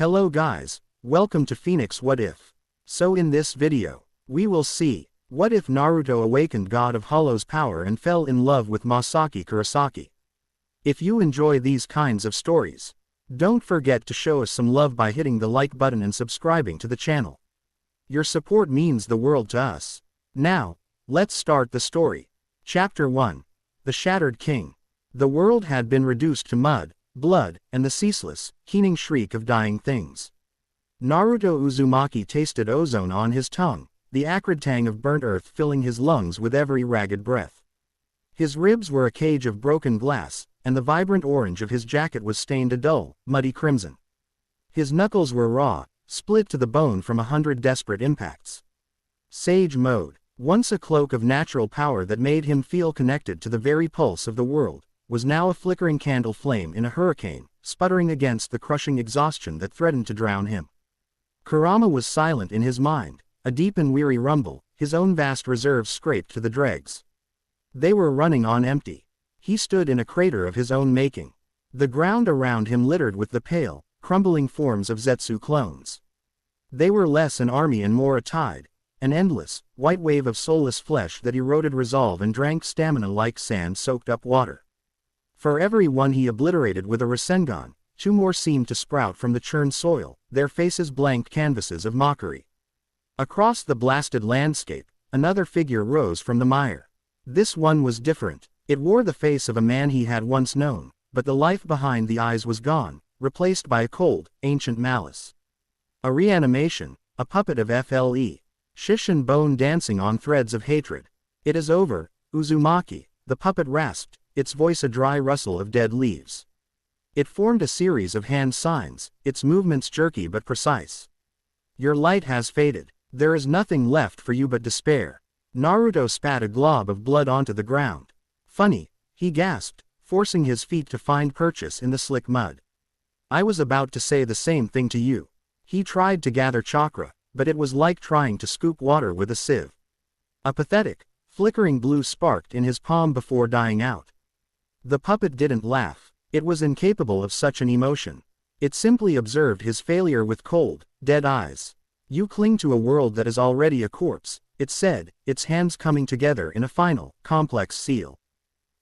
Hello guys, welcome to Phoenix What If. So in this video, we will see, what if Naruto awakened God of Hollow's power and fell in love with Masaki Kurosaki? If you enjoy these kinds of stories, don't forget to show us some love by hitting the like button and subscribing to the channel. Your support means the world to us. Now, let's start the story. Chapter 1. The Shattered King. The world had been reduced to mud, blood, and the ceaseless, keening shriek of dying things. Naruto Uzumaki tasted ozone on his tongue, the acrid tang of burnt earth filling his lungs with every ragged breath. His ribs were a cage of broken glass, and the vibrant orange of his jacket was stained a dull, muddy crimson. His knuckles were raw, split to the bone from 100 desperate impacts. Sage Mode, once a cloak of natural power that made him feel connected to the very pulse of the world, was now a flickering candle flame in a hurricane, sputtering against the crushing exhaustion that threatened to drown him. Kurama was silent in his mind, a deep and weary rumble, his own vast reserves scraped to the dregs. They were running on empty. He stood in a crater of his own making. The ground around him littered with the pale, crumbling forms of Zetsu clones. They were less an army and more a tide, an endless, white wave of soulless flesh that eroded resolve and drank stamina like sand soaked up water. For every one he obliterated with a Rasengan, two more seemed to sprout from the churned soil, their faces blank canvases of mockery. Across the blasted landscape, another figure rose from the mire. This one was different. It wore the face of a man he had once known, but the life behind the eyes was gone, replaced by a cold, ancient malice. A reanimation, a puppet of FLE. Shish and bone dancing on threads of hatred. It is over, Uzumaki, the puppet rasped, its voice a dry rustle of dead leaves. It formed a series of hand signs, its movements jerky but precise. Your light has faded. There is nothing left for you but despair. Naruto spat a glob of blood onto the ground. Funny, he gasped, forcing his feet to find purchase in the slick mud. I was about to say the same thing to you. He tried to gather chakra, but it was like trying to scoop water with a sieve. A pathetic, flickering blue sparked in his palm before dying out. The puppet didn't laugh. It was incapable of such an emotion. It simply observed his failure with cold, dead eyes. You cling to a world that is already a corpse, it said, its hands coming together in a final, complex seal.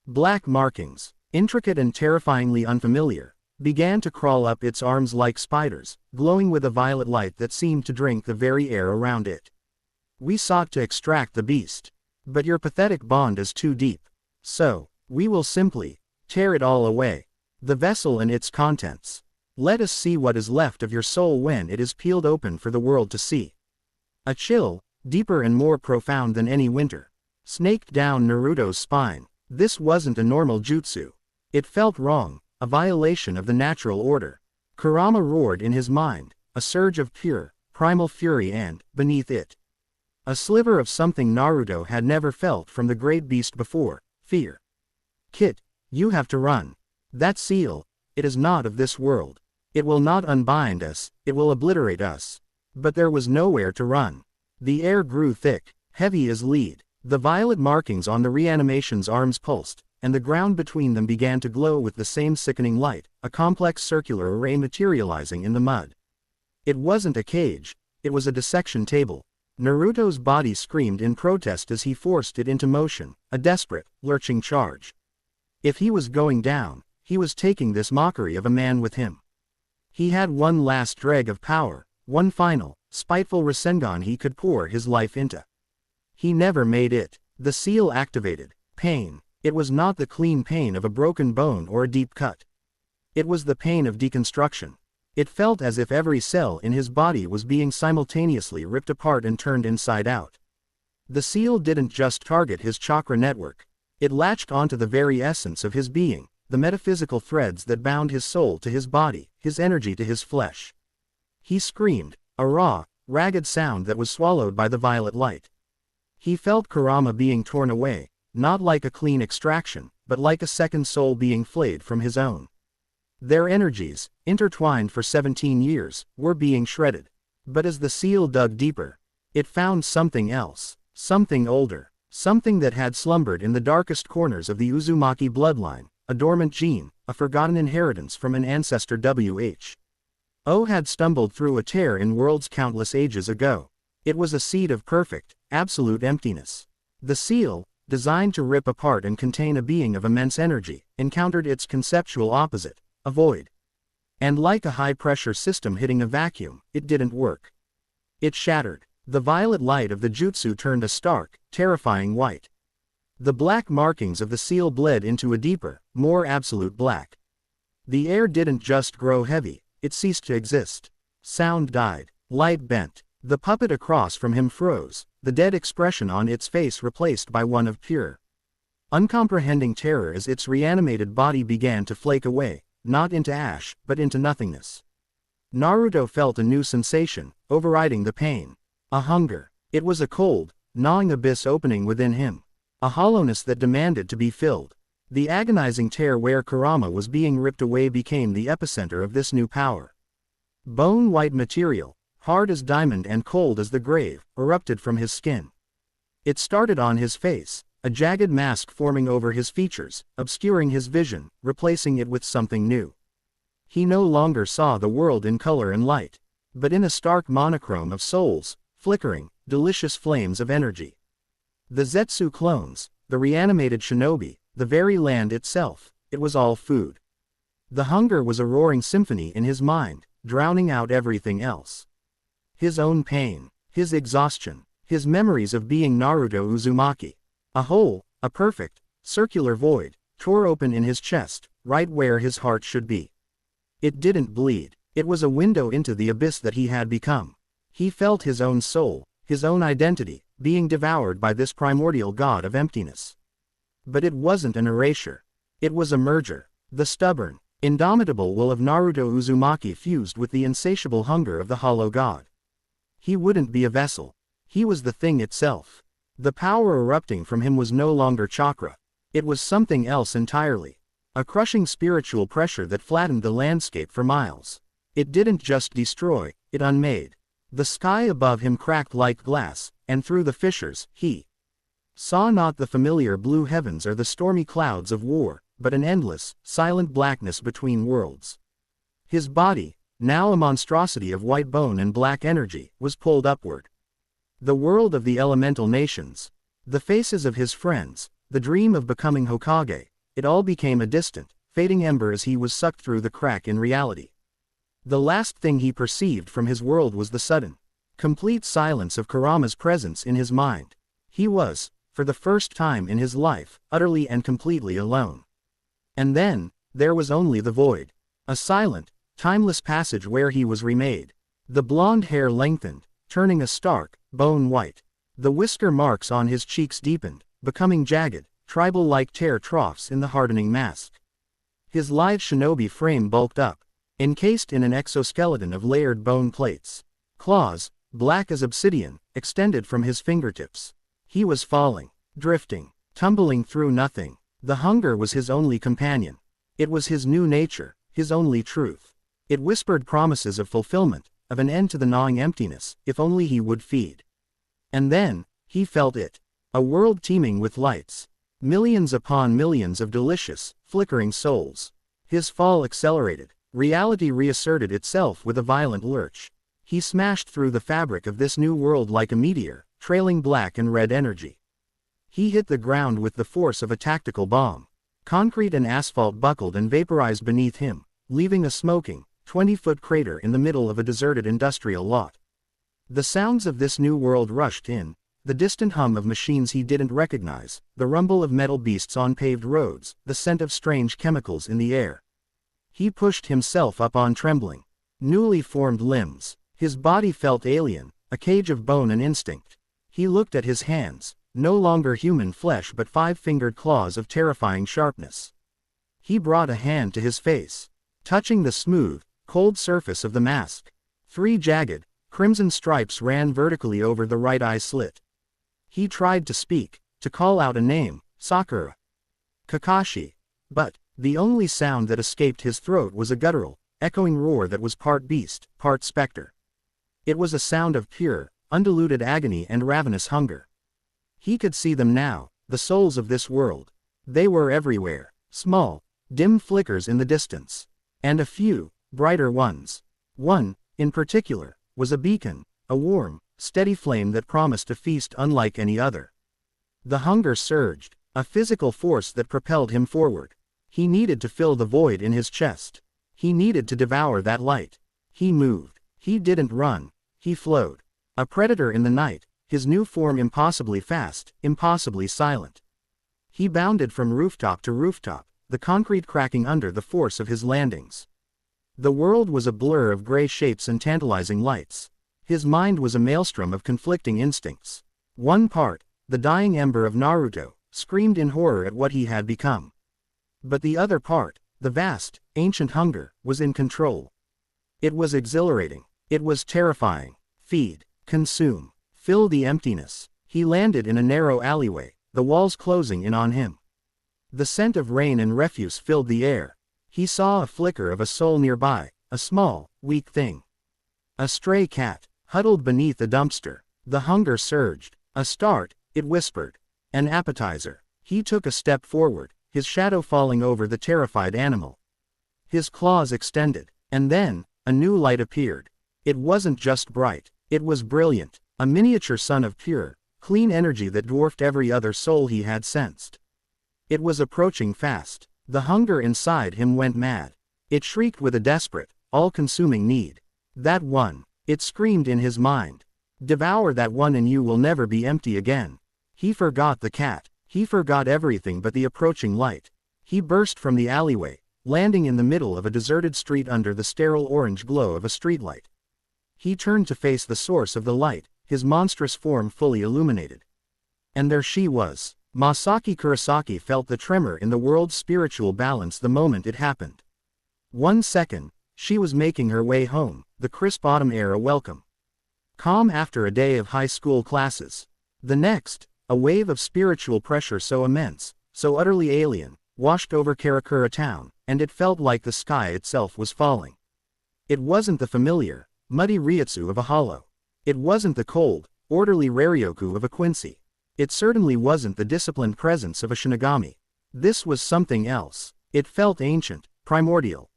Black markings, intricate and terrifyingly unfamiliar, began to crawl up its arms like spiders, glowing with a violet light that seemed to drink the very air around it. We sought to extract the beast. But your pathetic bond is too deep. So, we will simply tear it all away. The vessel and its contents. Let us see what is left of your soul when it is peeled open for the world to see. A chill, deeper and more profound than any winter, snaked down Naruto's spine. This wasn't a normal jutsu. It felt wrong, a violation of the natural order. Kurama roared in his mind, a surge of pure, primal fury and, beneath it, a sliver of something Naruto had never felt from the great beast before, fear. Kit, you have to run. That seal, it is not of this world. It will not unbind us, it will obliterate us. But there was nowhere to run. The air grew thick, heavy as lead. The violet markings on the reanimation's arms pulsed, and the ground between them began to glow with the same sickening light, a complex circular array materializing in the mud. It wasn't a cage, it was a dissection table. Naruto's body screamed in protest as he forced it into motion, a desperate, lurching charge. If he was going down, he was taking this mockery of a man with him. He had one last drag of power, one final, spiteful Rasengan he could pour his life into. He never made it. The seal activated. Pain. It was not the clean pain of a broken bone or a deep cut. It was the pain of deconstruction. It felt as if every cell in his body was being simultaneously ripped apart and turned inside out. The seal didn't just target his chakra network. It latched onto the very essence of his being, the metaphysical threads that bound his soul to his body, his energy to his flesh. He screamed, a raw, ragged sound that was swallowed by the violet light. He felt Kurama being torn away, not like a clean extraction, but like a second soul being flayed from his own. Their energies, intertwined for 17 years, were being shredded. But as the seal dug deeper, it found something else, something older, something that had slumbered in the darkest corners of the Uzumaki bloodline, a dormant gene, a forgotten inheritance from an ancestor. O had stumbled through a tear in worlds countless ages ago. It was a seed of perfect, absolute emptiness. The seal, designed to rip apart and contain a being of immense energy, encountered its conceptual opposite, a void. And like a high-pressure system hitting a vacuum, it didn't work. It shattered. The violet light of the jutsu turned a stark, terrifying white. The black markings of the seal bled into a deeper, more absolute black. The air didn't just grow heavy, it ceased to exist. Sound died. Light bent. The puppet across from him froze, the dead expression on its face replaced by one of pure, uncomprehending terror as its reanimated body began to flake away, not into ash, but into nothingness. Naruto felt a new sensation, overriding the pain. A hunger. It was a cold, gnawing abyss opening within him. A hollowness that demanded to be filled. The agonizing tear where Kurama was being ripped away became the epicenter of this new power. Bone-white material, hard as diamond and cold as the grave, erupted from his skin. It started on his face, a jagged mask forming over his features, obscuring his vision, replacing it with something new. He no longer saw the world in color and light, but in a stark monochrome of souls, flickering, delicious flames of energy. The Zetsu clones, the reanimated shinobi, the very land itself, it was all food. The hunger was a roaring symphony in his mind, drowning out everything else. His own pain, his exhaustion, his memories of being Naruto Uzumaki. A hole, a perfect, circular void, tore open in his chest, right where his heart should be. It didn't bleed. It was a window into the abyss that he had become. He felt his own soul, his own identity, being devoured by this primordial god of emptiness. But it wasn't an erasure. It was a merger. The stubborn, indomitable will of Naruto Uzumaki fused with the insatiable hunger of the hollow god. He wouldn't be a vessel. He was the thing itself. The power erupting from him was no longer chakra. It was something else entirely. A crushing spiritual pressure that flattened the landscape for miles. It didn't just destroy, it unmade. The sky above him cracked like glass, and through the fissures, he saw not the familiar blue heavens or the stormy clouds of war, but an endless, silent blackness between worlds. His body, now a monstrosity of white bone and black energy, was pulled upward. The world of the elemental nations, the faces of his friends, the dream of becoming Hokage, it all became a distant, fading ember as he was sucked through the crack in reality. The last thing he perceived from his world was the sudden, complete silence of Kurama's presence in his mind. He was, for the first time in his life, utterly and completely alone. And then, there was only the void. A silent, timeless passage where he was remade. The blonde hair lengthened, turning a stark, bone white. The whisker marks on his cheeks deepened, becoming jagged, tribal-like tear troughs in the hardening mask. His lithe shinobi frame bulked up, encased in an exoskeleton of layered bone plates. Claws, black as obsidian, extended from his fingertips. He was falling, drifting, tumbling through nothing. The hunger was his only companion. It was his new nature, his only truth. It whispered promises of fulfillment, of an end to the gnawing emptiness, if only he would feed. And then, he felt it. A world teeming with lights. Millions upon millions of delicious, flickering souls. His fall accelerated. Reality reasserted itself with a violent lurch. He smashed through the fabric of this new world like a meteor, trailing black and red energy. He hit the ground with the force of a tactical bomb. Concrete and asphalt buckled and vaporized beneath him, leaving a smoking, 20-foot crater in the middle of a deserted industrial lot. The sounds of this new world rushed in, the distant hum of machines he didn't recognize, the rumble of metal beasts on paved roads, the scent of strange chemicals in the air. He pushed himself up on trembling, newly formed limbs. His body felt alien, a cage of bone and instinct. He looked at his hands, no longer human flesh but five-fingered claws of terrifying sharpness. He brought a hand to his face, touching the smooth, cold surface of the mask. 3 jagged, crimson stripes ran vertically over the right eye slit. He tried to speak, to call out a name, Sakura, Kakashi, but the only sound that escaped his throat was a guttural, echoing roar that was part beast, part specter. It was a sound of pure, undiluted agony and ravenous hunger. He could see them now, the souls of this world. They were everywhere, small, dim flickers in the distance. And a few, brighter ones. One, in particular, was a beacon, a warm, steady flame that promised a feast unlike any other. The hunger surged, a physical force that propelled him forward. He needed to fill the void in his chest. He needed to devour that light. He moved. He didn't run. He flowed. A predator in the night, his new form impossibly fast, impossibly silent. He bounded from rooftop to rooftop, the concrete cracking under the force of his landings. The world was a blur of gray shapes and tantalizing lights. His mind was a maelstrom of conflicting instincts. One part, the dying ember of Naruto, screamed in horror at what he had become. But the other part, the vast, ancient hunger, was in control. It was exhilarating. It was terrifying. Feed, consume, fill the emptiness. He landed in a narrow alleyway, the walls closing in on him. The scent of rain and refuse filled the air. He saw a flicker of a soul nearby, a small, weak thing. A stray cat, huddled beneath a dumpster. The hunger surged. A start, it whispered. An appetizer. He took a step forward, his shadow falling over the terrified animal. His claws extended, and then, a new light appeared. It wasn't just bright, it was brilliant, a miniature sun of pure, clean energy that dwarfed every other soul he had sensed. It was approaching fast. The hunger inside him went mad. It shrieked with a desperate, all-consuming need. That one, it screamed in his mind. Devour that one and you will never be empty again. He forgot the cat. He forgot everything but the approaching light. He burst from the alleyway, landing in the middle of a deserted street under the sterile orange glow of a streetlight. He turned to face the source of the light, his monstrous form fully illuminated. And there she was. Masaki Kurosaki felt the tremor in the world's spiritual balance the moment it happened. 1 second, she was making her way home, the crisp autumn air a welcome. Calm after a day of high school classes. The next, a wave of spiritual pressure so immense, so utterly alien, washed over Karakura town, and it felt like the sky itself was falling. It wasn't the familiar, muddy Ryutsu of a hollow. It wasn't the cold, orderly Raryoku of a Quincy. It certainly wasn't the disciplined presence of a Shinigami. This was something else. It felt ancient, primordial.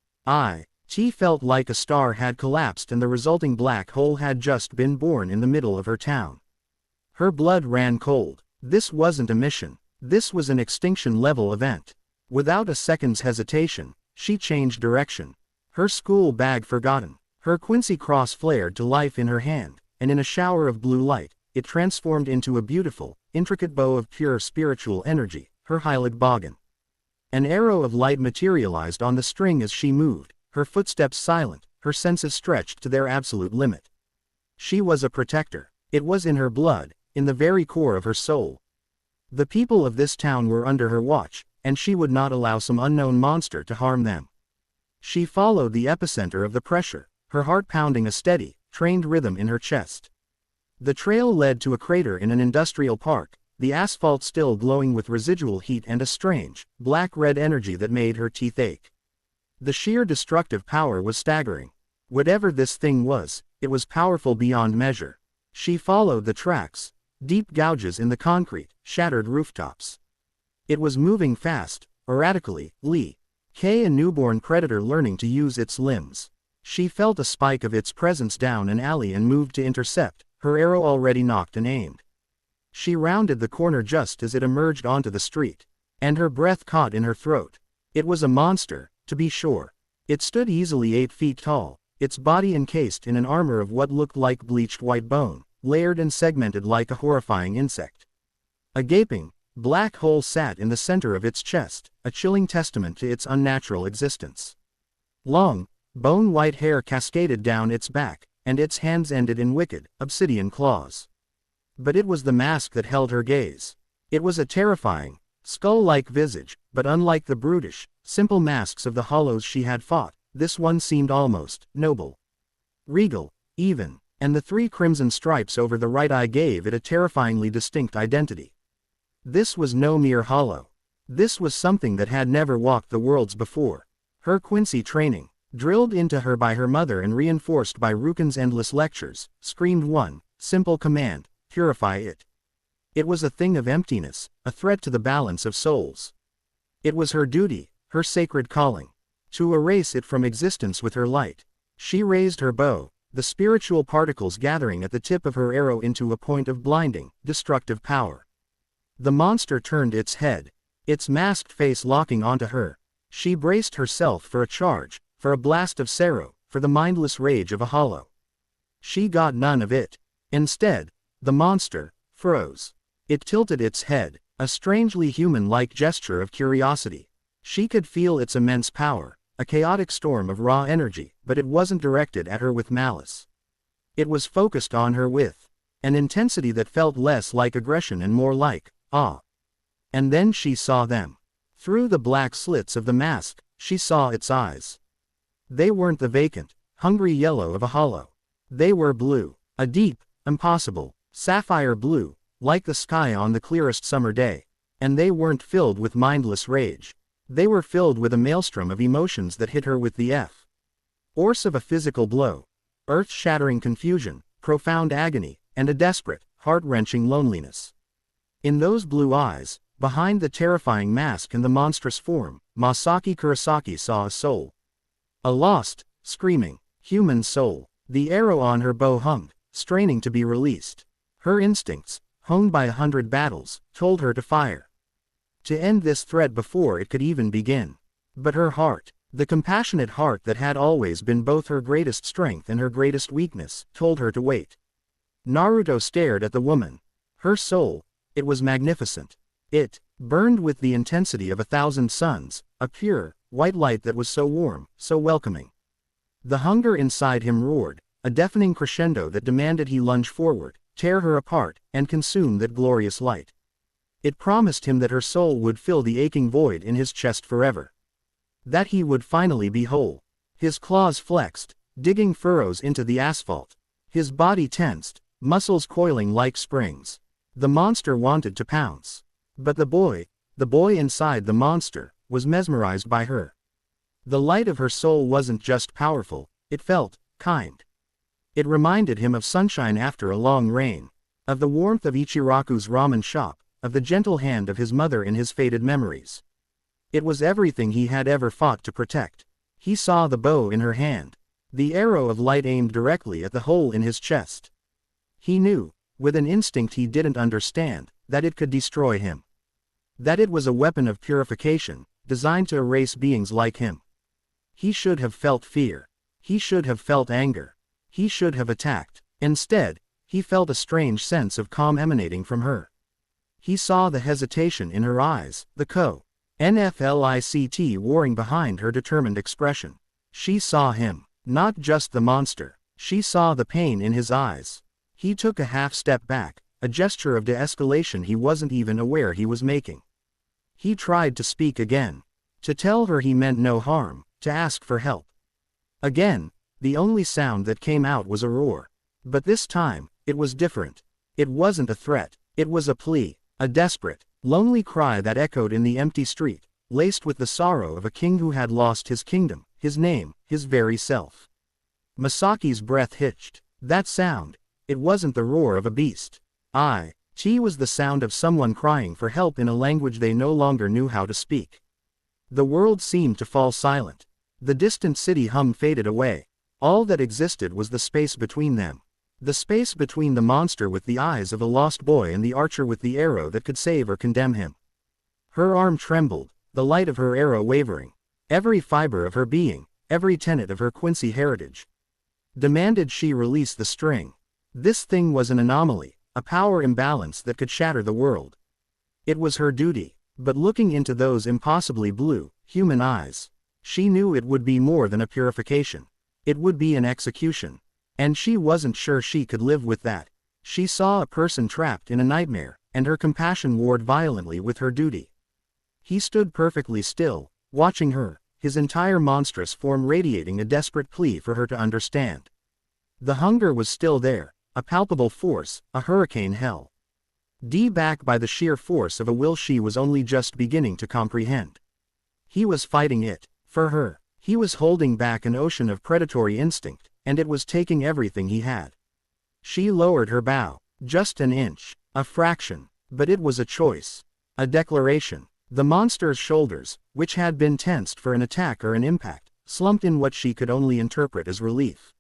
She felt like a star had collapsed and the resulting black hole had just been born in the middle of her town. Her blood ran cold. This wasn't a mission. This was an extinction-level event. Without a second's hesitation, she changed direction. Her school bag forgotten. Her Quincy cross flared to life in her hand, and in a shower of blue light, it transformed into a beautiful, intricate bow of pure spiritual energy, her Heilig Bogan. An arrow of light materialized on the string as she moved, her footsteps silent, her senses stretched to their absolute limit. She was a protector. It was in her blood, in the very core of her soul. The people of this town were under her watch, and she would not allow some unknown monster to harm them. She followed the epicenter of the pressure, her heart pounding a steady, trained rhythm in her chest. The trail led to a crater in an industrial park, the asphalt still glowing with residual heat and a strange, black-red energy that made her teeth ache. The sheer destructive power was staggering. Whatever this thing was, it was powerful beyond measure. She followed the tracks, deep gouges in the concrete, shattered rooftops. It was moving fast, erratically, a newborn predator learning to use its limbs. She felt a spike of its presence down an alley and moved to intercept, her arrow already knocked and aimed. She rounded the corner just as it emerged onto the street, and her breath caught in her throat. It was a monster, to be sure. It stood easily 8 feet tall, its body encased in an armor of what looked like bleached white bone, layered and segmented like a horrifying insect. A gaping, black hole sat in the center of its chest, a chilling testament to its unnatural existence. Long, bone-white hair cascaded down its back, and its hands ended in wicked, obsidian claws. But it was the mask that held her gaze. It was a terrifying, skull-like visage, but unlike the brutish, simple masks of the hollows she had fought, this one seemed almost noble. Regal, even, and the 3 crimson stripes over the right eye gave it a terrifyingly distinct identity. This was no mere hollow. This was something that had never walked the worlds before. Her Quincy training, drilled into her by her mother and reinforced by Rukin's endless lectures, screamed one simple command: purify it. It was a thing of emptiness, a threat to the balance of souls. It was her duty, her sacred calling, to erase it from existence with her light. She raised her bow, the spiritual particles gathering at the tip of her arrow into a point of blinding, destructive power. The monster turned its head, its masked face locking onto her. She braced herself for a charge, for a blast of sorrow, for the mindless rage of a hollow. She got none of it. Instead, the monster froze. It tilted its head, a strangely human-like gesture of curiosity. She could feel its immense power, a chaotic storm of raw energy, but it wasn't directed at her with malice. It was focused on her with an intensity that felt less like aggression and more like awe. And then she saw them. Through the black slits of the mask, she saw its eyes. They weren't the vacant, hungry yellow of a hollow. They were blue, a deep, impossible, sapphire blue, like the sky on the clearest summer day. And they weren't filled with mindless rage. They were filled with a maelstrom of emotions that hit her with the force of a physical blow. Earth-shattering confusion, profound agony, and a desperate, heart-wrenching loneliness. In those blue eyes, behind the terrifying mask and the monstrous form, Masaki Kurosaki saw a soul. A lost, screaming, human soul. The arrow on her bow hummed, straining to be released. Her instincts, honed by 100 battles, told her to fire. To end this threat before it could even begin. But her heart, the compassionate heart that had always been both her greatest strength and her greatest weakness, told her to wait. Naruto stared at the woman. Her soul, it was magnificent. It burned with the intensity of 1,000 suns, a pure, white light that was so warm, so welcoming. The hunger inside him roared, a deafening crescendo that demanded he lunge forward, tear her apart, and consume that glorious light. It promised him that her soul would fill the aching void in his chest forever. That he would finally be whole. His claws flexed, digging furrows into the asphalt. His body tensed, muscles coiling like springs. The monster wanted to pounce. But the boy inside the monster, was mesmerized by her. The light of her soul wasn't just powerful, it felt kind. It reminded him of sunshine after a long rain, of the warmth of Ichiraku's ramen shop, of the gentle hand of his mother in his faded memories. It was everything he had ever fought to protect. He saw the bow in her hand, the arrow of light aimed directly at the hole in his chest. He knew, with an instinct he didn't understand, that it could destroy him. That it was a weapon of purification, designed to erase beings like him. He should have felt fear. He should have felt anger. He should have attacked. Instead, he felt a strange sense of calm emanating from her. He saw the hesitation in her eyes, the conflict warring behind her determined expression. She saw him, not just the monster. She saw the pain in his eyes. He took a half step back, a gesture of de-escalation he wasn't even aware he was making. He tried to speak again. To tell her he meant no harm, to ask for help. Again, the only sound that came out was a roar. But this time, it was different. It wasn't a threat, it was a plea. A desperate, lonely cry that echoed in the empty street, laced with the sorrow of a king who had lost his kingdom, his name, his very self. Masaki's breath hitched. That sound, it wasn't the roar of a beast. It was the sound of someone crying for help in a language they no longer knew how to speak. The world seemed to fall silent. The distant city hum faded away. All that existed was the space between them. The space between the monster with the eyes of a lost boy and the archer with the arrow that could save or condemn him. Her arm trembled, the light of her arrow wavering. Every fiber of her being, every tenet of her Quincy heritage, demanded she release the string. This thing was an anomaly, a power imbalance that could shatter the world. It was her duty, but looking into those impossibly blue, human eyes, she knew it would be more than a purification. It would be an execution. And she wasn't sure she could live with that. She saw a person trapped in a nightmare, and her compassion warred violently with her duty. He stood perfectly still, watching her, his entire monstrous form radiating a desperate plea for her to understand. The hunger was still there, a palpable force, a hurricane hell. Back by the sheer force of a will she was only just beginning to comprehend. He was fighting it, for her. He was holding back an ocean of predatory instinct, and it was taking everything he had. She lowered her bow, just an inch, a fraction, but it was a choice, a declaration. The monster's shoulders, which had been tensed for an attack or an impact, slumped in what she could only interpret as relief.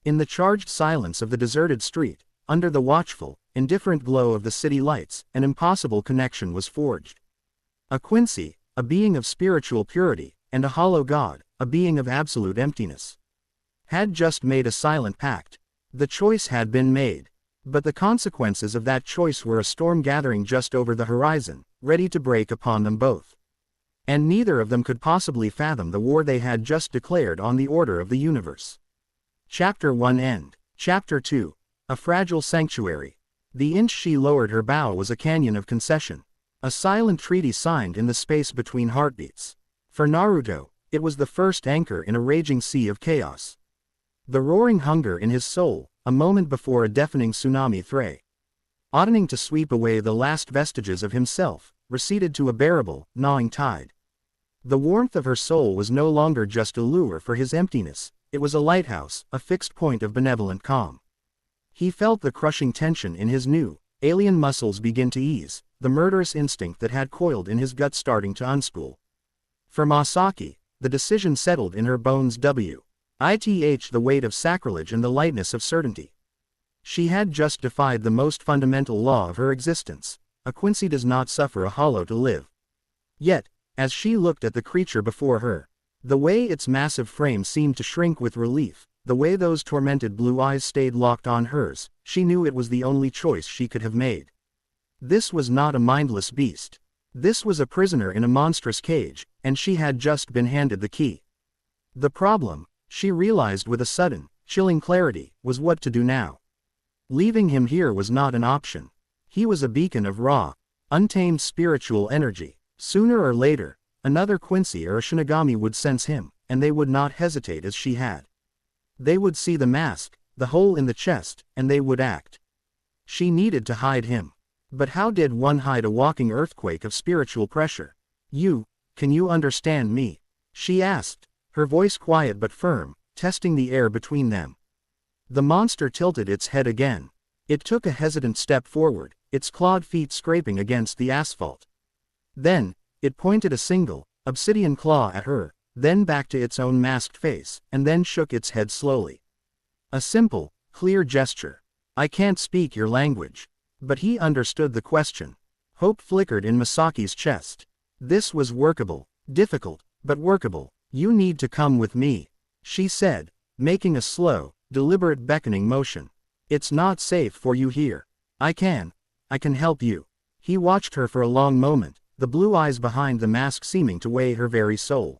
In the charged silence of the deserted street, under the watchful, indifferent glow of the city lights, an impossible connection was forged. A Quincy, a being of spiritual purity, and a hollow god, a being of absolute emptiness, had just made a silent pact. The choice had been made. But the consequences of that choice were a storm gathering just over the horizon, ready to break upon them both. And neither of them could possibly fathom the war they had just declared on the order of the universe. Chapter 1 End. Chapter 2. A fragile sanctuary. The inch she lowered her bow was a canyon of concession. A silent treaty signed in the space between heartbeats. For Naruto, it was the first anchor in a raging sea of chaos. The roaring hunger in his soul, a moment before a deafening tsunami threatening to sweep away the last vestiges of himself, receded to a bearable, gnawing tide. The warmth of her soul was no longer just a lure for his emptiness, it was a lighthouse, a fixed point of benevolent calm. He felt the crushing tension in his new, alien muscles begin to ease, the murderous instinct that had coiled in his gut starting to unspool. For Masaki, the decision settled in her bones. The weight of sacrilege and the lightness of certainty. She had just defied the most fundamental law of her existence. A Quincy does not suffer a hollow to live. Yet, as she looked at the creature before her, the way its massive frame seemed to shrink with relief, the way those tormented blue eyes stayed locked on hers, she knew it was the only choice she could have made. This was not a mindless beast. This was a prisoner in a monstrous cage, and she had just been handed the key. The problem, she realized with a sudden, chilling clarity, was what to do now. Leaving him here was not an option. He was a beacon of raw, untamed spiritual energy. Sooner or later, another Quincy or a Shinigami would sense him, and they would not hesitate as she had. They would see the mask, the hole in the chest, and they would act. She needed to hide him. But how did one hide a walking earthquake of spiritual pressure? Can you understand me? She asked, her voice quiet but firm, testing the air between them. The monster tilted its head again. It took a hesitant step forward, its clawed feet scraping against the asphalt. Then, it pointed a single, obsidian claw at her, then back to its own masked face, and then shook its head slowly. A simple, clear gesture. I can't speak your language. But he understood the question. Hope flickered in Masaki's chest. This was workable, difficult, but workable. You need to come with me, she said, making a slow, deliberate beckoning motion. It's not safe for you here. I can help you. He watched her for a long moment, the blue eyes behind the mask seeming to weigh her very soul.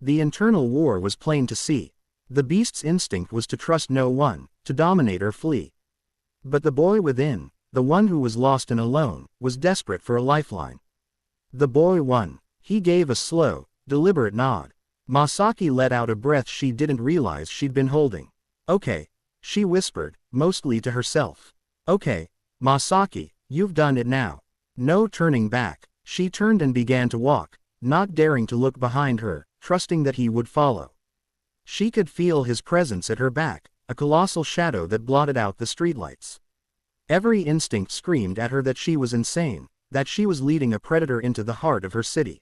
The internal war was plain to see. The beast's instinct was to trust no one, to dominate or flee. But the boy within, the one who was lost and alone, was desperate for a lifeline. The boy won. He gave a slow, deliberate nod. Masaki let out a breath she didn't realize she'd been holding. Okay, she whispered, mostly to herself. Okay, Masaki, you've done it now. No turning back. She turned and began to walk, not daring to look behind her, trusting that he would follow. She could feel his presence at her back, a colossal shadow that blotted out the streetlights. Every instinct screamed at her that she was insane, that she was leading a predator into the heart of her city.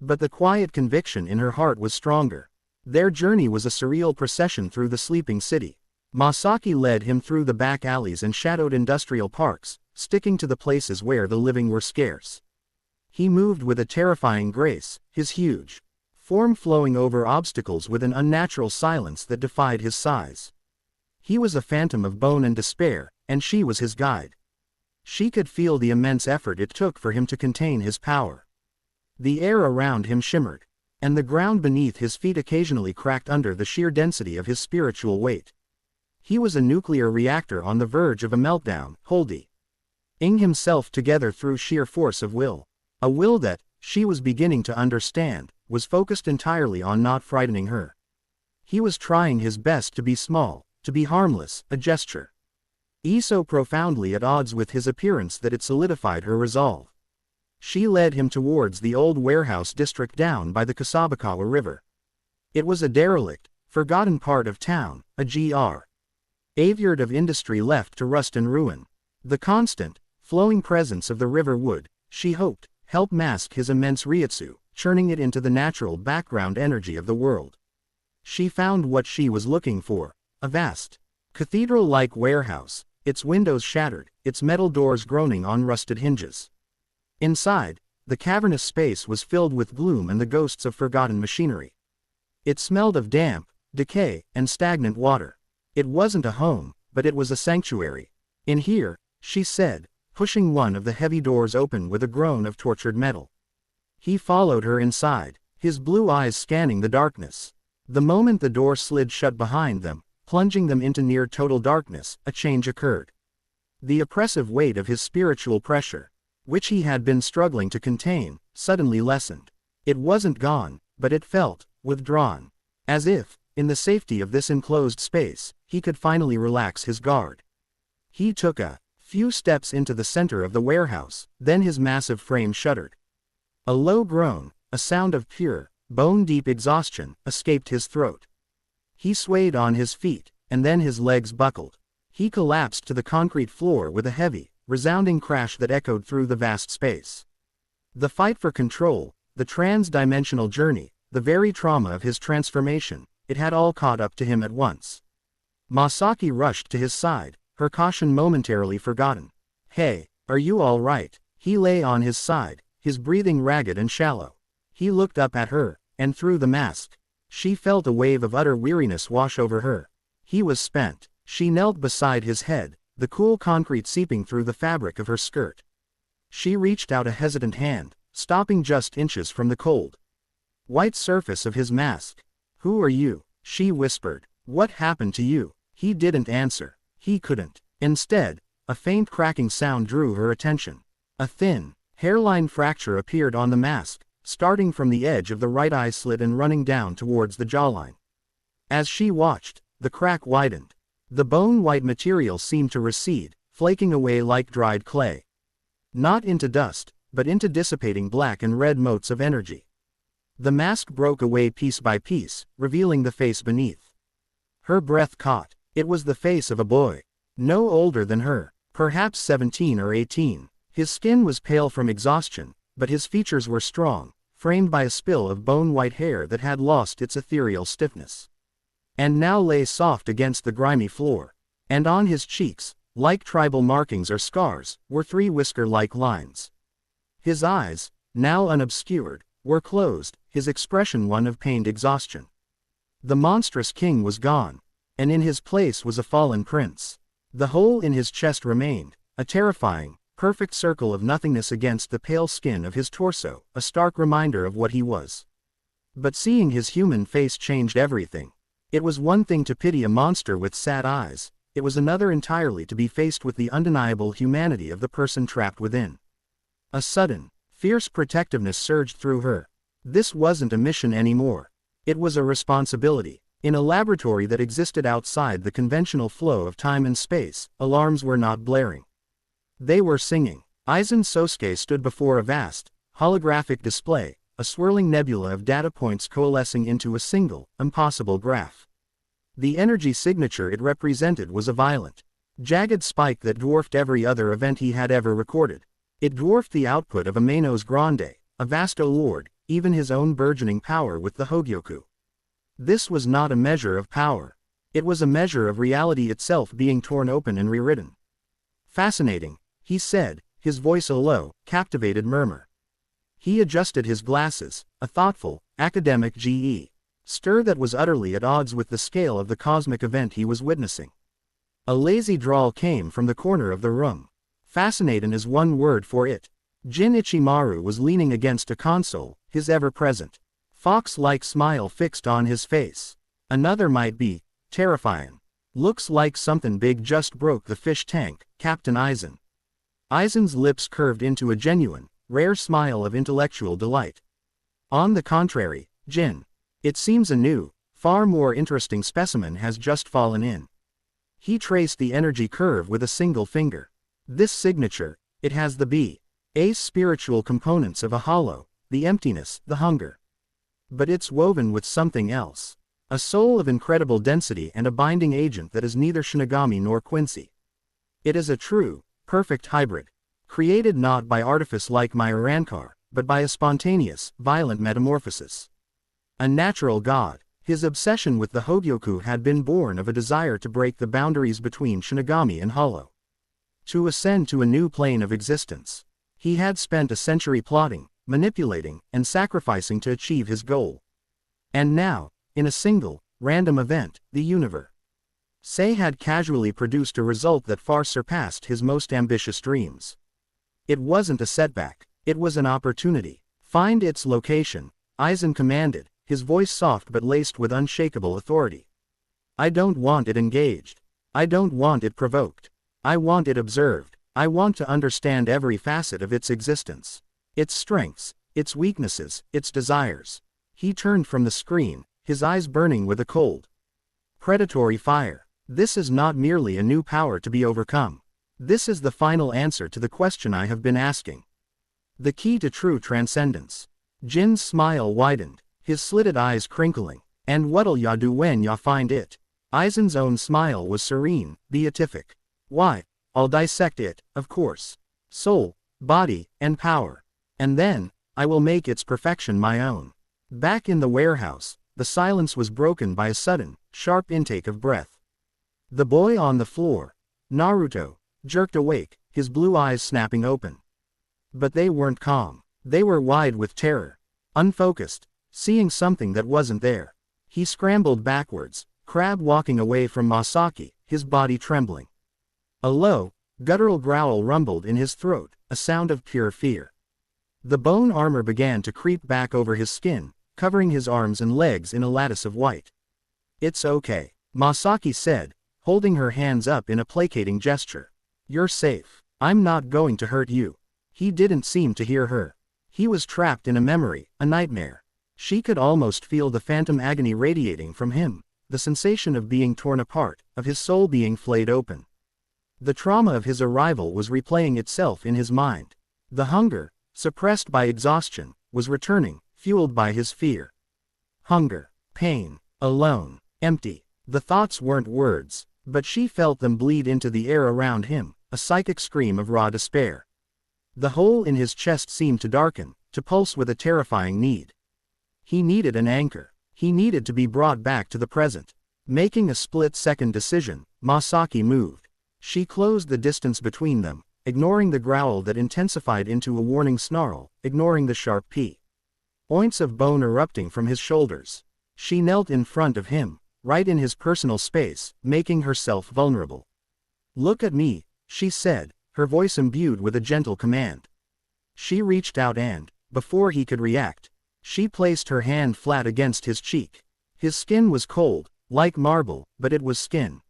But the quiet conviction in her heart was stronger. Their journey was a surreal procession through the sleeping city. Masaki led him through the back alleys and shadowed industrial parks, sticking to the places where the living were scarce. He moved with a terrifying grace, his huge form flowing over obstacles with an unnatural silence that defied his size. He was a phantom of bone and despair, and she was his guide. She could feel the immense effort it took for him to contain his power. The air around him shimmered, and the ground beneath his feet occasionally cracked under the sheer density of his spiritual weight. He was a nuclear reactor on the verge of a meltdown, holding himself together through sheer force of will. A will that, she was beginning to understand, was focused entirely on not frightening her. He was trying his best to be small, to be harmless, a gesture. So profoundly at odds with his appearance that it solidified her resolve. She led him towards the old warehouse district down by the Kusabakawa River. It was a derelict, forgotten part of town, a graveyard of industry left to rust and ruin. The constant, flowing presence of the river would, she hoped, help mask his immense ryutsu, churning it into the natural background energy of the world. She found what she was looking for. A vast, cathedral-like warehouse, its windows shattered, its metal doors groaning on rusted hinges. Inside, the cavernous space was filled with gloom and the ghosts of forgotten machinery. It smelled of damp, decay, and stagnant water. It wasn't a home, but it was a sanctuary. In here, she said, pushing one of the heavy doors open with a groan of tortured metal. He followed her inside, his blue eyes scanning the darkness. The moment the door slid shut behind them, plunging them into near total darkness, a change occurred. The oppressive weight of his spiritual pressure, which he had been struggling to contain, suddenly lessened. It wasn't gone, but it felt withdrawn. As if, in the safety of this enclosed space, he could finally relax his guard. He took a few steps into the center of the warehouse, then his massive frame shuddered. A low groan, a sound of pure, bone-deep exhaustion, escaped his throat. He swayed on his feet, and then his legs buckled. He collapsed to the concrete floor with a heavy, resounding crash that echoed through the vast space. The fight for control, the trans-dimensional journey, the very trauma of his transformation, it had all caught up to him at once. Masaki rushed to his side, her caution momentarily forgotten. "Hey, are you all right?" He lay on his side, his breathing ragged and shallow. He looked up at her, and through the mask, she felt a wave of utter weariness wash over her. He was spent. She knelt beside his head, the cool concrete seeping through the fabric of her skirt. She reached out a hesitant hand, stopping just inches from the cold white surface of his mask. "Who are you?" she whispered. "What happened to you?" He didn't answer. He couldn't. Instead, a faint cracking sound drew her attention. A thin, hairline fracture appeared on the mask, starting from the edge of the right eye slit and running down towards the jawline. As she watched, the crack widened. The bone-white material seemed to recede, flaking away like dried clay. Not into dust, but into dissipating black and red motes of energy. The mask broke away piece by piece, revealing the face beneath. Her breath caught. It was the face of a boy. No older than her, perhaps 17 or 18. His skin was pale from exhaustion, but his features were strong, framed by a spill of bone-white hair that had lost its ethereal stiffness. And now lay soft against the grimy floor. And on his cheeks, like tribal markings or scars, were 3 whisker-like lines. His eyes, now unobscured, were closed, his expression one of pained exhaustion. The monstrous king was gone, and in his place was a fallen prince. The hole in his chest remained, a terrifying, perfect circle of nothingness against the pale skin of his torso, a stark reminder of what he was. But seeing his human face changed everything. It was one thing to pity a monster with sad eyes, it was another entirely to be faced with the undeniable humanity of the person trapped within. A sudden, fierce protectiveness surged through her. This wasn't a mission anymore. It was a responsibility. In a laboratory that existed outside the conventional flow of time and space, alarms were not blaring. They were singing. Aizen Sosuke stood before a vast, holographic display, a swirling nebula of data points coalescing into a single, impossible graph. The energy signature it represented was a violent, jagged spike that dwarfed every other event he had ever recorded. It dwarfed the output of a Manos Grande, a vasto lord, even his own burgeoning power with the Hogyoku. This was not a measure of power. It was a measure of reality itself being torn open and rewritten. "Fascinating," he said, his voice a low, captivated murmur. He adjusted his glasses, a thoughtful, academic stir that was utterly at odds with the scale of the cosmic event he was witnessing. A lazy drawl came from the corner of the room. "Fascinating is one word for it." Jin Ichimaru was leaning against a console, his ever-present, fox-like smile fixed on his face. Another might be terrifying. "Looks like something big just broke the fish tank, Captain Aizen." Aizen's lips curved into a genuine, rare smile of intellectual delight. "On the contrary, Jin. It seems a new, far more interesting specimen has just fallen in." He traced the energy curve with a single finger. "This signature, it has the B.A. spiritual components of a hollow, the emptiness, the hunger. But it's woven with something else. A soul of incredible density and a binding agent that is neither Shinigami nor Quincy. It is a true, perfect hybrid, created not by artifice like my Urankar, but by a spontaneous, violent metamorphosis. A natural god." His obsession with the Hogyoku had been born of a desire to break the boundaries between Shinigami and Hollow. To ascend to a new plane of existence. He had spent a century plotting, manipulating, and sacrificing to achieve his goal. And now, in a single, random event, the universe had casually produced a result that far surpassed his most ambitious dreams. It wasn't a setback, it was an opportunity. Find its location, Aizen commanded, his voice soft but laced with unshakable authority. I don't want it engaged. I don't want it provoked. I want it observed. I want to understand every facet of its existence. Its strengths, its weaknesses, its desires. He turned from the screen, his eyes burning with a cold, predatory fire. This is not merely a new power to be overcome. This is the final answer to the question I have been asking. The key to true transcendence. Jin's smile widened, his slitted eyes crinkling. And what'll ya do when ya find it? Aizen's own smile was serene, beatific. Why, I'll dissect it, of course. Soul, body, and power. And then, I will make its perfection my own. Back in the warehouse, the silence was broken by a sudden, sharp intake of breath. The boy on the floor, Naruto, jerked awake, his blue eyes snapping open. But they weren't calm. They were wide with terror. Unfocused, seeing something that wasn't there. He scrambled backwards, crab walking away from Masaki, his body trembling. A low, guttural growl rumbled in his throat, a sound of pure fear. The bone armor began to creep back over his skin, covering his arms and legs in a lattice of white. It's okay, Masaki said, holding her hands up in a placating gesture. You're safe. I'm not going to hurt you. He didn't seem to hear her. He was trapped in a memory, a nightmare. She could almost feel the phantom agony radiating from him, the sensation of being torn apart, of his soul being flayed open. The trauma of his arrival was replaying itself in his mind. The hunger, suppressed by exhaustion, was returning, fueled by his fear. Hunger, pain, alone, empty. The thoughts weren't words, but she felt them bleed into the air around him, a psychic scream of raw despair. The hole in his chest seemed to darken, to pulse with a terrifying need. He needed an anchor. He needed to be brought back to the present. Making a split-second decision, Masaki moved. She closed the distance between them, ignoring the growl that intensified into a warning snarl, ignoring the sharp points of bone erupting from his shoulders. She knelt in front of him, right in his personal space, making herself vulnerable. Look at me, she said, her voice imbued with a gentle command. She reached out and, before he could react, she placed her hand flat against his cheek. His skin was cold, like marble, but it was skin.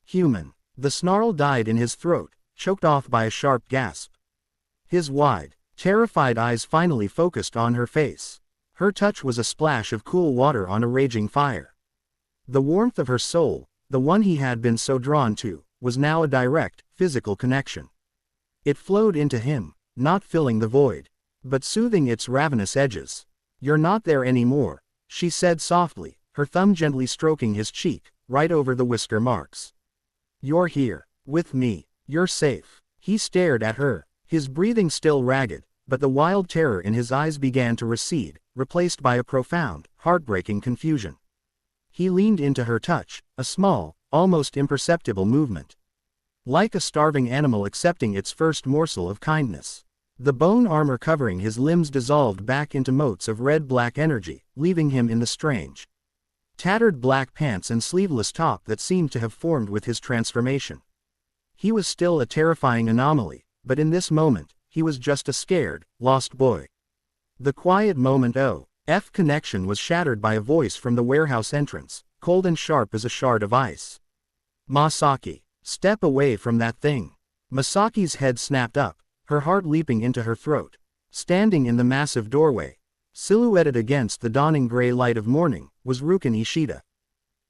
Human. The snarl died in his throat, choked off by a sharp gasp. His wide, terrified eyes finally focused on her face. Her touch was a splash of cool water on a raging fire. The warmth of her soul, the one he had been so drawn to, was now a direct, physical connection. It flowed into him, not filling the void, but soothing its ravenous edges. You're not there anymore, she said softly, her thumb gently stroking his cheek, right over the whisker marks. You're here, with me, you're safe. He stared at her, his breathing still ragged, but the wild terror in his eyes began to recede, replaced by a profound, heartbreaking confusion. He leaned into her touch, a small, almost imperceptible movement. Like a starving animal accepting its first morsel of kindness. The bone armor covering his limbs dissolved back into motes of red-black energy, leaving him in the strange, tattered black pants and sleeveless top that seemed to have formed with his transformation. He was still a terrifying anomaly, but in this moment, he was just a scared, lost boy. The quiet moment O.F. connection was shattered by a voice from the warehouse entrance, cold and sharp as a shard of ice. Masaki, step away from that thing. Masaki's head snapped up, her heart leaping into her throat. Standing in the massive doorway, silhouetted against the dawning gray light of morning, was Ruken Ishida.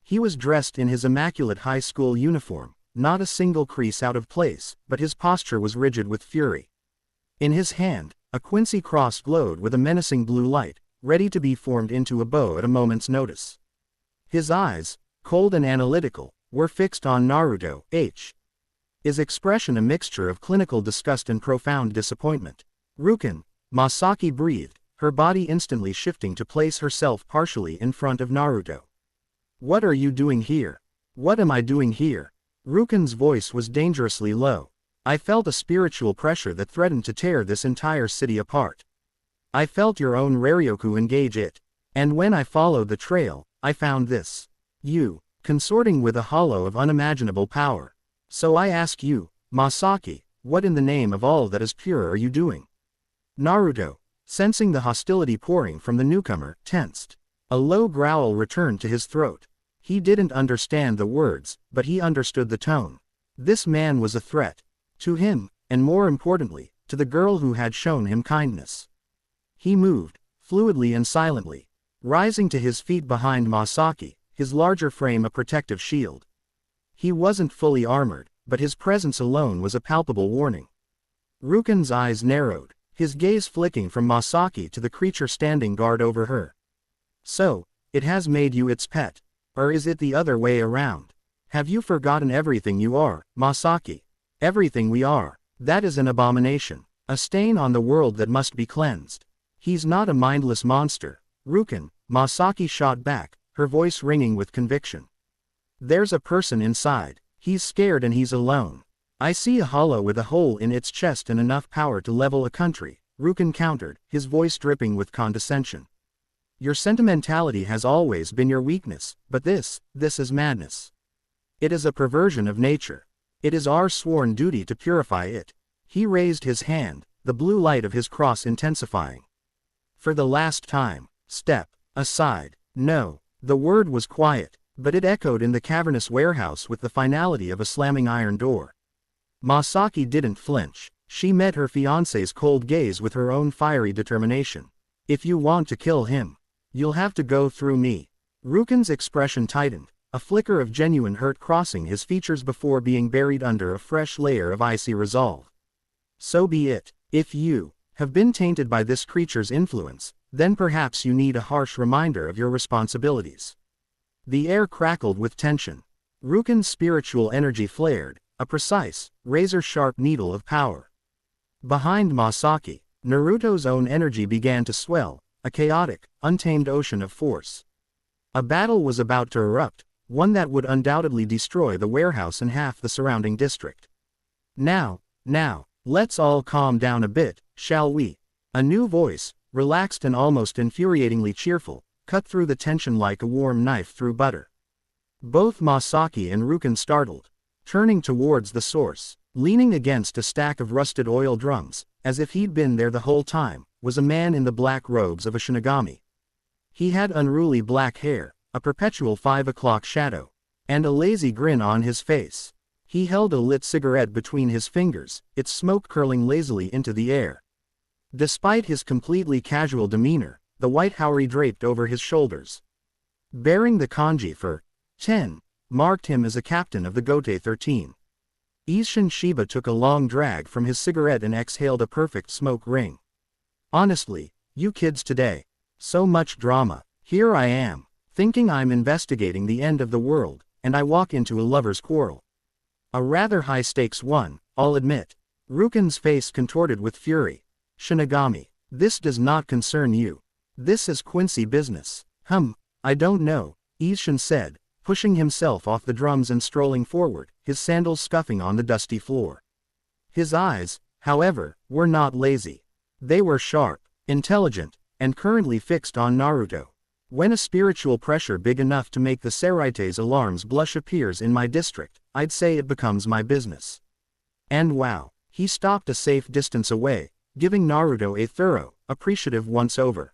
He was dressed in his immaculate high school uniform, not a single crease out of place, but his posture was rigid with fury. In his hand, a Quincy cross glowed with a menacing blue light, ready to be formed into a bow at a moment's notice. His eyes, cold and analytical, were fixed on Naruto, his expression a mixture of clinical disgust and profound disappointment. Ruken, Masaki breathed, her body instantly shifting to place herself partially in front of Naruto. What are you doing here? What am I doing here? Rukin's voice was dangerously low. I felt a spiritual pressure that threatened to tear this entire city apart. I felt your own Raryoku engage it. And when I followed the trail, I found this. You, consorting with a hollow of unimaginable power. So I ask you, Masaki, what in the name of all that is pure are you doing? Naruto, sensing the hostility pouring from the newcomer, tensed. A low growl returned to his throat. He didn't understand the words, but he understood the tone. This man was a threat. To him, and more importantly, to the girl who had shown him kindness. He moved, fluidly and silently, rising to his feet behind Masaki, his larger frame a protective shield. He wasn't fully armored, but his presence alone was a palpable warning. Rukin's eyes narrowed, his gaze flicking from Masaki to the creature standing guard over her. So, it has made you its pet. Or is it the other way around? Have you forgotten everything you are, Masaki? Everything we are. That is an abomination. A stain on the world that must be cleansed. He's not a mindless monster. Rukin, Masaki shot back, her voice ringing with conviction. There's a person inside. He's scared and he's alone. I see a hollow with a hole in its chest and enough power to level a country, Rukin countered, his voice dripping with condescension. Your sentimentality has always been your weakness, but this is madness. It is a perversion of nature. It is our sworn duty to purify it. He raised his hand, the blue light of his cross intensifying. For the last time, step aside. No, the word was quiet, but it echoed in the cavernous warehouse with the finality of a slamming iron door. Masaki didn't flinch. She met her fiancé's cold gaze with her own fiery determination. If you want to kill him, you'll have to go through me. Rukin's expression tightened, a flicker of genuine hurt crossing his features before being buried under a fresh layer of icy resolve. So be it. If you have been tainted by this creature's influence, then perhaps you need a harsh reminder of your responsibilities. The air crackled with tension. Rukin's spiritual energy flared, a precise, razor-sharp needle of power. Behind Masaki, Naruto's own energy began to swell, a chaotic, untamed ocean of force. A battle was about to erupt, one that would undoubtedly destroy the warehouse and half the surrounding district. Now, let's all calm down a bit, shall we? A new voice, relaxed and almost infuriatingly cheerful, cut through the tension like a warm knife through butter. Both Masaki and Rukin startled, turning towards the source. Leaning against a stack of rusted oil drums, as if he'd been there the whole time, was a man in the black robes of a Shinigami. He had unruly black hair, a perpetual 5 o'clock shadow, and a lazy grin on his face. He held a lit cigarette between his fingers, its smoke curling lazily into the air. Despite his completely casual demeanor, the white haori draped over his shoulders, bearing the kanji for 10, marked him as a captain of the Gote 13. Isshin Shiba took a long drag from his cigarette and exhaled a perfect smoke ring. Honestly, you kids today. So much drama. Here I am, thinking I'm investigating the end of the world, and I walk into a lover's quarrel. A rather high-stakes one, I'll admit. Rukin's face contorted with fury. Shinigami, this does not concern you. This is Quincy business. I don't know, Isshin said, pushing himself off the drums and strolling forward, his sandals scuffing on the dusty floor. His eyes, however, were not lazy. They were sharp, intelligent, and currently fixed on Naruto. When a spiritual pressure big enough to make the Seraite's alarms blush appears in my district, I'd say it becomes my business. And wow, he stopped a safe distance away, giving Naruto a thorough, appreciative once-over.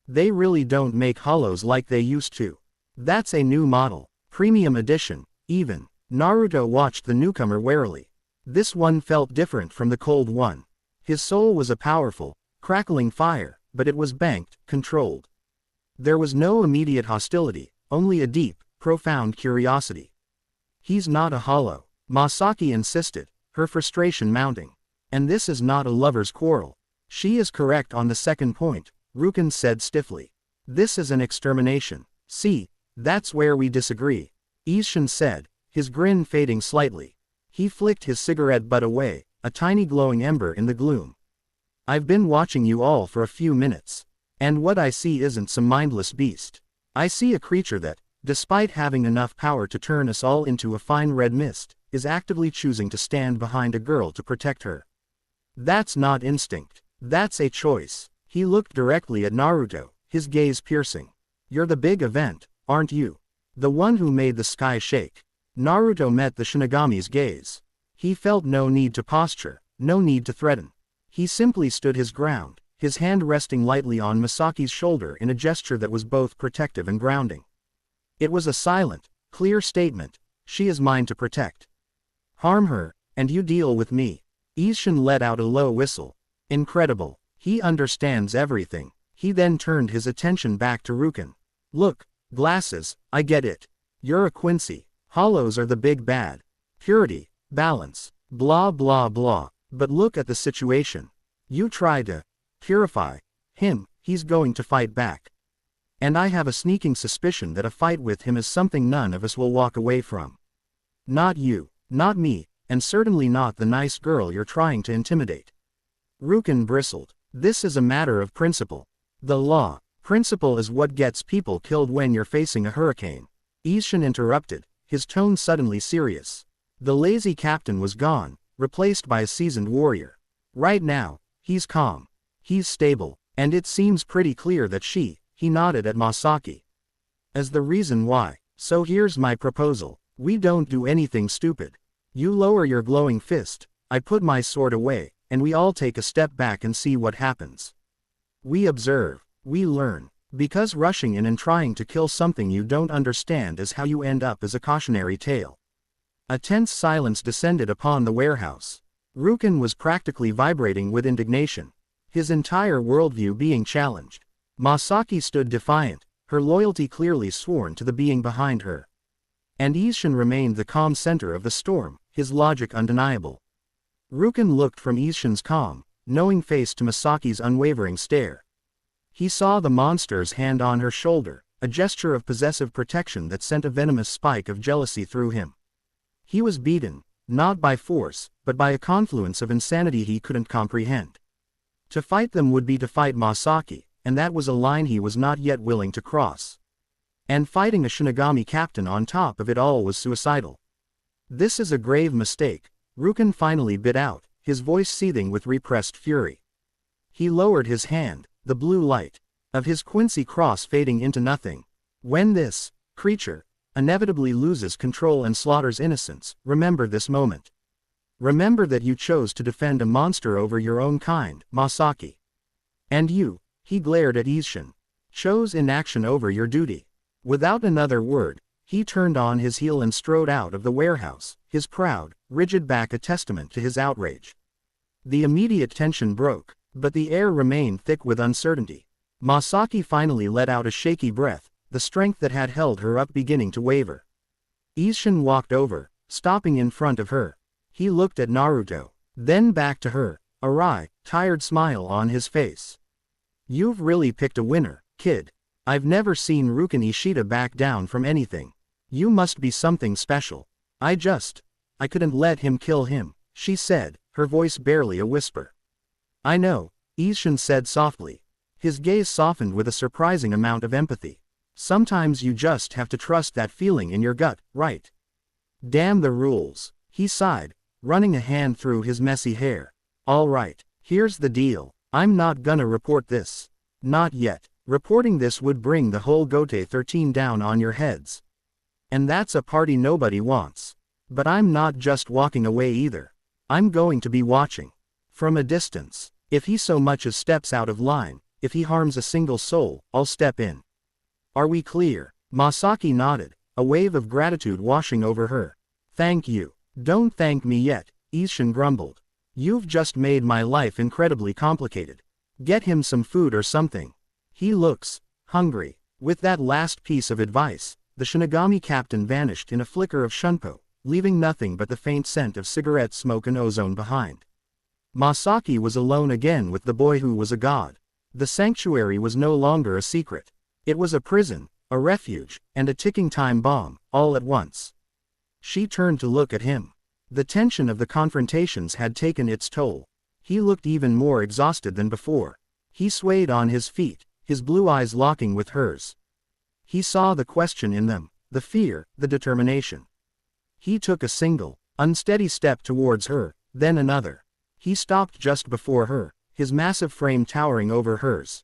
They really don't make hollows like they used to. That's a new model, premium edition, even. Naruto watched the newcomer warily. This one felt different from the cold one. His soul was a powerful, crackling fire, but it was banked, controlled. There was no immediate hostility, only a deep, profound curiosity. He's not a hollow, Masaki insisted, her frustration mounting. And this is not a lover's quarrel. She is correct on the second point, Rukin said stiffly. This is an extermination. See, that's where we disagree, Isshin said, his grin fading slightly. He flicked his cigarette butt away, a tiny glowing ember in the gloom. I've been watching you all for a few minutes. And what I see isn't some mindless beast. I see a creature that, despite having enough power to turn us all into a fine red mist, is actively choosing to stand behind a girl to protect her. That's not instinct. That's a choice. He looked directly at Naruto, his gaze piercing. You're the big event, aren't you? The one who made the sky shake. Naruto met the Shinigami's gaze. He felt no need to posture, no need to threaten. He simply stood his ground, his hand resting lightly on Masaki's shoulder in a gesture that was both protective and grounding. It was a silent, clear statement. She is mine to protect. Harm her, and you deal with me. Isshin let out a low whistle. Incredible. He understands everything. He then turned his attention back to Rukin. Look, glasses, I get it. You're a Quincy. Hollows are the big bad. Purity, balance, blah blah blah. But look at the situation. You try to purify him, he's going to fight back. And I have a sneaking suspicion that a fight with him is something none of us will walk away from. Not you, not me, and certainly not the nice girl you're trying to intimidate. Rukin bristled. This is a matter of principle. The law. Principle is what gets people killed when you're facing a hurricane. Isshin interrupted, his tone suddenly serious. The lazy captain was gone, replaced by a seasoned warrior. Right now, he's calm. He's stable, and it seems pretty clear that he nodded at Masaki. As the reason why. So here's my proposal. We don't do anything stupid. You lower your glowing fist, I put my sword away, and we all take a step back and see what happens. We observe, we learn, because rushing in and trying to kill something you don't understand is how you end up as a cautionary tale. A tense silence descended upon the warehouse. Rukin was practically vibrating with indignation, his entire worldview being challenged. Masaki stood defiant, her loyalty clearly sworn to the being behind her. And Isshin remained the calm center of the storm, his logic undeniable. Rukin looked from Isshin's calm, knowing face to Masaki's unwavering stare. He saw the monster's hand on her shoulder, a gesture of possessive protection that sent a venomous spike of jealousy through him. He was beaten, not by force, but by a confluence of insanity he couldn't comprehend. To fight them would be to fight Masaki, and that was a line he was not yet willing to cross. And fighting a Shinigami captain on top of it all was suicidal. This is a grave mistake, Rukin finally bit out, his voice seething with repressed fury. He lowered his hand, the blue light of his Quincy cross fading into nothing. When this creature inevitably loses control and slaughters innocents, remember this moment. Remember that you chose to defend a monster over your own kind, Masaki. And you, he glared at Isshin, chose inaction over your duty. Without another word, he turned on his heel and strode out of the warehouse, his proud, rigid back a testament to his outrage. The immediate tension broke, but the air remained thick with uncertainty. Masaki finally let out a shaky breath, the strength that had held her up beginning to waver. Isshin walked over, stopping in front of her. He looked at Naruto, then back to her, a wry, tired smile on his face. You've really picked a winner, kid. I've never seen Rukin Ishida back down from anything. You must be something special. I couldn't let him kill him, she said, her voice barely a whisper. I know, Isshin said softly. His gaze softened with a surprising amount of empathy. Sometimes you just have to trust that feeling in your gut, right? Damn the rules, he sighed, running a hand through his messy hair. All right, here's the deal. I'm not gonna report this. Not yet. Reporting this would bring the whole Gote 13 down on your heads. And that's a party nobody wants. But I'm not just walking away either. I'm going to be watching. From a distance. If he so much as steps out of line, if he harms a single soul, I'll step in. Are we clear? Masaki nodded, a wave of gratitude washing over her. Thank you. Don't thank me yet, Isshin grumbled. You've just made my life incredibly complicated. Get him some food or something. He looks hungry. With that last piece of advice, the Shinigami captain vanished in a flicker of shunpo, leaving nothing but the faint scent of cigarette smoke and ozone behind. Masaki was alone again with the boy who was a god. The sanctuary was no longer a secret. It was a prison, a refuge, and a ticking time bomb, all at once. She turned to look at him. The tension of the confrontations had taken its toll. He looked even more exhausted than before. He swayed on his feet, his blue eyes locking with hers. He saw the question in them, the fear, the determination. He took a single, unsteady step towards her, then another. He stopped just before her, his massive frame towering over hers.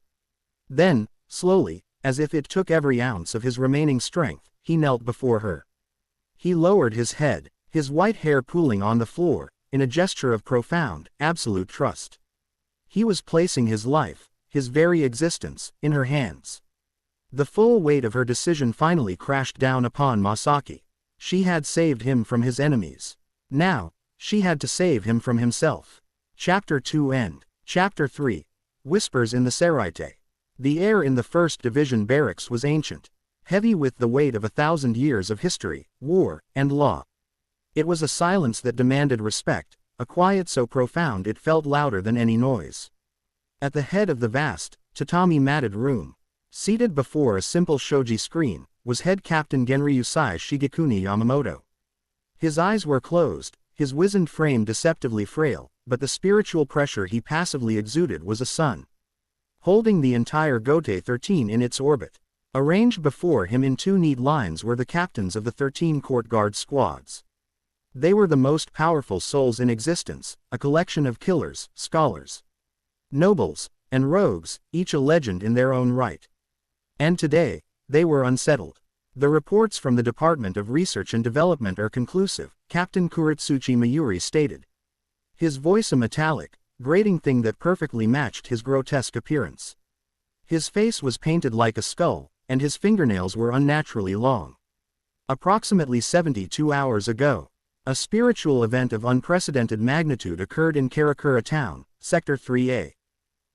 Then, slowly, as if it took every ounce of his remaining strength, he knelt before her. He lowered his head, his white hair pooling on the floor, in a gesture of profound, absolute trust. He was placing his life, his very existence, in her hands. The full weight of her decision finally crashed down upon Masaki. She had saved him from his enemies. Now, she had to save him from himself. Chapter 2 End. Chapter 3. Whispers in the Seraite. The air in the 1st Division barracks was ancient, heavy with the weight of 1,000 years of history, war, and law. It was a silence that demanded respect, a quiet so profound it felt louder than any noise. At the head of the vast, tatami-matted room, seated before a simple shoji screen, was Head Captain Genryusai Shigekuni Yamamoto. His eyes were closed, his wizened frame deceptively frail, but the spiritual pressure he passively exuded was a sun. Holding the entire Gote 13 in its orbit. Arranged before him in 2 neat lines were the captains of the 13 court guard squads. They were the most powerful souls in existence, a collection of killers, scholars, nobles, and rogues, each a legend in their own right. And today, they were unsettled. The reports from the Department of Research and Development are conclusive, Captain Kuritsuchi Mayuri stated. His voice a metallic, grating thing that perfectly matched his grotesque appearance. His face was painted like a skull, and his fingernails were unnaturally long. Approximately 72 hours ago, a spiritual event of unprecedented magnitude occurred in Karakura Town, Sector 3A.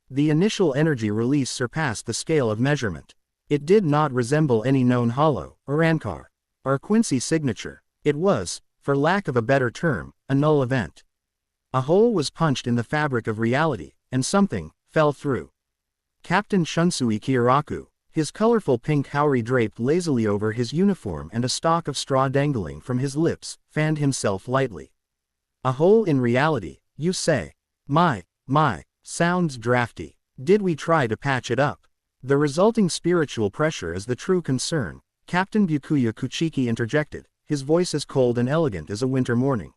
The initial energy release surpassed the scale of measurement. It did not resemble any known hollow, or Ankar, or Quincy signature. It was, for lack of a better term, a null event. A hole was punched in the fabric of reality, and something fell through. Captain Shunsui Kyoraku, his colorful pink haori draped lazily over his uniform and a stalk of straw dangling from his lips, fanned himself lightly. A hole in reality, you say? My, sounds drafty. Did we try to patch it up? The resulting spiritual pressure is the true concern, Captain Byakuya Kuchiki interjected, his voice as cold and elegant as a winter morning.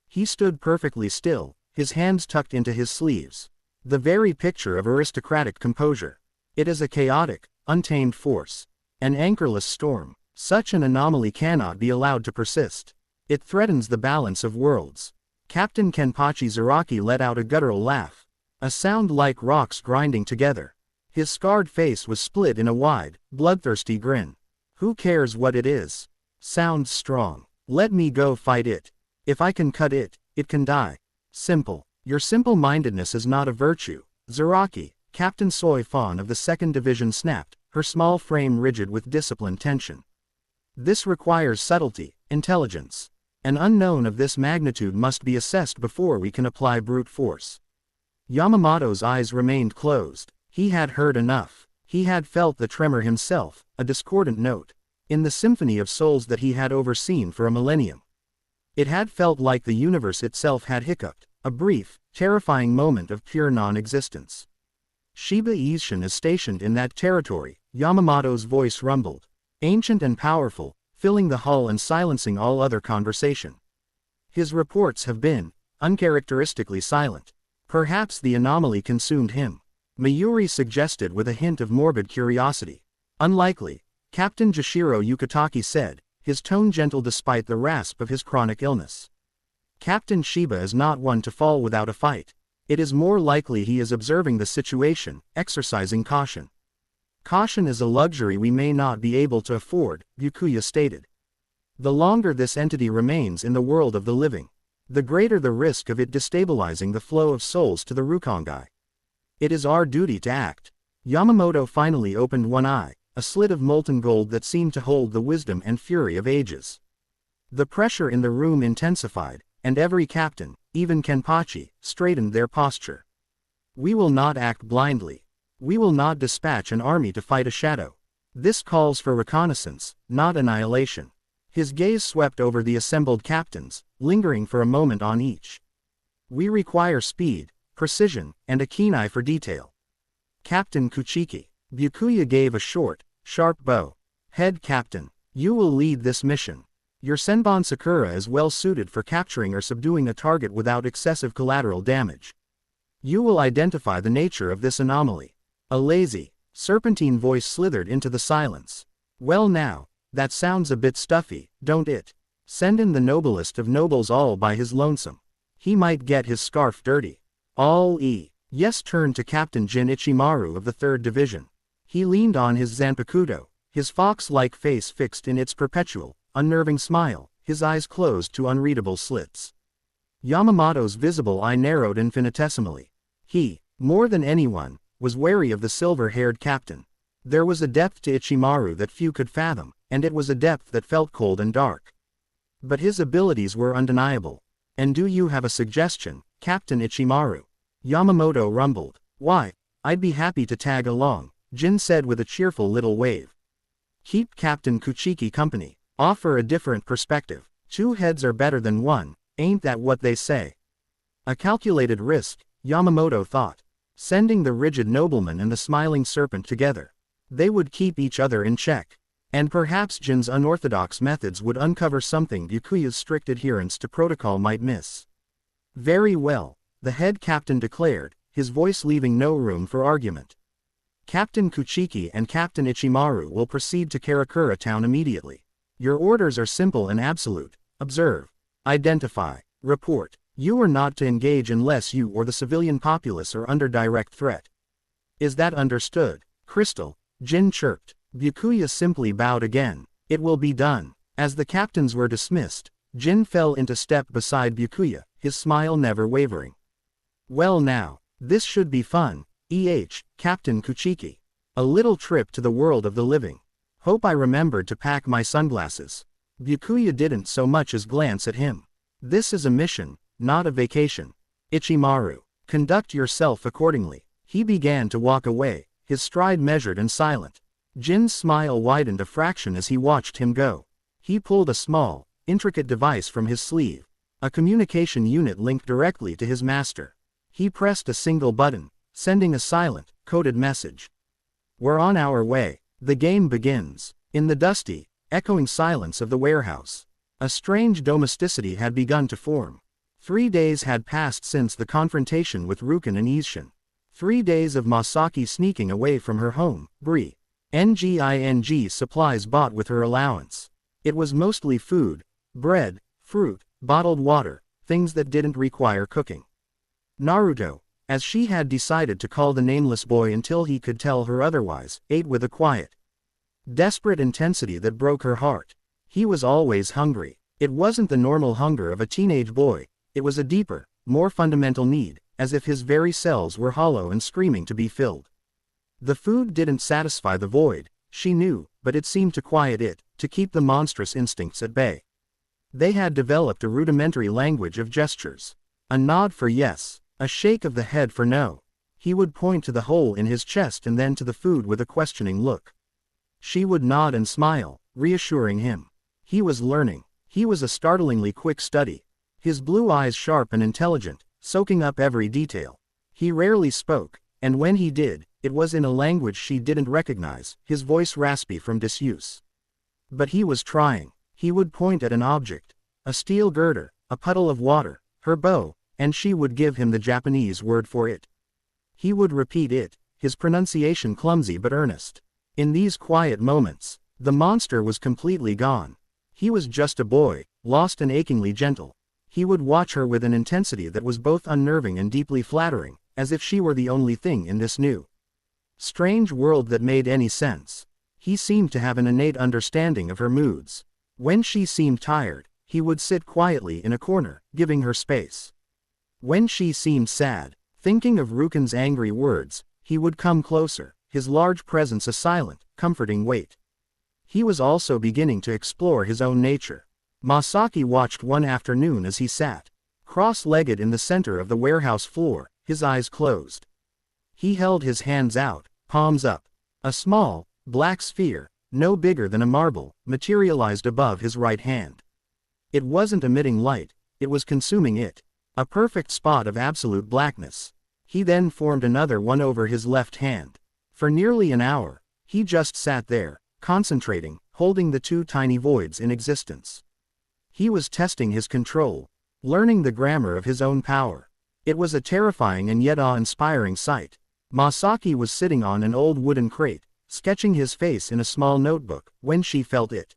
He stood perfectly still, his hands tucked into his sleeves. The very picture of aristocratic composure. It is a chaotic, untamed force. An anchorless storm. Such an anomaly cannot be allowed to persist. It threatens the balance of worlds. Captain Kenpachi Zaraki let out a guttural laugh. A sound like rocks grinding together. His scarred face was split in a wide, bloodthirsty grin. Who cares what it is? Sounds strong. Let me go fight it. If I can cut it, it can die. Simple. Your simple-mindedness is not a virtue. Zaraki, Captain Soi Fawn of the 2nd Division snapped, her small frame rigid with disciplined tension. This requires subtlety, intelligence. An unknown of this magnitude must be assessed before we can apply brute force. Yamamoto's eyes remained closed. He had heard enough. He had felt the tremor himself, a discordant note, in the symphony of souls that he had overseen for a millennium. It had felt like the universe itself had hiccuped, a brief, terrifying moment of pure non-existence. Shiba Ishin is stationed in that territory, Yamamoto's voice rumbled, ancient and powerful, filling the hall and silencing all other conversation. His reports have been uncharacteristically silent. Perhaps the anomaly consumed him. Mayuri suggested with a hint of morbid curiosity. Unlikely, Captain Jashiro Yukitaki said, his tone gentle despite the rasp of his chronic illness. Captain Shiba is not one to fall without a fight. It is more likely he is observing the situation, exercising caution. Caution is a luxury we may not be able to afford, Byakuya stated. The longer this entity remains in the world of the living, the greater the risk of it destabilizing the flow of souls to the Rukongai. It is our duty to act. Yamamoto finally opened one eye, a slit of molten gold that seemed to hold the wisdom and fury of ages. The pressure in the room intensified, and every captain, even Kenpachi, straightened their posture. We will not act blindly. We will not dispatch an army to fight a shadow. This calls for reconnaissance, not annihilation. His gaze swept over the assembled captains, lingering for a moment on each. We require speed, precision, and a keen eye for detail. Captain Kuchiki. Byakuya gave a short, sharp bow. Head Captain. You will lead this mission. Your Senbon Sakura is well suited for capturing or subduing a target without excessive collateral damage. You will identify the nature of this anomaly. A lazy, serpentine voice slithered into the silence. Well now, that sounds a bit stuffy, don't it? Send in the noblest of nobles all by his lonesome. He might get his scarf dirty. Yes, turned to Captain Jin Ichimaru of the 3rd Division. He leaned on his Zanpakuto, his fox-like face fixed in its perpetual, unnerving smile, his eyes closed to unreadable slits. Yamamoto's visible eye narrowed infinitesimally. He, more than anyone, was wary of the silver-haired captain. There was a depth to Ichimaru that few could fathom, and it was a depth that felt cold and dark. But his abilities were undeniable. And do you have a suggestion, Captain Ichimaru? Yamamoto rumbled. Why, I'd be happy to tag along, Jin said with a cheerful little wave. Keep Captain Kuchiki company. Offer a different perspective. 2 heads are better than 1, ain't that what they say? A calculated risk, Yamamoto thought. Sending the rigid nobleman and the smiling serpent together. They would keep each other in check. And perhaps Jin's unorthodox methods would uncover something Byakuya's strict adherence to protocol might miss. Very well, the head captain declared, his voice leaving no room for argument. Captain Kuchiki and Captain Ichimaru will proceed to Karakura town immediately. Your orders are simple and absolute. Observe. Identify. Report. You are not to engage unless you or the civilian populace are under direct threat. Is that understood? Crystal, Jin chirped. Byakuya simply bowed again. It will be done. As the captains were dismissed, Jin fell into step beside Byakuya, his smile never wavering. Well now, this should be fun. Captain Kuchiki. A little trip to the world of the living. Hope I remembered to pack my sunglasses. Byakuya didn't so much as glance at him. This is a mission, not a vacation. Ichimaru, conduct yourself accordingly. He began to walk away, his stride measured and silent. Jin's smile widened a fraction as he watched him go. He pulled a small, intricate device from his sleeve. A communication unit linked directly to his master. He pressed a single button, sending a silent, coded message. We're on our way. The game begins. In the dusty, echoing silence of the warehouse, a strange domesticity had begun to form. 3 days had passed since the confrontation with Rukin and Ishin. 3 days of Masaki sneaking away from her home, Brie. Nging supplies bought with her allowance. It was mostly food, bread, fruit, bottled water, things that didn't require cooking. Naruto, as she had decided to call the nameless boy until he could tell her otherwise, ate with a quiet, desperate intensity that broke her heart. He was always hungry. It wasn't the normal hunger of a teenage boy, it was a deeper, more fundamental need, as if his very cells were hollow and screaming to be filled. The food didn't satisfy the void, she knew, but it seemed to quiet it, to keep the monstrous instincts at bay. They had developed a rudimentary language of gestures. A nod for yes, a shake of the head for no. He would point to the hole in his chest and then to the food with a questioning look. She would nod and smile, reassuring him. He was learning. He was a startlingly quick study. His blue eyes sharp and intelligent, soaking up every detail. He rarely spoke, and when he did, it was in a language she didn't recognize, his voice raspy from disuse. But he was trying. He would point at an object. A steel girder, a puddle of water, her bow, and she would give him the Japanese word for it. He would repeat it, his pronunciation clumsy but earnest. In these quiet moments, the monster was completely gone. He was just a boy, lost and achingly gentle. He would watch her with an intensity that was both unnerving and deeply flattering, as if she were the only thing in this new, strange world that made any sense. He seemed to have an innate understanding of her moods. When she seemed tired, he would sit quietly in a corner, giving her space. When she seemed sad, thinking of Rukin's angry words, he would come closer, his large presence a silent, comforting weight. He was also beginning to explore his own nature. Masaki watched one afternoon as he sat, cross-legged in the center of the warehouse floor, his eyes closed. He held his hands out, palms up. A small, black sphere, no bigger than a marble, materialized above his right hand. It wasn't emitting light, it was consuming it. A perfect spot of absolute blackness. He then formed another one over his left hand. For nearly an hour, he just sat there, concentrating, holding the two tiny voids in existence. He was testing his control, learning the grammar of his own power. It was a terrifying and yet awe-inspiring sight. Masaki was sitting on an old wooden crate, sketching his face in a small notebook, when she felt it.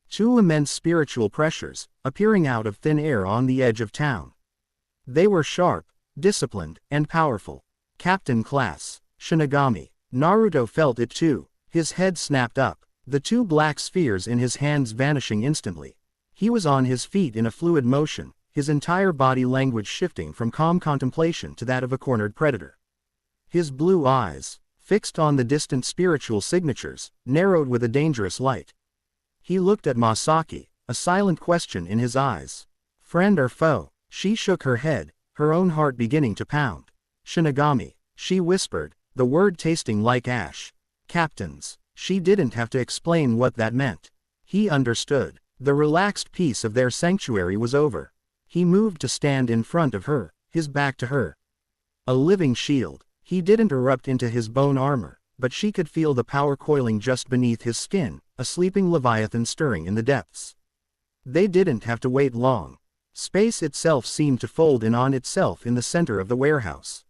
Two immense spiritual pressures, appearing out of thin air on the edge of town. They were sharp, disciplined, and powerful. Captain Class, Shinigami. Naruto felt it too. His head snapped up, the two black spheres in his hands vanishing instantly. He was on his feet in a fluid motion, his entire body language shifting from calm contemplation to that of a cornered predator. His blue eyes, fixed on the distant spiritual signatures, narrowed with a dangerous light. He looked at Masaki, a silent question in his eyes. Friend or foe? She shook her head, her own heart beginning to pound. Shinigami, she whispered, the word tasting like ash. Captains. She didn't have to explain what that meant. He understood. The relaxed peace of their sanctuary was over. He moved to stand in front of her, his back to her. A living shield. He didn't erupt into his bone armor, but she could feel the power coiling just beneath his skin, a sleeping leviathan stirring in the depths. They didn't have to wait long. Space itself seemed to fold in on itself in the center of the warehouse.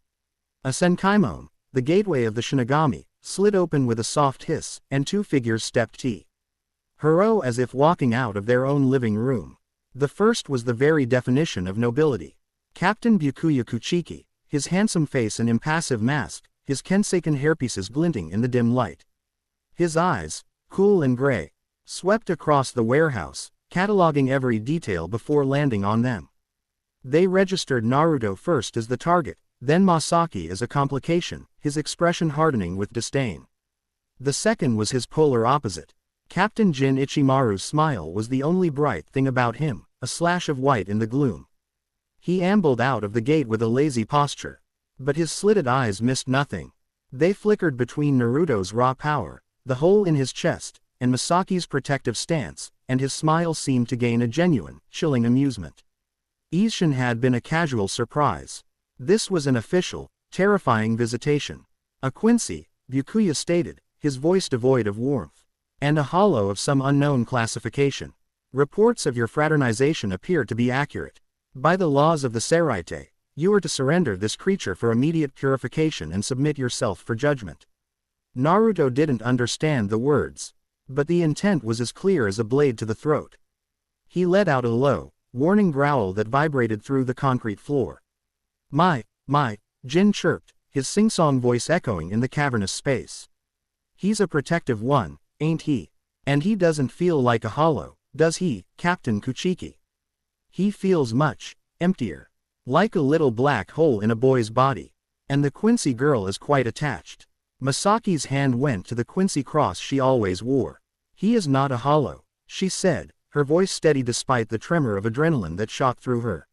A Senkaimon, the gateway of the Shinigami, slid open with a soft hiss, and two figures stepped hurrow as if walking out of their own living room. The first was the very definition of nobility. Captain Byakuya Kuchiki, his handsome face an impassive mask, his Kenseiken hairpieces glinting in the dim light. His eyes, cool and gray, swept across the warehouse, cataloging every detail before landing on them. They registered Naruto first as the target, then Masaki as a complication, his expression hardening with disdain. The second was his polar opposite. Captain Jin Ichimaru's smile was the only bright thing about him, a slash of white in the gloom. He ambled out of the gate with a lazy posture. But his slitted eyes missed nothing. They flickered between Naruto's raw power, the hole in his chest, and Masaki's protective stance, and his smile seemed to gain a genuine, chilling amusement. Isshin had been a casual surprise. This was an official, terrifying visitation. A Quincy, Byakuya stated, his voice devoid of warmth. And a hollow of some unknown classification. Reports of your fraternization appear to be accurate. By the laws of the Seraite, you are to surrender this creature for immediate purification and submit yourself for judgment. Naruto didn't understand the words, but the intent was as clear as a blade to the throat. He let out a low, warning growl that vibrated through the concrete floor. My, Jin chirped, his sing-song voice echoing in the cavernous space. He's a protective one, ain't he? And he doesn't feel like a hollow, does he, Captain Kuchiki? He feels much emptier. Like a little black hole in a boy's body. And the Quincy girl is quite attached. Masaki's hand went to the Quincy cross she always wore. He is not a hollow, she said, her voice steady despite the tremor of adrenaline that shot through her.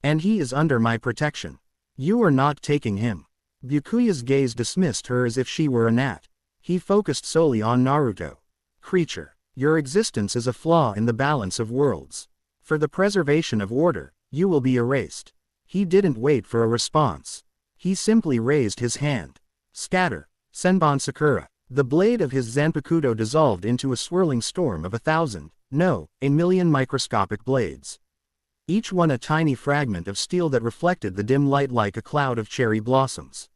And he is under my protection. You are not taking him. Byakuya's gaze dismissed her as if she were a gnat. He focused solely on Naruto. Creature, your existence is a flaw in the balance of worlds. For the preservation of order, you will be erased. He didn't wait for a response. He simply raised his hand. Scatter, Senbon Sakura. The blade of his Zanpakuto dissolved into a swirling storm of 1,000 microscopic blades. Each one a tiny fragment of steel that reflected the dim light like a cloud of cherry blossoms.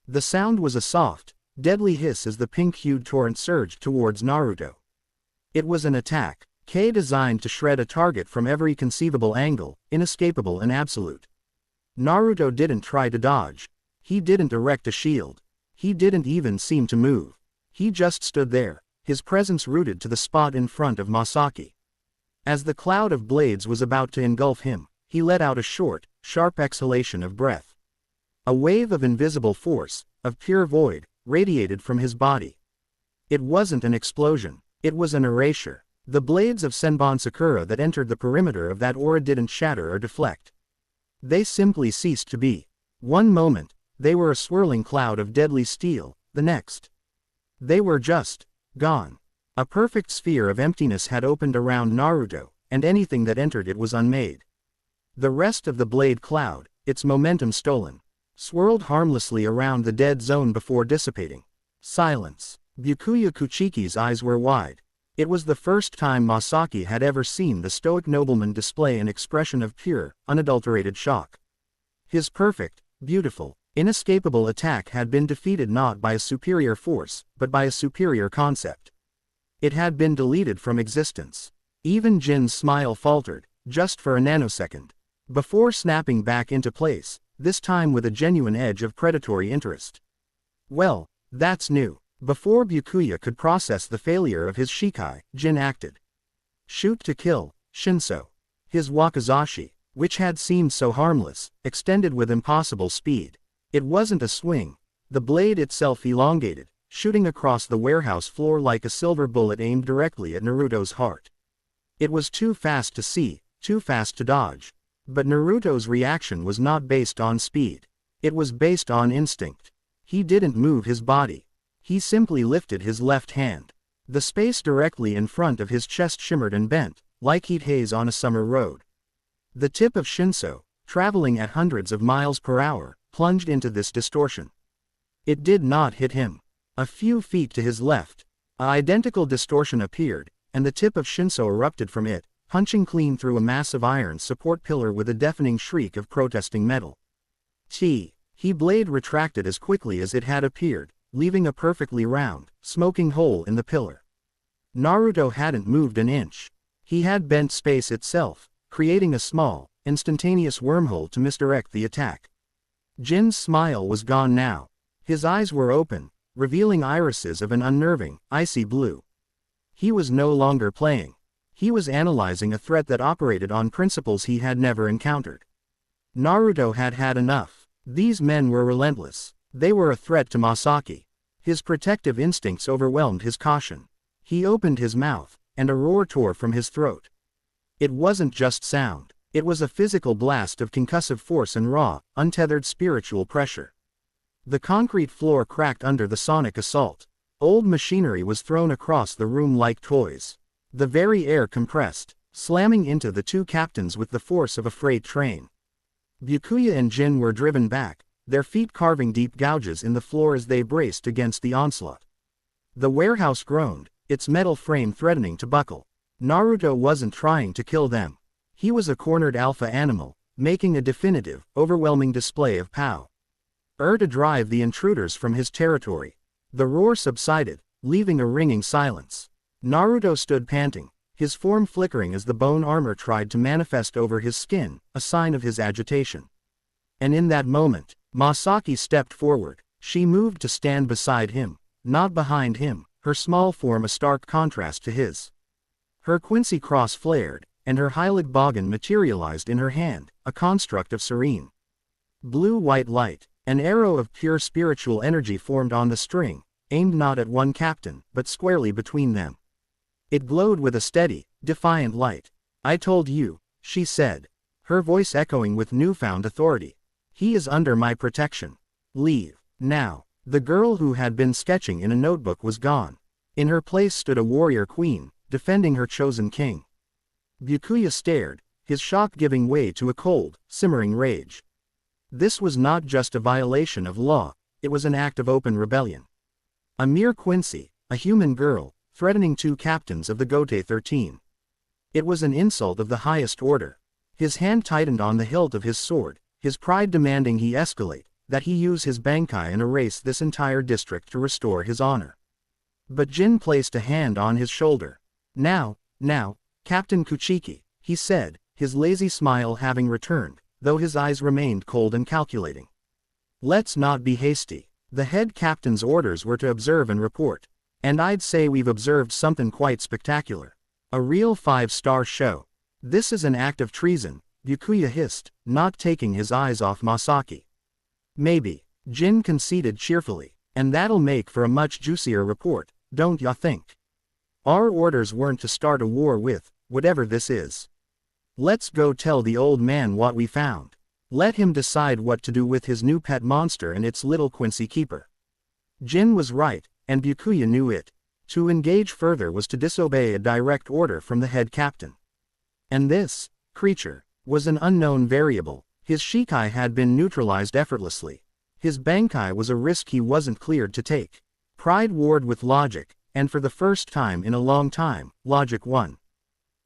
The sound was a soft, deadly hiss as the pink-hued torrent surged towards Naruto. It was an attack, designed to shred a target from every conceivable angle, inescapable and absolute. Naruto didn't try to dodge. He didn't erect a shield. He didn't even seem to move. He just stood there, his presence rooted to the spot in front of Masaki. As the cloud of blades was about to engulf him, he let out a short, sharp exhalation of breath. A wave of invisible force, of pure void, radiated from his body. It wasn't an explosion, it was an erasure. The blades of Senbon Sakura that entered the perimeter of that aura didn't shatter or deflect. They simply ceased to be. One moment, they were a swirling cloud of deadly steel, the next. They were just gone. A perfect sphere of emptiness had opened around Naruto, and anything that entered it was unmade. The rest of the blade cloud, its momentum stolen, swirled harmlessly around the dead zone before dissipating. Silence. Byakuya Kuchiki's eyes were wide. It was the first time Masaki had ever seen the stoic nobleman display an expression of pure, unadulterated shock. His perfect, beautiful, inescapable attack had been defeated not by a superior force, but by a superior concept. It had been deleted from existence. Even Jin's smile faltered, just for a nanosecond, before snapping back into place, this time with a genuine edge of predatory interest. Well, that's new. Before Byakuya could process the failure of his Shikai, Jin acted. Shoot to kill, Shinso. His wakizashi, which had seemed so harmless, extended with impossible speed. It wasn't a swing. The blade itself elongated, shooting across the warehouse floor like a silver bullet aimed directly at Naruto's heart. It was too fast to see, too fast to dodge. But Naruto's reaction was not based on speed. It was based on instinct. He didn't move his body. He simply lifted his left hand. The space directly in front of his chest shimmered and bent, like heat haze on a summer road. The tip of Shinso, traveling at hundreds of miles per hour, plunged into this distortion. It did not hit him. A few feet to his left, an identical distortion appeared, and the tip of Shinso erupted from it, punching clean through a massive iron support pillar with a deafening shriek of protesting metal. He blade retracted as quickly as it had appeared, leaving a perfectly round, smoking hole in the pillar. Naruto hadn't moved an inch. He had bent space itself, creating a small, instantaneous wormhole to misdirect the attack. Jin's smile was gone now. His eyes were open, revealing irises of an unnerving, icy blue. He was no longer playing. He was analyzing a threat that operated on principles he had never encountered. Naruto had had enough. These men were relentless. They were a threat to Masaki. His protective instincts overwhelmed his caution. He opened his mouth, and a roar tore from his throat. It wasn't just sound. It was a physical blast of concussive force and raw, untethered spiritual pressure. The concrete floor cracked under the sonic assault. Old machinery was thrown across the room like toys. The very air compressed, slamming into the two captains with the force of a freight train. Byakuya and Jin were driven back, their feet carving deep gouges in the floor as they braced against the onslaught. The warehouse groaned, its metal frame threatening to buckle. Naruto wasn't trying to kill them. He was a cornered alpha animal, making a definitive, overwhelming display of power to drive the intruders from his territory. The roar subsided, leaving a ringing silence. Naruto stood panting, his form flickering as the bone armor tried to manifest over his skin, a sign of his agitation. And in that moment, Masaki stepped forward. She moved to stand beside him, not behind him, her small form a stark contrast to his. Her Quincy cross flared, and her Heilig Bogen materialized in her hand, a construct of serene blue-white light. An arrow of pure spiritual energy formed on the string, aimed not at one captain, but squarely between them. It glowed with a steady, defiant light. "I told you," she said, her voice echoing with newfound authority. "He is under my protection. Leave, now." The girl who had been sketching in a notebook was gone. In her place stood a warrior queen, defending her chosen king. Byakuya stared, his shock giving way to a cold, simmering rage. This was not just a violation of law, it was an act of open rebellion. A mere Quincy, a human girl, threatening two captains of the Gote 13. It was an insult of the highest order. His hand tightened on the hilt of his sword, his pride demanding he escalate, that he use his Bankai and erase this entire district to restore his honor. But Jin placed a hand on his shoulder. Now, Captain Kuchiki," he said, his lazy smile having returned, though his eyes remained cold and calculating. "Let's not be hasty. The head captain's orders were to observe and report. And I'd say we've observed something quite spectacular. A real 5-star show. This is an act of treason," Byakuya hissed, not taking his eyes off Masaki. "Maybe," Jin conceded cheerfully, "and that'll make for a much juicier report, don't ya think? Our orders weren't to start a war with, whatever this is. Let's go tell the old man what we found. Let him decide what to do with his new pet monster and its little Quincy keeper." Jin was right, and Byakuya knew it. To engage further was to disobey a direct order from the head captain. And this creature was an unknown variable. His Shikai had been neutralized effortlessly. His Bankai was a risk he wasn't cleared to take. Pride warred with logic, and for the first time in a long time, logic won.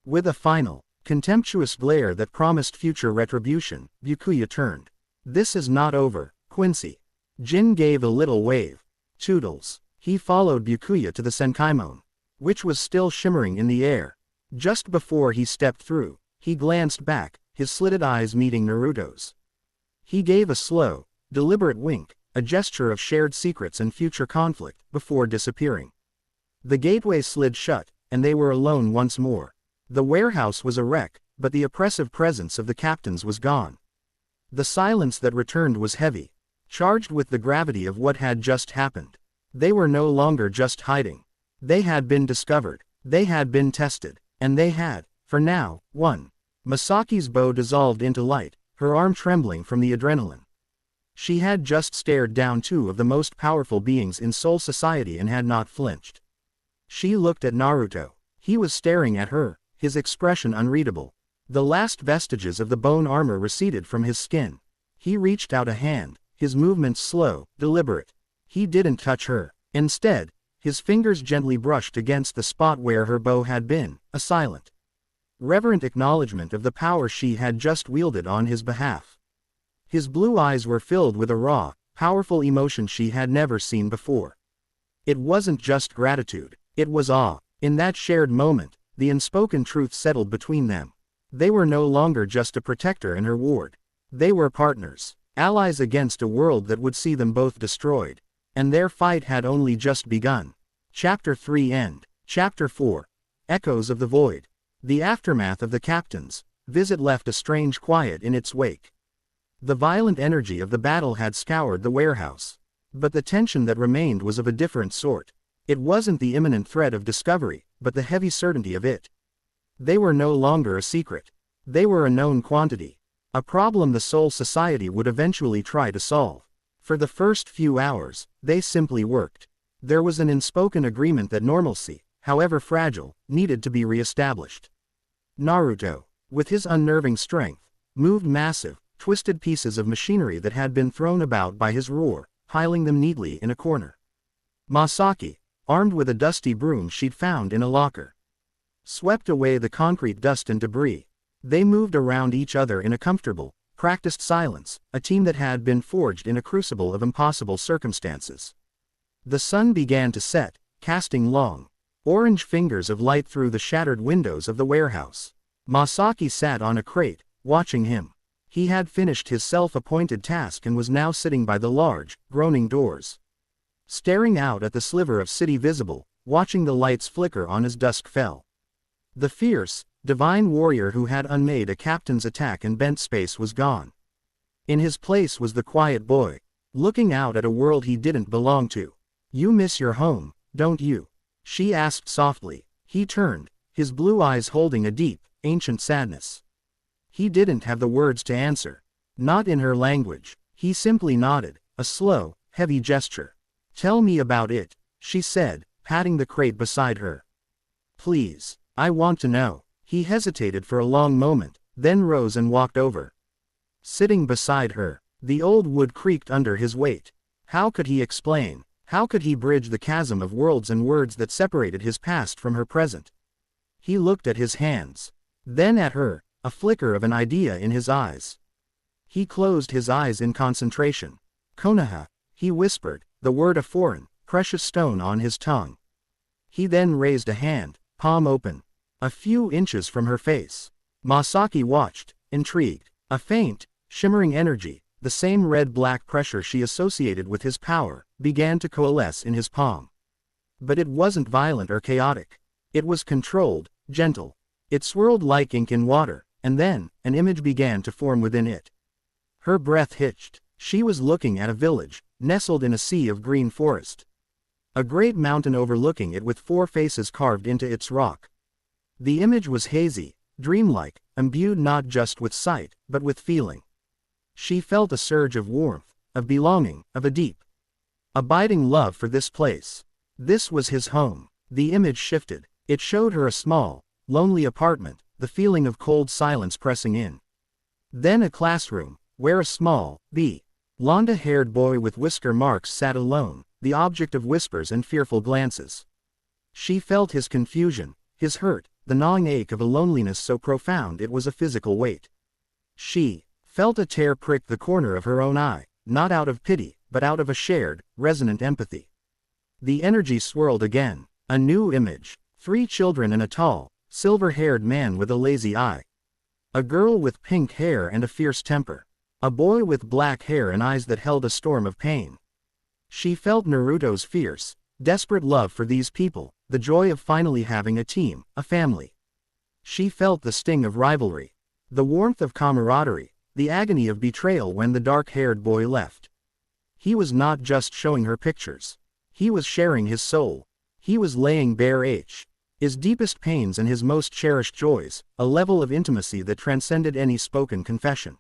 With a final, contemptuous glare that promised future retribution, Byakuya turned. This is not over, Quincy. Jin gave a little wave. Toodles. He followed Byakuya to the Senkaimon, which was still shimmering in the air. Just before he stepped through, he glanced back, his slitted eyes meeting Naruto's. He gave a slow, deliberate wink, a gesture of shared secrets and future conflict, before disappearing. The gateway slid shut, and they were alone once more. The warehouse was a wreck, but the oppressive presence of the captains was gone. The silence that returned was heavy, charged with the gravity of what had just happened. They were no longer just hiding. They had been discovered, they had been tested, and they had, for now, won. Masaki's bow dissolved into light, her arm trembling from the adrenaline. She had just stared down two of the most powerful beings in Soul Society and had not flinched. She looked at Naruto. He was staring at her, his expression unreadable. The last vestiges of the bone armor receded from his skin. He reached out a hand, his movements slow, deliberate. He didn't touch her. Instead, his fingers gently brushed against the spot where her bow had been, a silent, reverent acknowledgement of the power she had just wielded on his behalf. His blue eyes were filled with a raw, powerful emotion she had never seen before. It wasn't just gratitude, it was awe. In that shared moment, the unspoken truth settled between them. They were no longer just a protector and her ward. They were partners, allies against a world that would see them both destroyed. And their fight had only just begun. Chapter 3 End. Chapter 4. Echoes of the Void. The aftermath of the captain's visit left a strange quiet in its wake. The violent energy of the battle had scoured the warehouse. But the tension that remained was of a different sort. It wasn't the imminent threat of discovery, but the heavy certainty of it. They were no longer a secret. They were a known quantity. A problem the Soul Society would eventually try to solve. For the first few hours, they simply worked. There was an unspoken agreement that normalcy, however fragile, needed to be re-established. Naruto, with his unnerving strength, moved massive, twisted pieces of machinery that had been thrown about by his roar, piling them neatly in a corner. Masaki, armed with a dusty broom she'd found in a locker, swept away the concrete dust and debris. They moved around each other in a comfortable, practiced silence, a team that had been forged in a crucible of impossible circumstances. The sun began to set, casting long, orange fingers of light through the shattered windows of the warehouse. Masaki sat on a crate, watching him. He had finished his self-appointed task and was now sitting by the large, groaning doors, staring out at the sliver of city visible, watching the lights flicker on as dusk fell. The fierce, divine warrior who had unmade a captain's attack and bent space was gone. In his place was the quiet boy, looking out at a world he didn't belong to. "You miss your home, don't you?" she asked softly. He turned, his blue eyes holding a deep, ancient sadness. He didn't have the words to answer. Not in her language. He simply nodded, a slow, heavy gesture. "Tell me about it," she said, patting the crate beside her. "Please, I want to know." He hesitated for a long moment, then rose and walked over. Sitting beside her, the old wood creaked under his weight. How could he explain? How could he bridge the chasm of worlds and words that separated his past from her present? He looked at his hands, then at her, a flicker of an idea in his eyes. He closed his eyes in concentration. "Konoha," he whispered, the word a foreign, precious stone on his tongue. He then raised a hand, palm open, a few inches from her face. Masaki watched, intrigued. A faint, shimmering energy, the same red-black pressure she associated with his power, began to coalesce in his palm. But it wasn't violent or chaotic. It was controlled, gentle. It swirled like ink in water, and then, an image began to form within it. Her breath hitched. She was looking at a village, nestled in a sea of green forest. A great mountain overlooking it with four faces carved into its rock. The image was hazy, dreamlike, imbued not just with sight, but with feeling. She felt a surge of warmth, of belonging, of a deep, abiding love for this place. This was his home. The image shifted. It showed her a small, lonely apartment, the feeling of cold silence pressing in. Then a classroom, where a small, blonde-haired boy with whisker marks sat alone, the object of whispers and fearful glances. She felt his confusion, his hurt, the gnawing ache of a loneliness so profound it was a physical weight. She felt a tear prick the corner of her own eye, not out of pity, but out of a shared, resonant empathy. The energy swirled again. A new image. 3 children and a tall, silver-haired man with a lazy eye. A girl with pink hair and a fierce temper. A boy with black hair and eyes that held a storm of pain. She felt Naruto's fierce, desperate love for these people, the joy of finally having a team, a family. She felt the sting of rivalry, the warmth of camaraderie, the agony of betrayal when the dark-haired boy left. He was not just showing her pictures. He was sharing his soul. He was laying bare his deepest pains and his most cherished joys, a level of intimacy that transcended any spoken confession.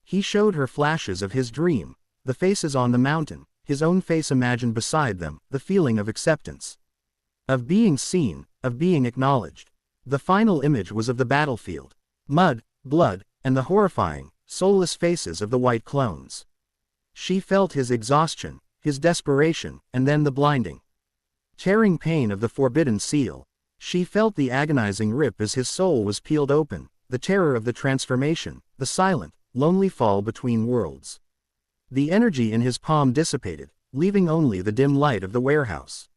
He showed her flashes of his dream, the faces on the mountain, his own face imagined beside them, the feeling of acceptance. Of being seen, of being acknowledged. The final image was of the battlefield. Mud, blood, and the horrifying, soulless faces of the white clones. She felt his exhaustion, his desperation, and then the blinding, tearing pain of the forbidden seal. She felt the agonizing rip as his soul was peeled open, the terror of the transformation, the silent, lonely fall between worlds. The energy in his palm dissipated, leaving only the dim light of the warehouse.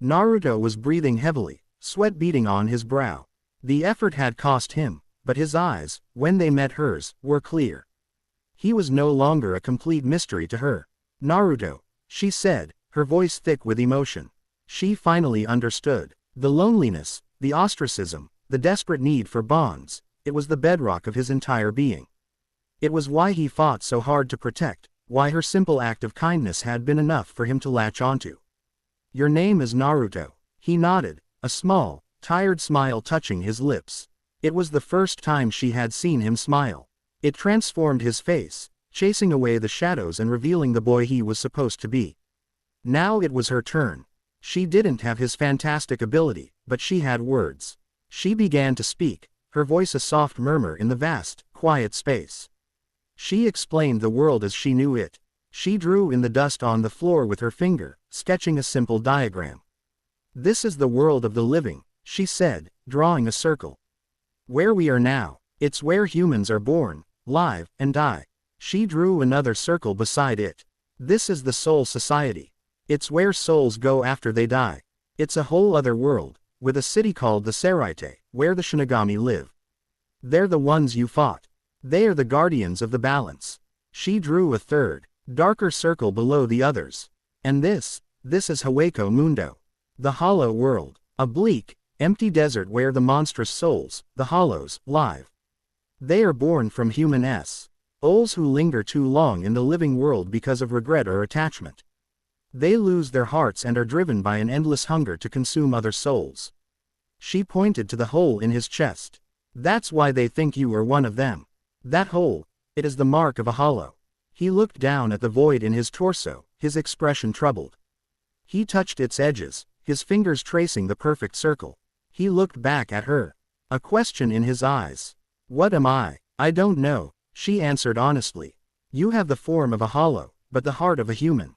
Naruto was breathing heavily, sweat beading on his brow. The effort had cost him, but his eyes, when they met hers, were clear. He was no longer a complete mystery to her. "Naruto," she said, her voice thick with emotion. She finally understood. The loneliness, the ostracism, the desperate need for bonds, it was the bedrock of his entire being. It was why he fought so hard to protect, why her simple act of kindness had been enough for him to latch onto. "Your name is Naruto." He nodded, a small, tired smile touching his lips. It was the first time she had seen him smile. It transformed his face, chasing away the shadows and revealing the boy he was supposed to be. Now it was her turn. She didn't have his fantastic ability, but she had words. She began to speak, her voice a soft murmur in the vast, quiet space. She explained the world as she knew it. She drew in the dust on the floor with her finger, sketching a simple diagram. "This is the world of the living," she said, drawing a circle. "Where we are now, it's where humans are born, live, and die." She drew another circle beside it. "This is the Soul Society. It's where souls go after they die. It's a whole other world, with a city called the Seraite, where the Shinigami live. They're the ones you fought. They are the guardians of the balance." She drew a third, darker circle below the others. "And this is Hueco Mundo. The hollow world. A bleak, empty desert where the monstrous souls, the hollows, live. They are born from human souls who linger too long in the living world because of regret or attachment. They lose their hearts and are driven by an endless hunger to consume other souls." She pointed to the hole in his chest. "That's why they think you are one of them. That hole, it is the mark of a hollow." He looked down at the void in his torso, his expression troubled. He touched its edges, his fingers tracing the perfect circle. He looked back at her, a question in his eyes. "What am I?" "I don't know," she answered honestly. "You have the form of a hollow, but the heart of a human.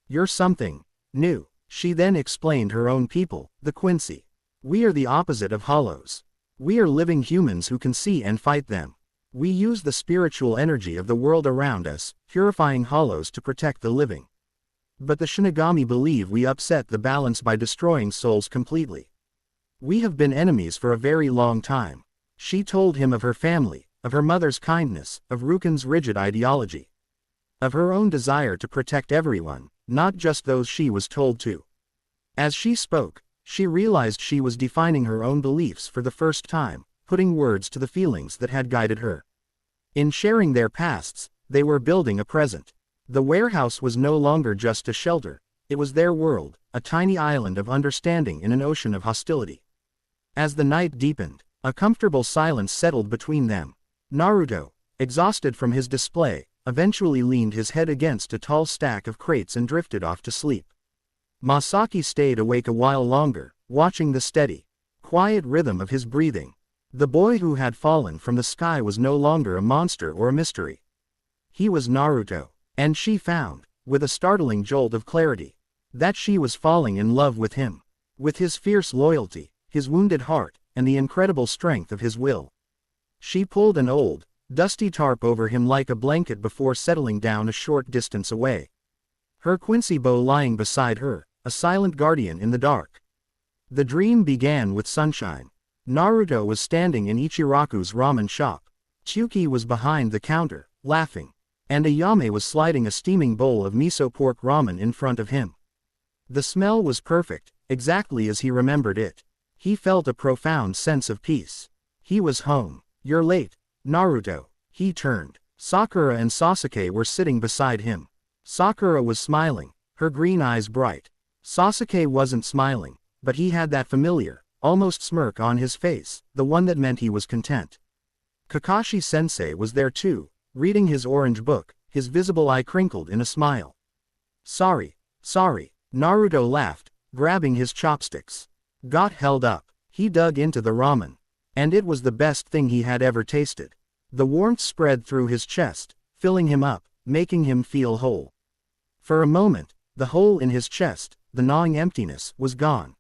You're something new." She then explained her own people, the Quincy. "We are the opposite of hollows. We are living humans who can see and fight them. We use the spiritual energy of the world around us, purifying hollows to protect the living. But the Shinigami believe we upset the balance by destroying souls completely. We have been enemies for a very long time." She told him of her family, of her mother's kindness, of Ruken's rigid ideology. Of her own desire to protect everyone, not just those she was told to. As she spoke, she realized she was defining her own beliefs for the first time, putting words to the feelings that had guided her. In sharing their pasts, they were building a present. The warehouse was no longer just a shelter, it was their world, a tiny island of understanding in an ocean of hostility. As the night deepened, a comfortable silence settled between them. Naruto, exhausted from his display, eventually leaned his head against a tall stack of crates and drifted off to sleep. Masaki stayed awake a while longer, watching the steady, quiet rhythm of his breathing. The boy who had fallen from the sky was no longer a monster or a mystery. He was Naruto, and she found, with a startling jolt of clarity, that she was falling in love with him. With his fierce loyalty, his wounded heart, and the incredible strength of his will. She pulled an old, dusty tarp over him like a blanket before settling down a short distance away. Her Quincy bow lying beside her, a silent guardian in the dark. The dream began with sunshine. Naruto was standing in Ichiraku's ramen shop. Tsuki was behind the counter, laughing. And Ayame was sliding a steaming bowl of miso pork ramen in front of him. The smell was perfect, exactly as he remembered it. He felt a profound sense of peace. He was home. You're late, Naruto. He turned. Sakura and Sasuke were sitting beside him. Sakura was smiling, her green eyes bright. Sasuke wasn't smiling, but he had that familiar, almost smirk on his face, the one that meant he was content. Kakashi-sensei was there too, reading his orange book, his visible eye crinkled in a smile. Sorry, Naruto laughed, grabbing his chopsticks. Got held up. He dug into the ramen. And it was the best thing he had ever tasted. The warmth spread through his chest, filling him up, making him feel whole. For a moment, the hole in his chest, the gnawing emptiness, was gone.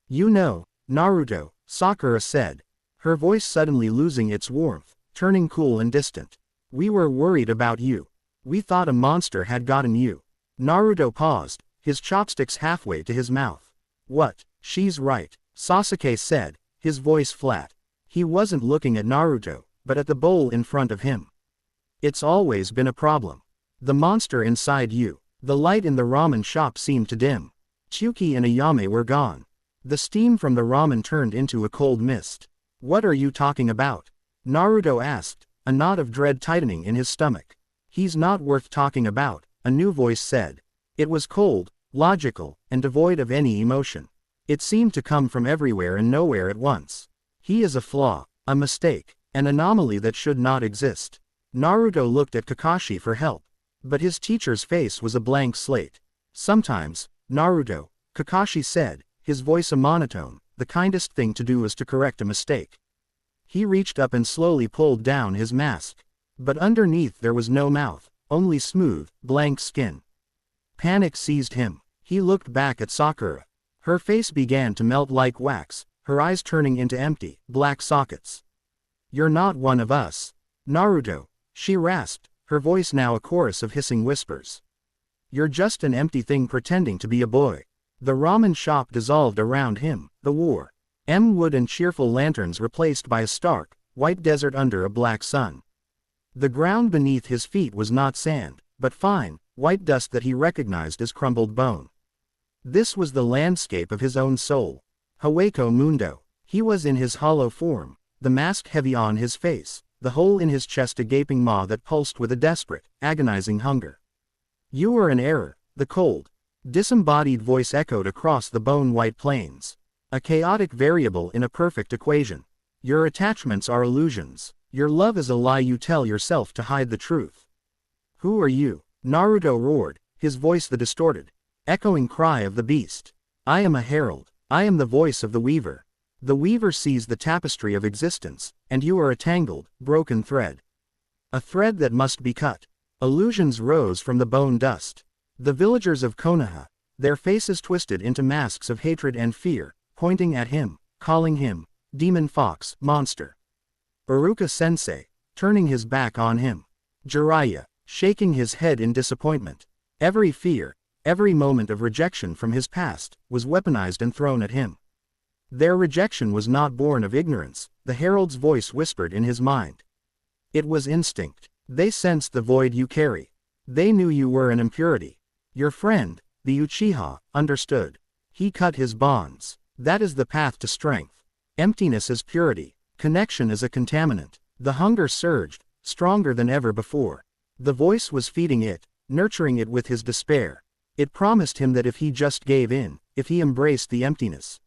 You know, Naruto, Sakura said, her voice suddenly losing its warmth, turning cool and distant. We were worried about you. We thought a monster had gotten you. Naruto paused, his chopsticks halfway to his mouth. What? She's right, Sasuke said, his voice flat. He wasn't looking at Naruto, but at the bowl in front of him. It's always been a problem. The monster inside you. The light in the ramen shop seemed to dim. Tsuki and Ayame were gone. The steam from the ramen turned into a cold mist. What are you talking about? Naruto asked, a knot of dread tightening in his stomach. He's not worth talking about, a new voice said. It was cold, logical, and devoid of any emotion. It seemed to come from everywhere and nowhere at once. He is a flaw, a mistake, an anomaly that should not exist. Naruto looked at Kakashi for help. But his teacher's face was a blank slate. Sometimes, Naruto, Kakashi said, his voice a monotone, the kindest thing to do is to correct a mistake. He reached up and slowly pulled down his mask. But underneath there was no mouth, only smooth, blank skin. Panic seized him. He looked back at Sakura. Her face began to melt like wax, her eyes turning into empty, black sockets. You're not one of us, Naruto, she rasped, her voice now a chorus of hissing whispers. You're just an empty thing pretending to be a boy. The ramen shop dissolved around him, the war. Wood and cheerful lanterns replaced by a stark, white desert under a black sun. The ground beneath his feet was not sand, but fine, white dust that he recognized as crumbled bone. This was the landscape of his own soul. Hueco Mundo. He was in his hollow form, the mask heavy on his face, the hole in his chest a gaping maw that pulsed with a desperate, agonizing hunger. You were an error, the cold, disembodied voice echoed across the bone-white plains. A chaotic variable in a perfect equation. Your attachments are illusions. Your love is a lie you tell yourself to hide the truth. Who are you? Naruto roared, his voice the distorted, echoing cry of the beast. I am a herald. I am the voice of the weaver. The weaver sees the tapestry of existence, and you are a tangled, broken thread. A thread that must be cut. Illusions rose from the bone dust. The villagers of Konoha, their faces twisted into masks of hatred and fear, pointing at him, calling him, demon fox, monster. Iruka-sensei, turning his back on him. Jiraiya, shaking his head in disappointment. Every fear, every moment of rejection from his past, was weaponized and thrown at him. Their rejection was not born of ignorance, the herald's voice whispered in his mind. It was instinct. They sensed the void you carry. They knew you were an impurity. Your friend, the Uchiha, understood. He cut his bonds. That is the path to strength. Emptiness is purity. Connection is a contaminant. The hunger surged, stronger than ever before. The voice was feeding it, nurturing it with his despair. It promised him that if he just gave in, if he embraced the emptiness,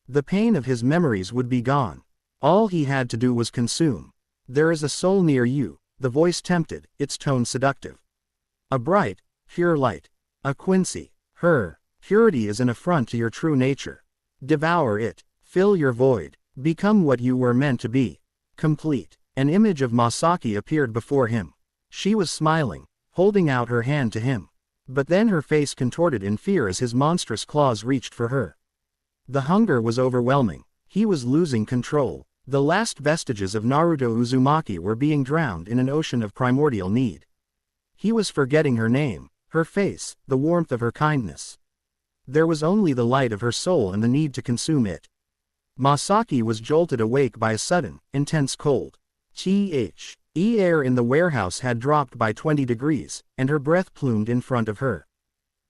the pain of his memories would be gone. All he had to do was consume. There is a soul near you, the voice tempted, its tone seductive. A bright, pure light. A Quincy. Her. Purity is an affront to your true nature. Devour it. Fill your void. Become what you were meant to be. Complete. An image of Masaki appeared before him. She was smiling, holding out her hand to him. But then her face contorted in fear as his monstrous claws reached for her. The hunger was overwhelming. He was losing control. The last vestiges of Naruto Uzumaki were being drowned in an ocean of primordial need. He was forgetting her name, her face, the warmth of her kindness. There was only the light of her soul and the need to consume it. Masaki was jolted awake by a sudden, intense cold. Air in the warehouse had dropped by 20 degrees, and her breath plumed in front of her.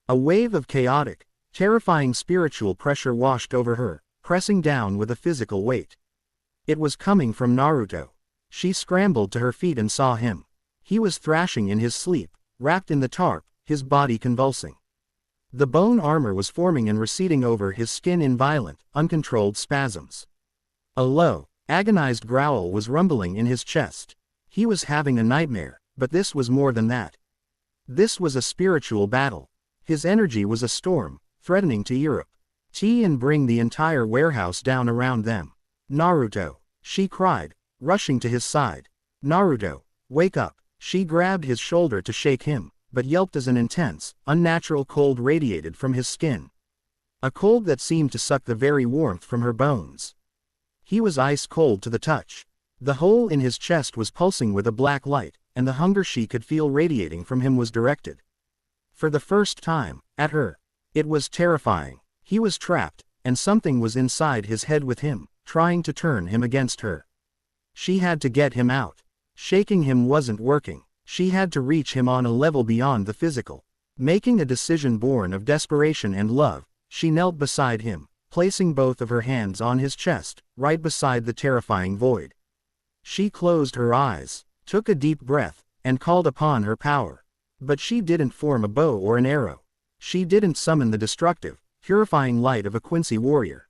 A wave of chaotic, terrifying spiritual pressure washed over her, pressing down with a physical weight. It was coming from Naruto. She scrambled to her feet and saw him. He was thrashing in his sleep, wrapped in the tarp, his body convulsing. The bone armor was forming and receding over his skin in violent, uncontrolled spasms. A low, agonized growl was rumbling in his chest. He was having a nightmare, but this was more than that. This was a spiritual battle. His energy was a storm, threatening to erupt and bring the entire warehouse down around them. Naruto, she cried, rushing to his side. Naruto, wake up. She grabbed his shoulder to shake him, but yelped as an intense, unnatural cold radiated from his skin. A cold that seemed to suck the very warmth from her bones. He was ice cold to the touch. The hole in his chest was pulsing with a black light, and the hunger she could feel radiating from him was directed. For the first time, at her. It was terrifying. He was trapped, and something was inside his head with him, trying to turn him against her. She had to get him out. Shaking him wasn't working. She had to reach him on a level beyond the physical. Making a decision born of desperation and love, she knelt beside him, placing both of her hands on his chest, right beside the terrifying void. She closed her eyes, took a deep breath, and called upon her power. But she didn't form a bow or an arrow. She didn't summon the destructive, purifying light of a Quincy warrior.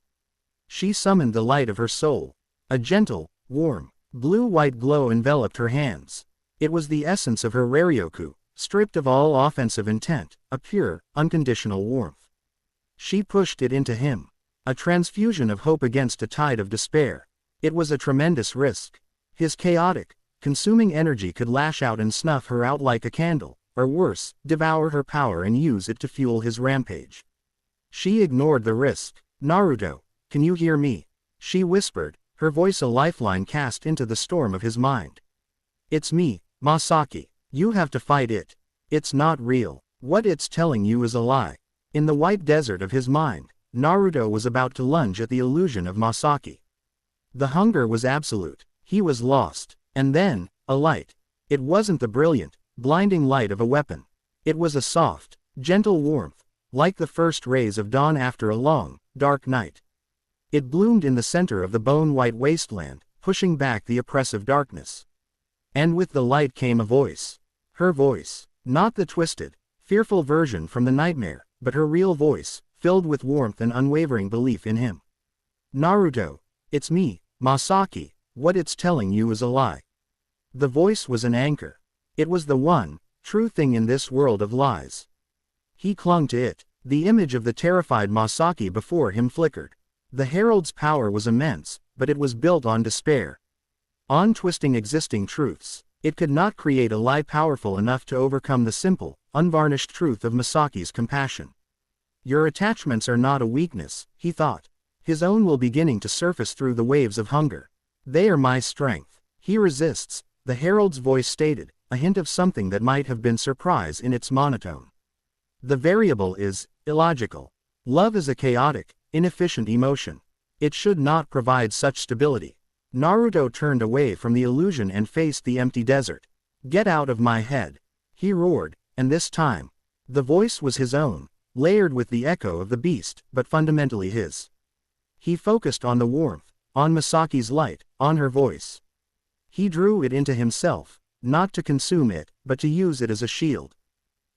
She summoned the light of her soul. A gentle, warm, blue-white glow enveloped her hands. It was the essence of her Raryoku, stripped of all offensive intent, a pure, unconditional warmth. She pushed it into him. A transfusion of hope against a tide of despair. It was a tremendous risk. His chaotic, consuming energy could lash out and snuff her out like a candle, or worse, devour her power and use it to fuel his rampage. She ignored the risk. Naruto, can you hear me? She whispered, her voice a lifeline cast into the storm of his mind. It's me, Masaki. You have to fight it. It's not real. What it's telling you is a lie. In the white desert of his mind, Naruto was about to lunge at the illusion of Masaki. The hunger was absolute. He was lost. And then, a light. It wasn't the brilliant, blinding light of a weapon. It was a soft, gentle warmth, like the first rays of dawn after a long, dark night. It bloomed in the center of the bone-white wasteland, pushing back the oppressive darkness. And with the light came a voice. Her voice. Not the twisted, fearful version from the nightmare, but her real voice, filled with warmth and unwavering belief in him. Naruto, it's me, Masaki. What it's telling you is a lie. The voice was an anchor. It was the one, true thing in this world of lies. He clung to it. The image of the terrified Masaki before him flickered. The herald's power was immense, but it was built on despair. On twisting existing truths. It could not create a lie powerful enough to overcome the simple, unvarnished truth of Masaki's compassion. Your attachments are not a weakness, he thought. His own will beginning to surface through the waves of hunger. They are my strength. He resists, the herald's voice stated, a hint of something that might have been surprise in its monotone. The variable is illogical. Love is a chaotic, inefficient emotion. It should not provide such stability. Naruto turned away from the illusion and faced the empty desert. Get out of my head. He roared, and this time, the voice was his own, layered with the echo of the beast, but fundamentally his. He focused on the warmth, on Masaki's light, on her voice. He drew it into himself, not to consume it, but to use it as a shield.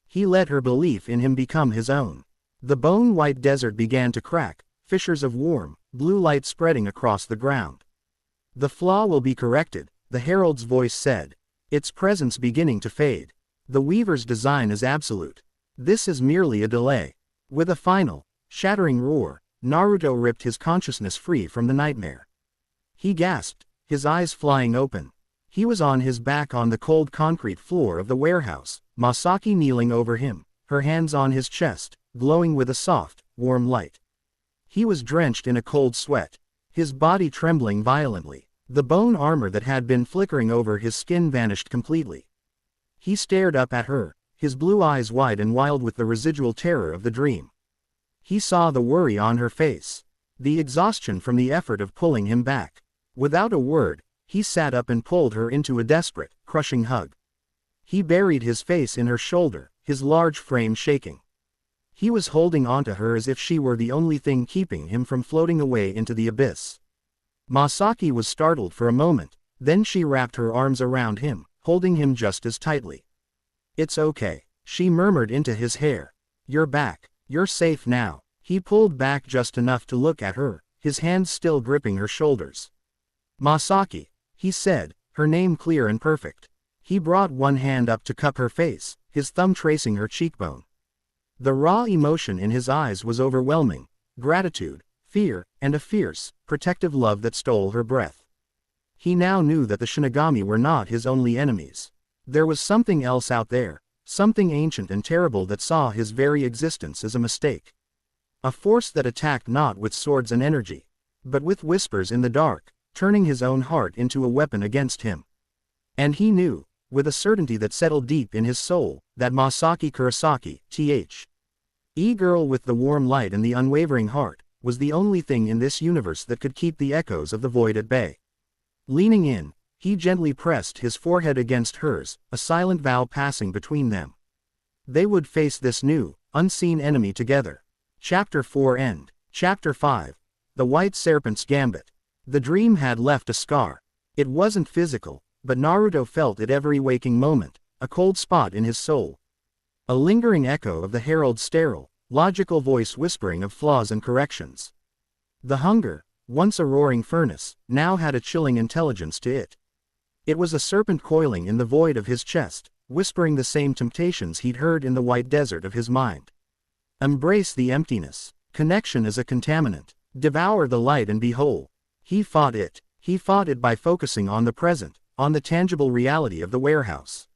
He let her belief in him become his own. The bone-white desert began to crack, fissures of warm, blue light spreading across the ground. The flaw will be corrected, the herald's voice said. Its presence beginning to fade. The weaver's design is absolute. This is merely a delay. With a final, shattering roar, Naruto ripped his consciousness free from the nightmare. He gasped, his eyes flying open. He was on his back on the cold concrete floor of the warehouse, Masaki kneeling over him, her hands on his chest, glowing with a soft, warm light. He was drenched in a cold sweat, his body trembling violently. The bone armor that had been flickering over his skin vanished completely. He stared up at her, his blue eyes wide and wild with the residual terror of the dream. He saw the worry on her face, the exhaustion from the effort of pulling him back. Without a word, he sat up and pulled her into a desperate, crushing hug. He buried his face in her shoulder, his large frame shaking. He was holding onto her as if she were the only thing keeping him from floating away into the abyss. Masaki was startled for a moment, then she wrapped her arms around him, holding him just as tightly. "It's okay," she murmured into his hair. "You're back. You're safe now." He pulled back just enough to look at her, his hands still gripping her shoulders. "Masaki," he said, her name clear and perfect. He brought one hand up to cup her face, his thumb tracing her cheekbone. The raw emotion in his eyes was overwhelming, gratitude, fear, and a fierce, protective love that stole her breath. He now knew that the Shinigami were not his only enemies. There was something else out there, something ancient and terrible that saw his very existence as a mistake. A force that attacked not with swords and energy, but with whispers in the dark, turning his own heart into a weapon against him. And he knew, with a certainty that settled deep in his soul, that Masaki Kurosaki, the girl with the warm light and the unwavering heart, was the only thing in this universe that could keep the echoes of the void at bay. Leaning in, he gently pressed his forehead against hers, a silent vow passing between them. They would face this new, unseen enemy together. Chapter 4 End. Chapter 5. The White Serpent's Gambit. The dream had left a scar. It wasn't physical, but Naruto felt it every waking moment, a cold spot in his soul. A lingering echo of the herald's sterile, logical voice whispering of flaws and corrections. The hunger, once a roaring furnace, now had a chilling intelligence to it. It was a serpent coiling in the void of his chest, whispering the same temptations he'd heard in the white desert of his mind. Embrace the emptiness. Connection is a contaminant. Devour the light and be whole. He fought it. He fought it by focusing on the present, on the tangible reality of the warehouse.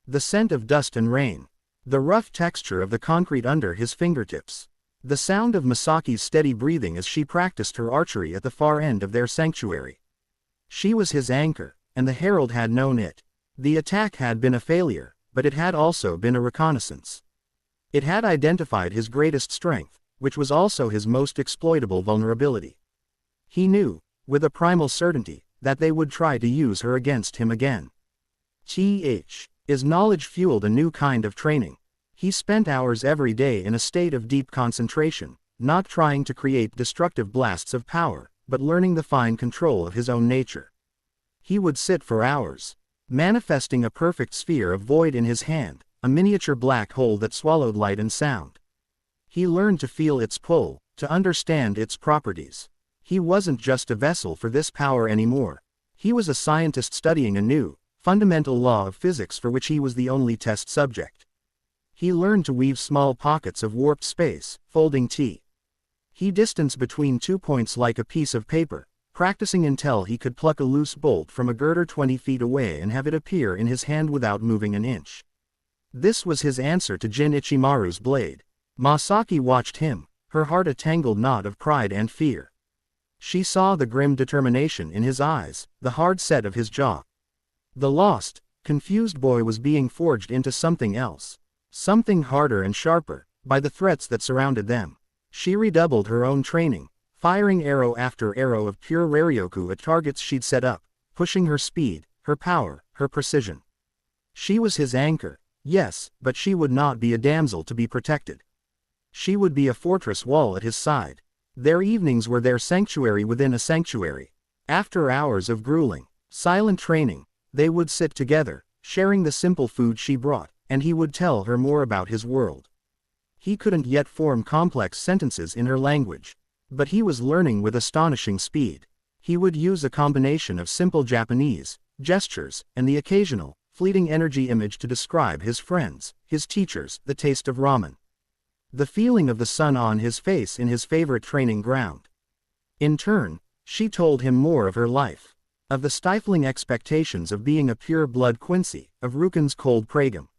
The scent of dust and rain. The rough texture of the concrete under his fingertips. The sound of Masaki's steady breathing as she practiced her archery at the far end of their sanctuary. She was his anchor, and the herald had known it. The attack had been a failure, but it had also been a reconnaissance. It had identified his greatest strength, which was also his most exploitable vulnerability. He knew, with a primal certainty, that they would try to use her against him again. His knowledge fueled a new kind of training. He spent hours every day in a state of deep concentration, not trying to create destructive blasts of power, but learning the fine control of his own nature. He would sit for hours, manifesting a perfect sphere of void in his hand, a miniature black hole that swallowed light and sound. He learned to feel its pull, to understand its properties. He wasn't just a vessel for this power anymore. He was a scientist studying a new, fundamental law of physics for which he was the only test subject. He learned to weave small pockets of warped space, folding T. He distanced between 2 points like a piece of paper, practicing until he could pluck a loose bolt from a girder 20 feet away and have it appear in his hand without moving an inch. This was his answer to Jin Ichimaru's blade. Masaki watched him, her heart a tangled knot of pride and fear. She saw the grim determination in his eyes, the hard set of his jaw. The lost, confused boy was being forged into something else. Something harder and sharper, by the threats that surrounded them. She redoubled her own training, firing arrow after arrow of pure Raryoku at targets she'd set up, pushing her speed, her power, her precision. She was his anchor, yes, but she would not be a damsel to be protected. She would be a fortress wall at his side. Their evenings were their sanctuary within a sanctuary. After hours of grueling, silent training, they would sit together, sharing the simple food she brought, and he would tell her more about his world. He couldn't yet form complex sentences in her language, but he was learning with astonishing speed. He would use a combination of simple Japanese, gestures, and the occasional, fleeting energy image to describe his friends, his teachers, the taste of ramen. The feeling of the sun on his face in his favorite training ground. In turn, she told him more of her life. Of the stifling expectations of being a pure-blood Quincy, of Rukin's cold pragum.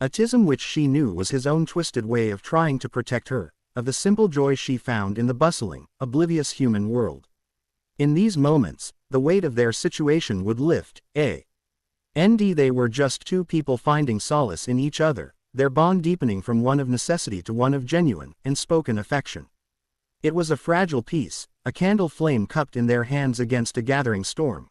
A tism which she knew was his own twisted way of trying to protect her, of the simple joy she found in the bustling, oblivious human world. In these moments, the weight of their situation would lift, and they were just two people finding solace in each other, their bond deepening from one of necessity to one of genuine, unspoken affection. It was a fragile peace, a candle flame cupped in their hands against a gathering storm.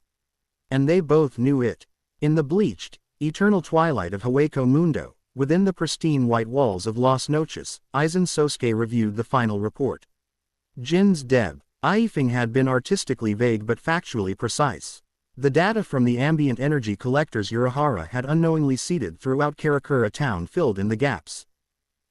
And they both knew it. In the bleached, eternal twilight of Hueco Mundo, within the pristine white walls of Las Noches, Aizen Sosuke reviewed the final report. Jin's Deb. Aifing had been artistically vague but factually precise. The data from the ambient energy collectors Urahara had unknowingly seeded throughout Karakura town filled in the gaps.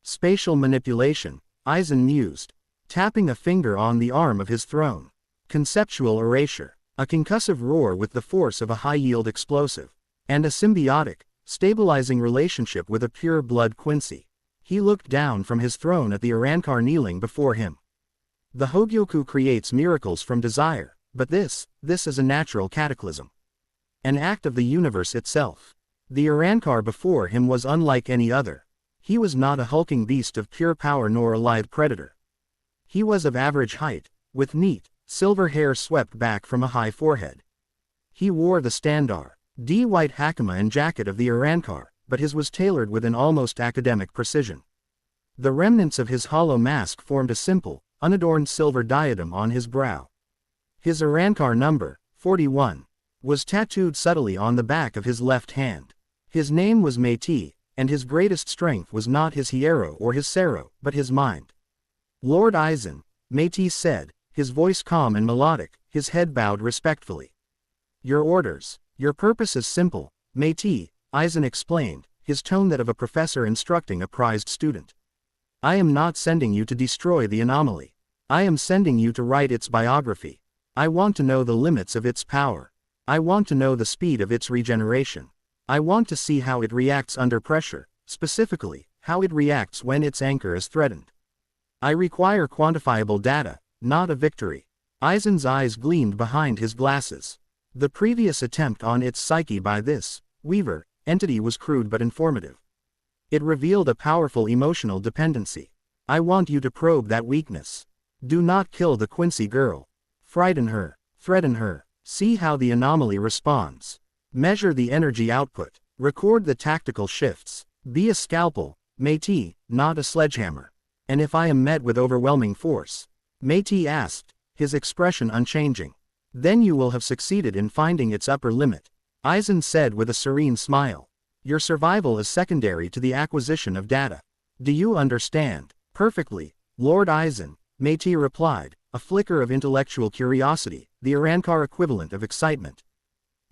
Spatial manipulation, Aizen mused, tapping a finger on the arm of his throne. Conceptual erasure, a concussive roar with the force of a high-yield explosive, and a symbiotic, stabilizing relationship with a pure-blood Quincy. He looked down from his throne at the Arankar kneeling before him. The Hogyoku creates miracles from desire, but this is a natural cataclysm. An act of the universe itself. The Arankar before him was unlike any other. He was not a hulking beast of pure power nor a lithe predator. He was of average height, with neat, silver hair swept back from a high forehead. He wore the standard, white hakama and jacket of the Arankar, but his was tailored with an almost academic precision. The remnants of his hollow mask formed a simple, unadorned silver diadem on his brow. His Arankar number, 41, was tattooed subtly on the back of his left hand. His name was Meiti, and his greatest strength was not his Hiero or his Sero, but his mind. Lord Aizen, Meiti said, his voice calm and melodic, his head bowed respectfully. Your orders, your purpose is simple, Meiti, Aizen explained, his tone that of a professor instructing a prized student. I am not sending you to destroy the anomaly. I am sending you to write its biography. I want to know the limits of its power. I want to know the speed of its regeneration. I want to see how it reacts under pressure, specifically, how it reacts when its anchor is threatened. I require quantifiable data, not a victory. Aizen's eyes gleamed behind his glasses. The previous attempt on its psyche by this Weaver entity was crude but informative. It revealed a powerful emotional dependency. I want you to probe that weakness. Do not kill the Quincy girl. Frighten her, threaten her, see how the anomaly responds. Measure the energy output, record the tactical shifts. Be a scalpel, Meiti, not a sledgehammer. And if I am met with overwhelming force? Meiti asked, his expression unchanging. Then you will have succeeded in finding its upper limit. Aizen said with a serene smile. Your survival is secondary to the acquisition of data. Do you understand? Perfectly, Lord Aizen, Meiti replied, a flicker of intellectual curiosity, the Arankar equivalent of excitement.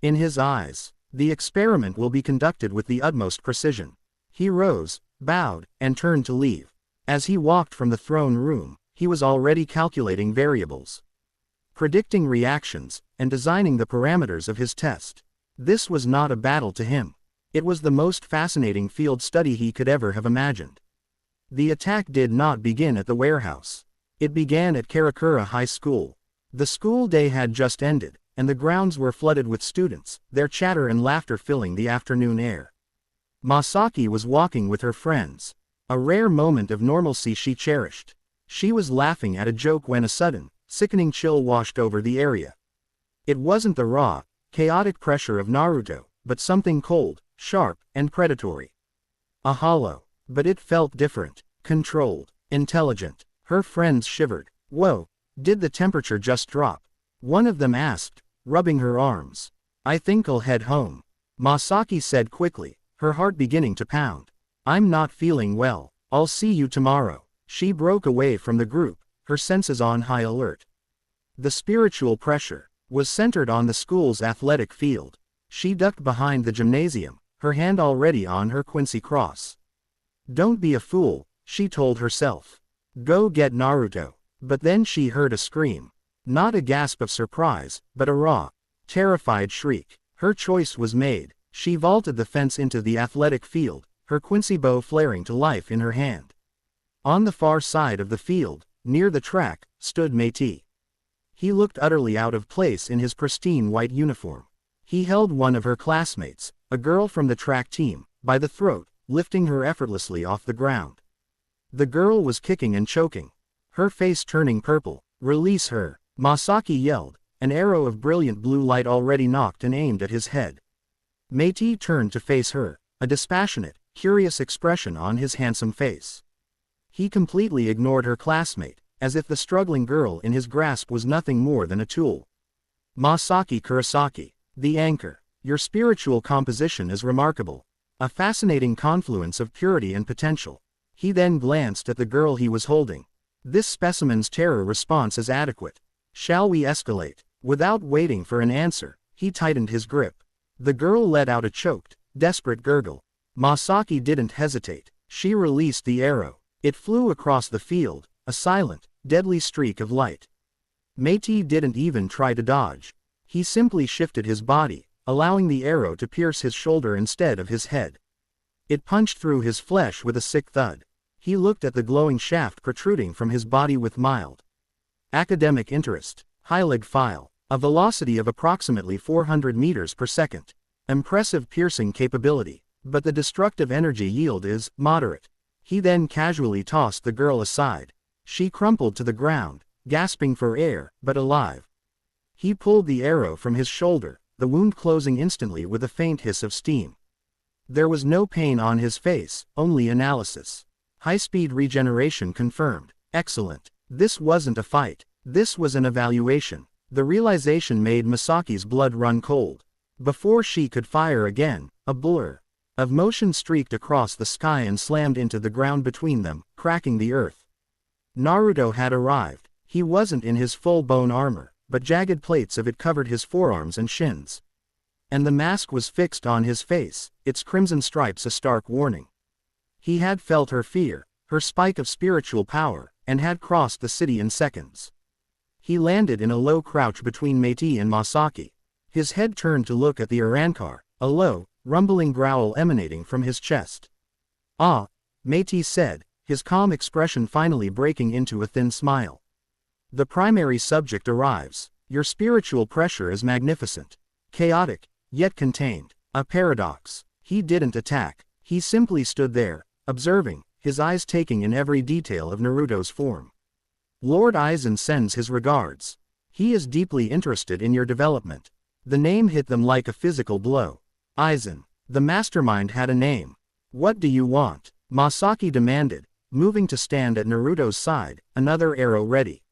In his eyes, the experiment will be conducted with the utmost precision. He rose, bowed, and turned to leave. As he walked from the throne room, he was already calculating variables, predicting reactions, and designing the parameters of his test. This was not a battle to him. It was the most fascinating field study he could ever have imagined. The attack did not begin at the warehouse. It began at Karakura High School. The school day had just ended, and the grounds were flooded with students, their chatter and laughter filling the afternoon air. Masaki was walking with her friends. A rare moment of normalcy she cherished. She was laughing at a joke when a sudden, sickening chill washed over the area. It wasn't the raw, chaotic pressure of Naruto, but something cold, sharp, and predatory. A hollow, but it felt different, controlled, intelligent. Her friends shivered. Whoa, did the temperature just drop? One of them asked, rubbing her arms. I think I'll head home, Masaki said quickly, her heart beginning to pound. I'm not feeling well. I'll see you tomorrow. She broke away from the group, her senses on high alert. The spiritual pressure was centered on the school's athletic field. She ducked behind the gymnasium, her hand already on her Quincy cross. Don't be a fool, she told herself. Go get Naruto. But then she heard a scream. Not a gasp of surprise, but a raw, terrified shriek. Her choice was made. She vaulted the fence into the athletic field, her Quincy bow flaring to life in her hand. On the far side of the field, near the track, stood Meiti. He looked utterly out of place in his pristine white uniform. He held one of her classmates, a girl from the track team, by the throat, lifting her effortlessly off the ground. The girl was kicking and choking, her face turning purple. "Release her," Masaki yelled, an arrow of brilliant blue light already knocked and aimed at his head. Meiti turned to face her, a dispassionate, curious expression on his handsome face. He completely ignored her classmate, as if the struggling girl in his grasp was nothing more than a tool. "Masaki Kurosaki, the anchor. Your spiritual composition is remarkable. A fascinating confluence of purity and potential." He then glanced at the girl he was holding. "This specimen's terror response is adequate. Shall we escalate?" Without waiting for an answer, he tightened his grip. The girl let out a choked, desperate gurgle. Masaki didn't hesitate. She released the arrow. It flew across the field, a silent, deadly streak of light. Meiti didn't even try to dodge. He simply shifted his body, allowing the arrow to pierce his shoulder instead of his head. It punched through his flesh with a sick thud. He looked at the glowing shaft protruding from his body with mild academic interest. Heilig file. A velocity of approximately 400 meters per second. Impressive piercing capability, but the destructive energy yield is moderate. He then casually tossed the girl aside. She crumpled to the ground, gasping for air, but alive. He pulled the arrow from his shoulder, the wound closing instantly with a faint hiss of steam. There was no pain on his face, only analysis. High-speed regeneration confirmed. Excellent. This wasn't a fight. This was an evaluation. The realization made Masaki's blood run cold. Before she could fire again, a blur of motion streaked across the sky and slammed into the ground between them, cracking the earth. Naruto had arrived. He wasn't in his full bone armor, but jagged plates of it covered his forearms and shins. And the mask was fixed on his face, its crimson stripes a stark warning. He had felt her fear, her spike of spiritual power, and had crossed the city in seconds. He landed in a low crouch between Meiti and Masaki. His head turned to look at the Urankar, a low, rumbling growl emanating from his chest. "Ah," Meiti said, his calm expression finally breaking into a thin smile. "The primary subject arrives. Your spiritual pressure is magnificent. Chaotic, yet contained. A paradox." He didn't attack. He simply stood there, observing, his eyes taking in every detail of Naruto's form. "Lord Aizen sends his regards. He is deeply interested in your development." The name hit them like a physical blow. Aizen. The mastermind had a name. "What do you want?" Masaki demanded, moving to stand at Naruto's side, another arrow ready.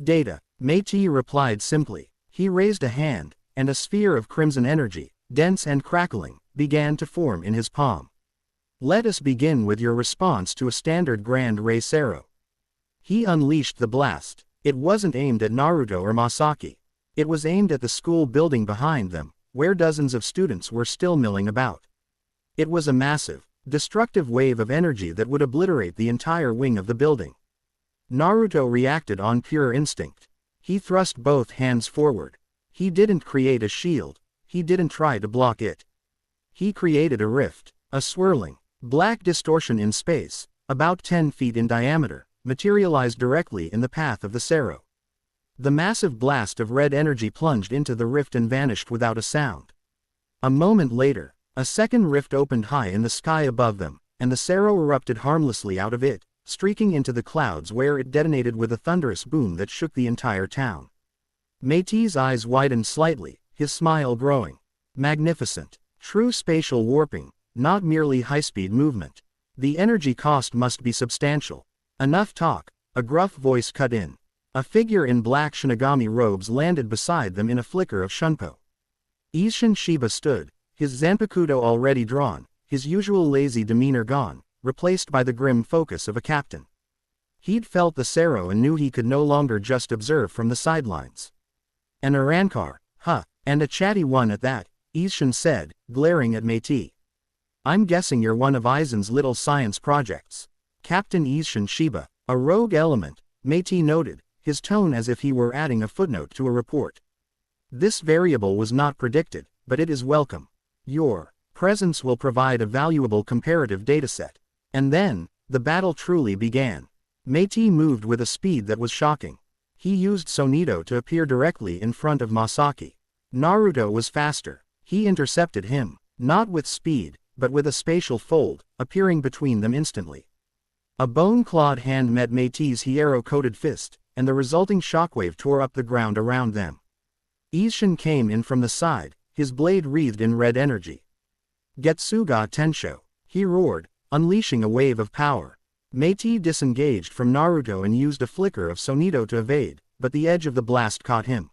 "Data," Meiti replied simply. He raised a hand, and a sphere of crimson energy, dense and crackling, began to form in his palm. "Let us begin with your response to a standard grand race arrow." He unleashed the blast. It wasn't aimed at Naruto or Masaki. It was aimed at the school building behind them, where dozens of students were still milling about. It was a massive, destructive wave of energy that would obliterate the entire wing of the building. Naruto reacted on pure instinct. He thrust both hands forward. He didn't create a shield. He didn't try to block it. He created a rift, a swirling, black distortion in space, about 10 feet in diameter, materialized directly in the path of the Sero. The massive blast of red energy plunged into the rift and vanished without a sound. A moment later, a second rift opened high in the sky above them, and the Sero erupted harmlessly out of it, streaking into the clouds where it detonated with a thunderous boom that shook the entire town. Meiti's eyes widened slightly, his smile growing. Magnificent. True spatial warping, not merely high-speed movement. The energy cost must be substantial. "Enough talk," a gruff voice cut in. A figure in black Shinigami robes landed beside them in a flicker of shunpo. Isshin Shiba stood, his zanpakuto already drawn, his usual lazy demeanor gone, replaced by the grim focus of a captain. He'd felt the Sero and knew he could no longer just observe from the sidelines. "An Urankar, huh, and a chatty one at that," Isshin said, glaring at Meiti. "I'm guessing you're one of Aizen's little science projects." Captain Isshin Shiba, a rogue element, Meiti noted, his tone as if he were adding a footnote to a report. "This variable was not predicted, but it is welcome. Your presence will provide a valuable comparative dataset." And then, the battle truly began. Meiti moved with a speed that was shocking. He used Sonito to appear directly in front of Masaki. Naruto was faster. He intercepted him, not with speed, but with a spatial fold, appearing between them instantly. A bone-clawed hand met Meiti's hierro-coated fist, and the resulting shockwave tore up the ground around them. Isshin came in from the side, his blade wreathed in red energy. Getsuga Tensho, he roared, unleashing a wave of power. Meiti disengaged from Naruto and used a flicker of Sonito to evade, but the edge of the blast caught him,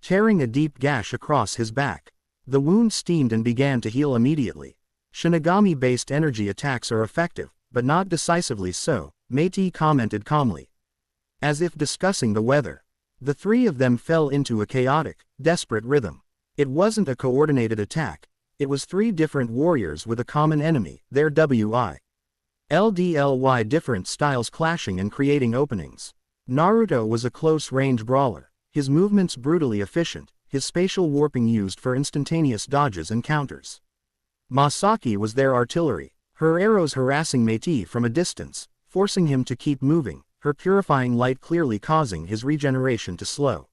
tearing a deep gash across his back. The wound steamed and began to heal immediately. Shinigami-based energy attacks are effective, but not decisively so, Meiti commented calmly, as if discussing the weather. The three of them fell into a chaotic, desperate rhythm. It wasn't a coordinated attack. It was three different warriors with a common enemy, their WILDLY different styles clashing and creating openings. Naruto was a close-range brawler, his movements brutally efficient, his spatial warping used for instantaneous dodges and counters. Masaki was their artillery, her arrows harassing Meiti from a distance, forcing him to keep moving, her purifying light clearly causing his regeneration to slow.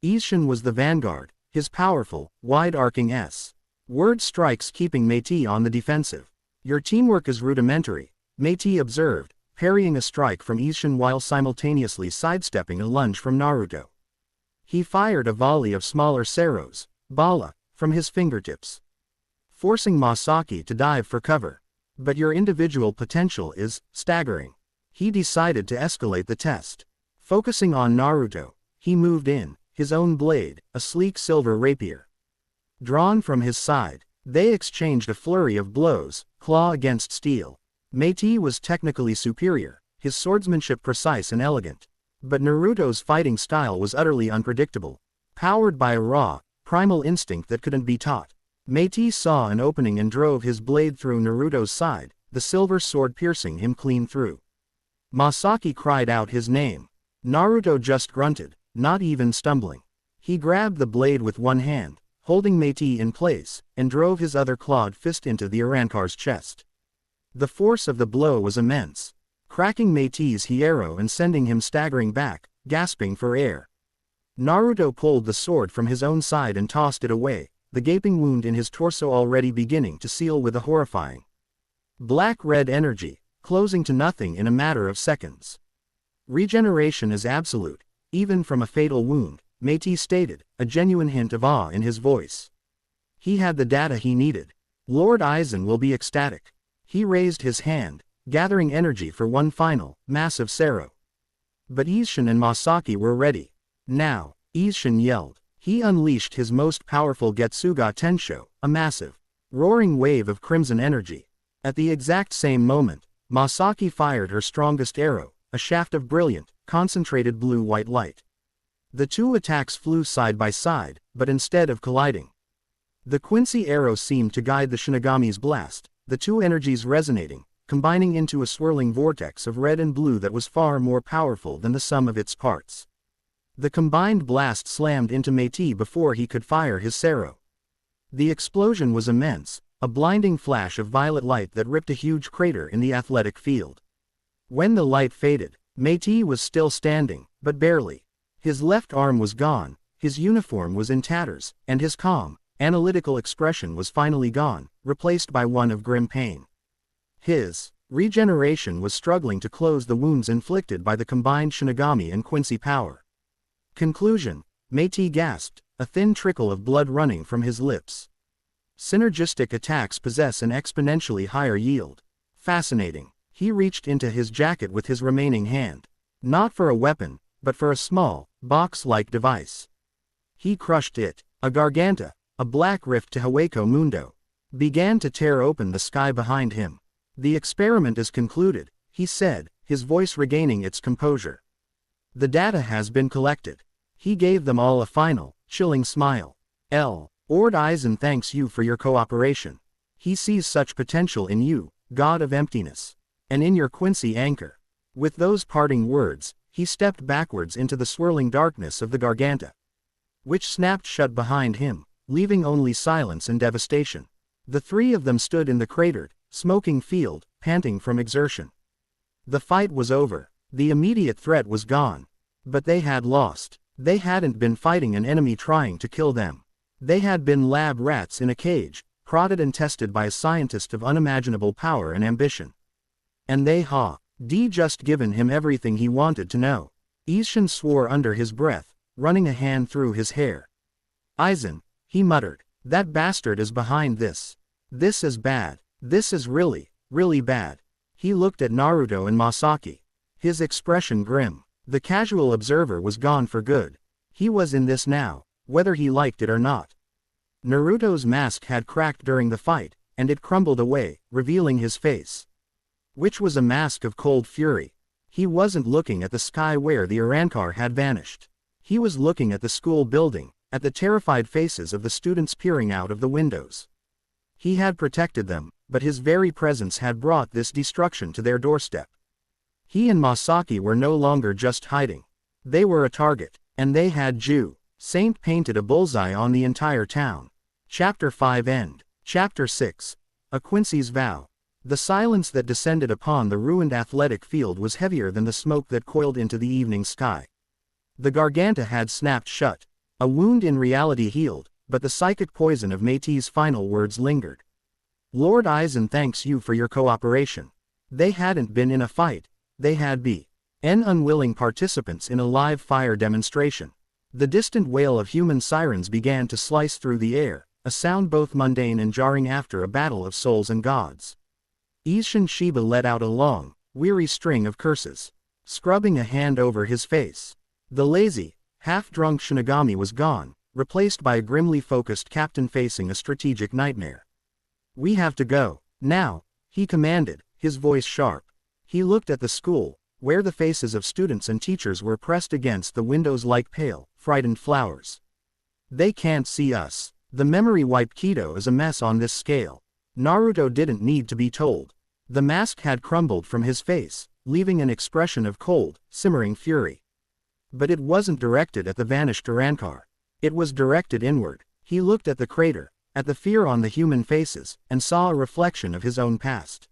Isshin was the vanguard, his powerful, wide-arcing S-word strikes keeping Meiti on the defensive. Your teamwork is rudimentary, Meiti observed, parrying a strike from Isshin while simultaneously sidestepping a lunge from Naruto. He fired a volley of smaller seros, bala, from his fingertips, forcing Masaki to dive for cover. But your individual potential is staggering. He decided to escalate the test. Focusing on Naruto, he moved in, his own blade, a sleek silver rapier, drawn from his side. They exchanged a flurry of blows, claw against steel. Meiti was technically superior, his swordsmanship precise and elegant. But Naruto's fighting style was utterly unpredictable, powered by a raw, primal instinct that couldn't be taught. Meiti saw an opening and drove his blade through Naruto's side, the silver sword piercing him clean through. Masaki cried out his name. Naruto just grunted, not even stumbling. He grabbed the blade with one hand, holding Meiti in place, and drove his other clawed fist into the Arrancar's chest. The force of the blow was immense, cracking Meiti's hierro and sending him staggering back, gasping for air. Naruto pulled the sword from his own side and tossed it away, the gaping wound in his torso already beginning to seal with a horrifying black-red energy, closing to nothing in a matter of seconds. Regeneration is absolute, even from a fatal wound, Meiti stated, a genuine hint of awe in his voice. He had the data he needed. Lord Aizen will be ecstatic. He raised his hand, gathering energy for one final, massive sero. But Isshin and Masaki were ready. Now, Isshin yelled. He unleashed his most powerful Getsuga Tensho, a massive, roaring wave of crimson energy. At the exact same moment, Masaki fired her strongest arrow, a shaft of brilliant, concentrated blue-white light. The two attacks flew side by side, but instead of colliding, the Quincy arrow seemed to guide the Shinigami's blast, the two energies resonating, combining into a swirling vortex of red and blue that was far more powerful than the sum of its parts. The combined blast slammed into Meiti before he could fire his sero. The explosion was immense, a blinding flash of violet light that ripped a huge crater in the athletic field. When the light faded, Meiti was still standing, but barely. His left arm was gone, his uniform was in tatters, and his calm, analytical expression was finally gone, replaced by one of grim pain. His regeneration was struggling to close the wounds inflicted by the combined Shinigami and Quincy power. Conclusion. Meiti gasped, a thin trickle of blood running from his lips. Synergistic attacks possess an exponentially higher yield. Fascinating. He reached into his jacket with his remaining hand. Not for a weapon, but for a small, box-like device. He crushed it. A garganta, a black rift to Hueco Mundo, began to tear open the sky behind him. The experiment is concluded, he said, his voice regaining its composure. The data has been collected. He gave them all a final, chilling smile. Lord Aizen thanks you for your cooperation. He sees such potential in you, God of Emptiness, and in your Quincy anchor. With those parting words, he stepped backwards into the swirling darkness of the garganta, which snapped shut behind him, leaving only silence and devastation. The three of them stood in the cratered, smoking field, panting from exertion. The fight was over. The immediate threat was gone. But they had lost. They hadn't been fighting an enemy trying to kill them. They had been lab rats in a cage, prodded and tested by a scientist of unimaginable power and ambition. And D just given him everything he wanted to know. Ishin swore under his breath, running a hand through his hair. Aizen, he muttered. That bastard is behind this. This is bad. This is really, really bad. He looked at Naruto and Masaki. His expression grim. The casual observer was gone for good. He was in this now, whether he liked it or not. Naruto's mask had cracked during the fight, and it crumbled away, revealing his face. Which was a mask of cold fury. He wasn't looking at the sky where the Urankar had vanished. He was looking at the school building, at the terrified faces of the students peering out of the windows. He had protected them, but his very presence had brought this destruction to their doorstep. He and Masaki were no longer just hiding. They were a target, and they had Saint painted a bullseye on the entire town. Chapter 5 End. Chapter 6. A Quincy's Vow. The silence that descended upon the ruined athletic field was heavier than the smoke that coiled into the evening sky. The garganta had snapped shut. A wound in reality healed, but the psychic poison of Meiti's final words lingered. Lord Aizen thanks you for your cooperation. They hadn't been in a fight, they had been unwilling participants in a live fire demonstration. The distant wail of human sirens began to slice through the air, a sound both mundane and jarring after a battle of souls and gods. Ishin Shiba let out a long, weary string of curses, scrubbing a hand over his face. The lazy, half-drunk Shinigami was gone, replaced by a grimly focused captain facing a strategic nightmare. We have to go, now, he commanded, his voice sharp. He looked at the school, where the faces of students and teachers were pressed against the windows like pale, frightened flowers. They can't see us. The memory wiped Kido is a mess on this scale. Naruto didn't need to be told. The mask had crumbled from his face, leaving an expression of cold, simmering fury. But it wasn't directed at the vanished Urankar. It was directed inward. He looked at the crater, at the fear on the human faces, and saw a reflection of his own past.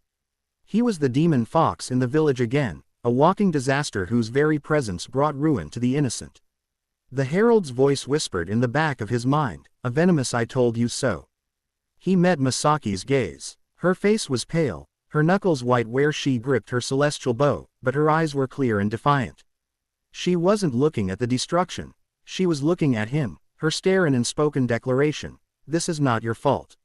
He was the demon fox in the village again, a walking disaster whose very presence brought ruin to the innocent. The herald's voice whispered in the back of his mind, a venomous I told you so. He met Masaki's gaze. Her face was pale, her knuckles white where she gripped her celestial bow, but her eyes were clear and defiant. She wasn't looking at the destruction. She was looking at him, her stare an unspoken declaration. This is not your fault.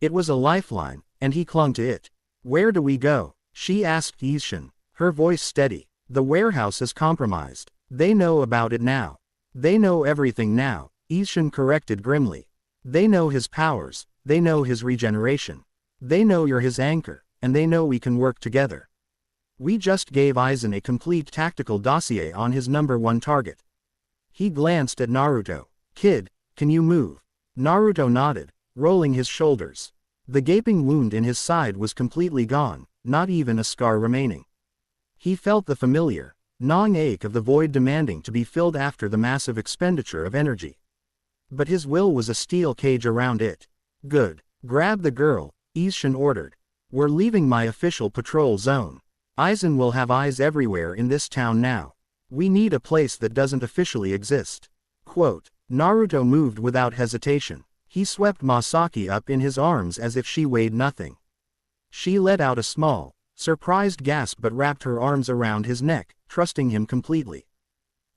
It was a lifeline, and he clung to it. Where do we go? She asked Ishin, her voice steady. The warehouse is compromised. They know about it now. They know everything now, Ishin corrected grimly. They know his powers, they know his regeneration. They know you're his anchor, and they know we can work together. We just gave Aizen a complete tactical dossier on his #1 target. He glanced at Naruto. Kid, can you move? Naruto nodded, rolling his shoulders. The gaping wound in his side was completely gone, not even a scar remaining. He felt the familiar, gnawing ache of the void demanding to be filled after the massive expenditure of energy. But his will was a steel cage around it. Good. Grab the girl, Ishin ordered. We're leaving my official patrol zone. Aizen will have eyes everywhere in this town now. We need a place that doesn't officially exist. Quote. Naruto moved without hesitation. He swept Masaki up in his arms as if she weighed nothing. She let out a small, surprised gasp but wrapped her arms around his neck, trusting him completely.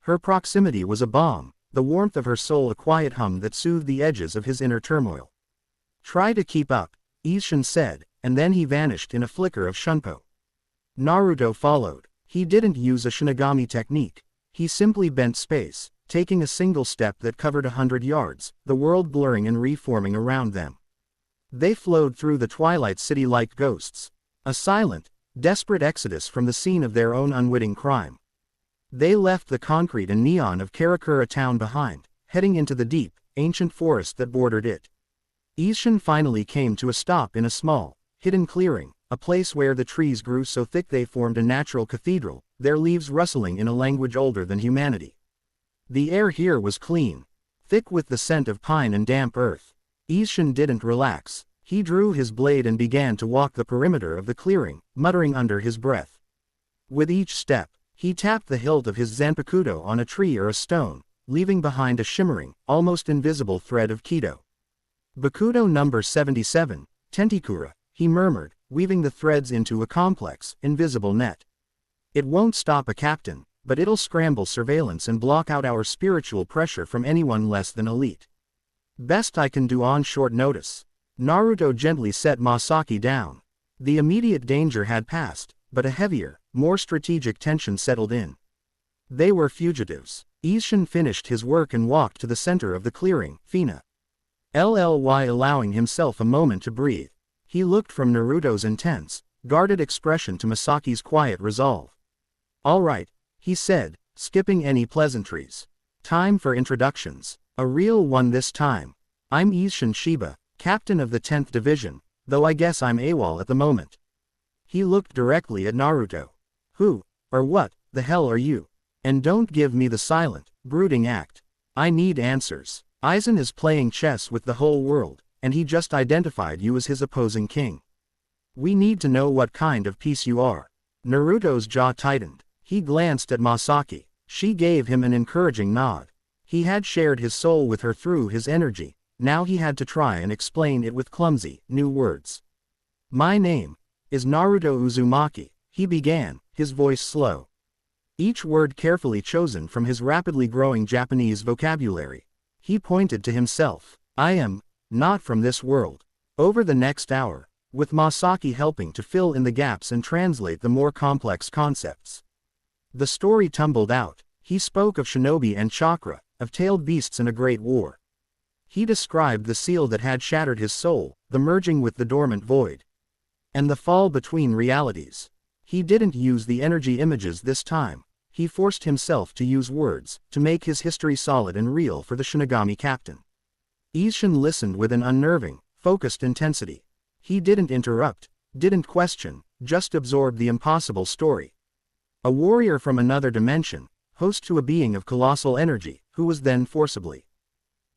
Her proximity was a balm, the warmth of her soul a quiet hum that soothed the edges of his inner turmoil. Try to keep up, Ishin said, and then he vanished in a flicker of shunpo. Naruto followed. He didn't use a Shinigami technique. He simply bent space, taking a single step that covered 100 yards, the world blurring and reforming around them. They flowed through the twilight city like ghosts. A silent, desperate exodus from the scene of their own unwitting crime. They left the concrete and neon of Karakura town behind, heading into the deep, ancient forest that bordered it. Ishin finally came to a stop in a small, hidden clearing, a place where the trees grew so thick they formed a natural cathedral, their leaves rustling in a language older than humanity. The air here was clean, thick with the scent of pine and damp earth. Ishin didn't relax. He drew his blade and began to walk the perimeter of the clearing, muttering under his breath. With each step, he tapped the hilt of his zanpakuto on a tree or a stone, leaving behind a shimmering, almost invisible thread of Kido. Bakudo number 77, Tentikura, he murmured, weaving the threads into a complex, invisible net. It won't stop a captain, but it'll scramble surveillance and block out our spiritual pressure from anyone less than elite. Best I can do on short notice. Naruto gently set Masaki down. The immediate danger had passed, but a heavier, more strategic tension settled in. They were fugitives. Isshin finished his work and walked to the center of the clearing, Fina. Allowing himself a moment to breathe. He looked from Naruto's intense, guarded expression to Masaki's quiet resolve. "All right," he said, skipping any pleasantries. "Time for introductions. A real one this time. I'm Isshin Shiba, captain of the 10th Division, though I guess I'm AWOL at the moment." He looked directly at Naruto. "Who, or what, the hell are you? And don't give me the silent, brooding act. I need answers. Aizen is playing chess with the whole world, and he just identified you as his opposing king. We need to know what kind of piece you are." Naruto's jaw tightened. He glanced at Masaki. She gave him an encouraging nod. He had shared his soul with her through his energy, now he had to try and explain it with clumsy, new words. "My name is Naruto Uzumaki," he began, his voice slow. Each word carefully chosen from his rapidly growing Japanese vocabulary. He pointed to himself. "I am not from this world." Over the next hour, with Masaki helping to fill in the gaps and translate the more complex concepts, the story tumbled out. He spoke of shinobi and chakra, of tailed beasts in a great war. He described the seal that had shattered his soul, the merging with the dormant void, and the fall between realities. He didn't use the energy images this time. He forced himself to use words, to make his history solid and real for the Shinigami captain. Isshin listened with an unnerving, focused intensity. He didn't interrupt, didn't question, just absorbed the impossible story. A warrior from another dimension, host to a being of colossal energy, who was then forcibly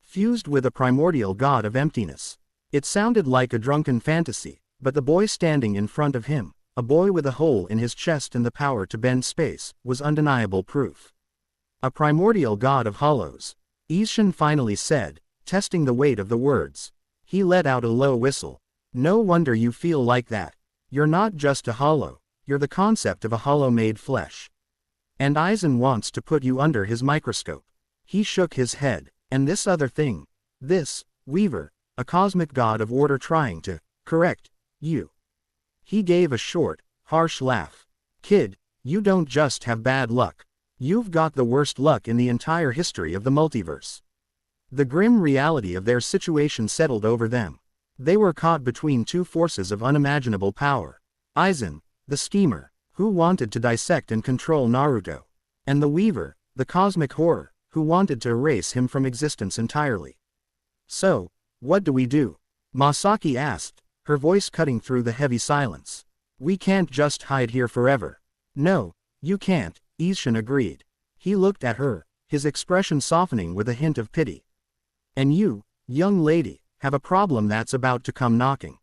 fused with a primordial god of emptiness. It sounded like a drunken fantasy, but the boy standing in front of him, a boy with a hole in his chest and the power to bend space, was undeniable proof. "A primordial god of hollows," Isshin finally said, testing the weight of the words. He let out a low whistle. "No wonder you feel like that. You're not just a hollow, you're the concept of a hollow made flesh. And Aizen wants to put you under his microscope." He shook his head. "And this other thing, this Weaver, a cosmic god of order trying to correct you." He gave a short, harsh laugh. "Kid, you don't just have bad luck. You've got the worst luck in the entire history of the multiverse." The grim reality of their situation settled over them. They were caught between two forces of unimaginable power. Aizen, the schemer, who wanted to dissect and control Naruto, and the Weaver, the cosmic horror, who wanted to erase him from existence entirely. "So, what do we do?" Masaki asked, her voice cutting through the heavy silence. "We can't just hide here forever." "No, you can't," Isshin agreed. He looked at her, his expression softening with a hint of pity. "And you, young lady, have a problem that's about to come knocking."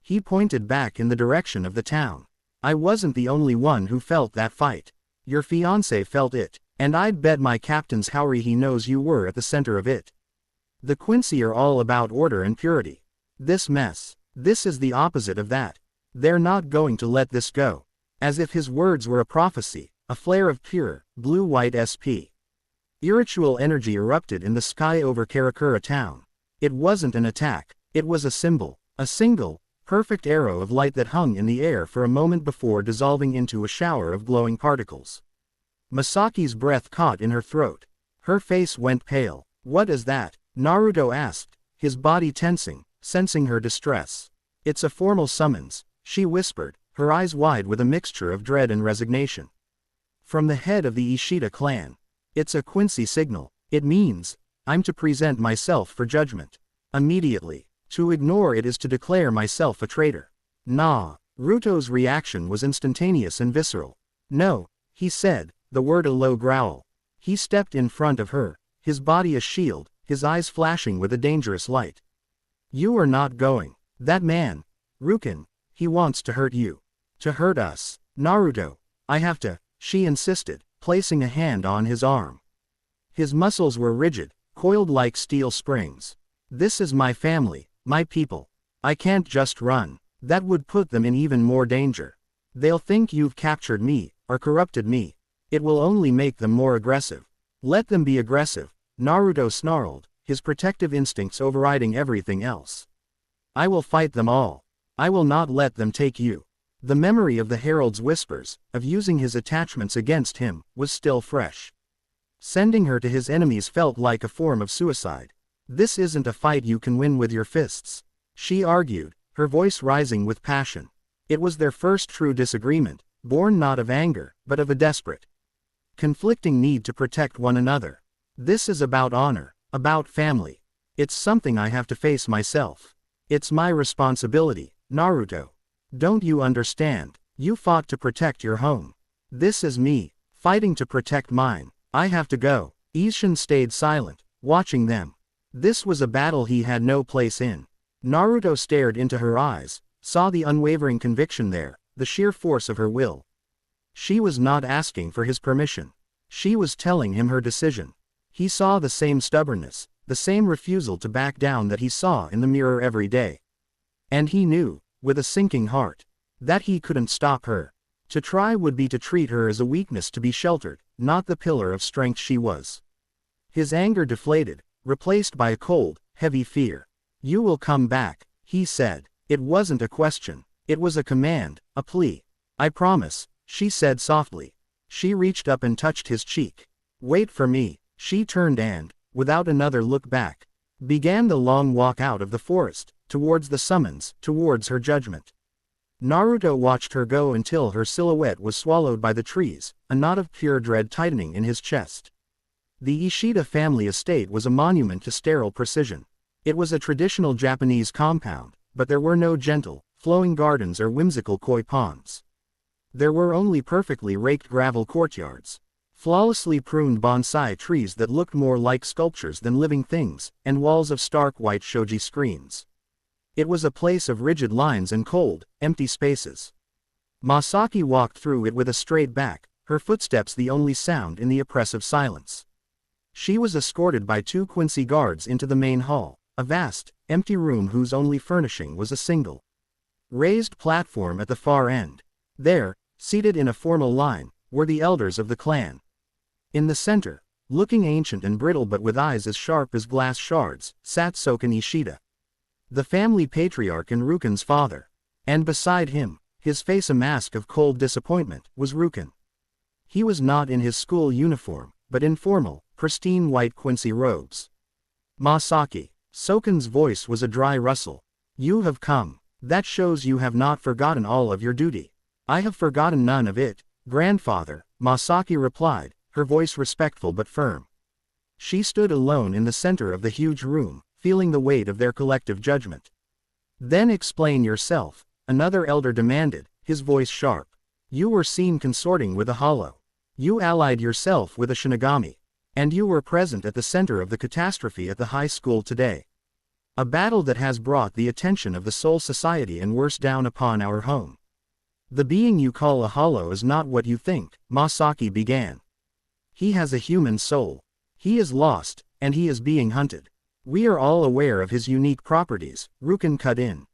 He pointed back in the direction of the town. "I wasn't the only one who felt that fight. Your fiancé felt it, and I'd bet my captain's Howery he knows you were at the center of it. The Quincy are all about order and purity. This mess, this is the opposite of that. They're not going to let this go." As if his words were a prophecy, a flare of pure, blue-white spiritual energy erupted in the sky over Karakura town. It wasn't an attack, it was a symbol, a single, perfect arrow of light that hung in the air for a moment before dissolving into a shower of glowing particles. Masaki's breath caught in her throat. Her face went pale. "What is that?" Naruto asked, his body tensing, sensing her distress. "It's a formal summons," she whispered, her eyes wide with a mixture of dread and resignation. "From the head of the Ishida clan. It's a Quincy signal. It means I'm to present myself for judgment. Immediately. To ignore it is to declare myself a traitor." Naruto's reaction was instantaneous and visceral. "No," he said, the word a low growl. He stepped in front of her, his body a shield, his eyes flashing with a dangerous light. "You are not going. That man, Rukin, he wants to hurt you. To hurt us." "Naruto, I have to," she insisted, placing a hand on his arm. His muscles were rigid, coiled like steel springs. "This is my family, my people. I can't just run. That would put them in even more danger. They'll think you've captured me, or corrupted me. It will only make them more aggressive. Let them be aggressive, Naruto snarled, his protective instincts overriding everything else. I will fight them all. I will not let them take you. The memory of the Herald's whispers, of using his attachments against him, was still fresh. Sending her to his enemies felt like a form of suicide. This isn't a fight you can win with your fists, she argued, her voice rising with passion. It was their first true disagreement, born not of anger, but of a desperate, conflicting need to protect one another. This is about honor, about family. It's something I have to face myself. It's my responsibility, Naruto. Don't you understand? You fought to protect your home. This is me, fighting to protect mine. I have to go. Isshin stayed silent, watching them. This was a battle he had no place in. Naruto stared into her eyes, saw the unwavering conviction there, the sheer force of her will. She was not asking for his permission. She was telling him her decision. He saw the same stubbornness, the same refusal to back down that he saw in the mirror every day. And he knew, with a sinking heart, that he couldn't stop her. To try would be to treat her as a weakness to be sheltered, not the pillar of strength she was. His anger deflated, replaced by a cold, heavy fear. You will come back, he said. It wasn't a question. It was a command, a plea. I promise, she said softly. She reached up and touched his cheek. Wait for me. She turned and, without another look back, began the long walk out of the forest, towards the summons, towards her judgment. Naruto watched her go until her silhouette was swallowed by the trees, a knot of pure dread tightening in his chest. The Ishida family estate was a monument to sterile precision. It was a traditional Japanese compound, but there were no gentle, flowing gardens or whimsical koi ponds. There were only perfectly raked gravel courtyards, flawlessly pruned bonsai trees that looked more like sculptures than living things, and walls of stark white shoji screens. It was a place of rigid lines and cold, empty spaces. Masaki walked through it with a straight back, her footsteps the only sound in the oppressive silence. She was escorted by 2 Quincy guards into the main hall, a vast, empty room whose only furnishing was a single raised platform at the far end. There, seated in a formal line, were the elders of the clan. In the center, looking ancient and brittle but with eyes as sharp as glass shards, sat Soken Ishida, the family patriarch and Ruken's father. And beside him, his face a mask of cold disappointment, was Ruken. He was not in his school uniform, but in formal, pristine white Quincy robes. Masaki. Soken's voice was a dry rustle. You have come. That shows you have not forgotten all of your duty. I have forgotten none of it, grandfather, Masaki replied, her voice respectful but firm. She stood alone in the center of the huge room, feeling the weight of their collective judgment. Then explain yourself, another elder demanded, his voice sharp. You were seen consorting with a hollow. You allied yourself with a Shinigami. And you were present at the center of the catastrophe at the high school today. A battle that has brought the attention of the Soul Society and worse down upon our home. The being you call a hollow is not what you think, Masaki began. He has a human soul. He is lost, and he is being hunted. We are all aware of his unique properties, Ruken cut in,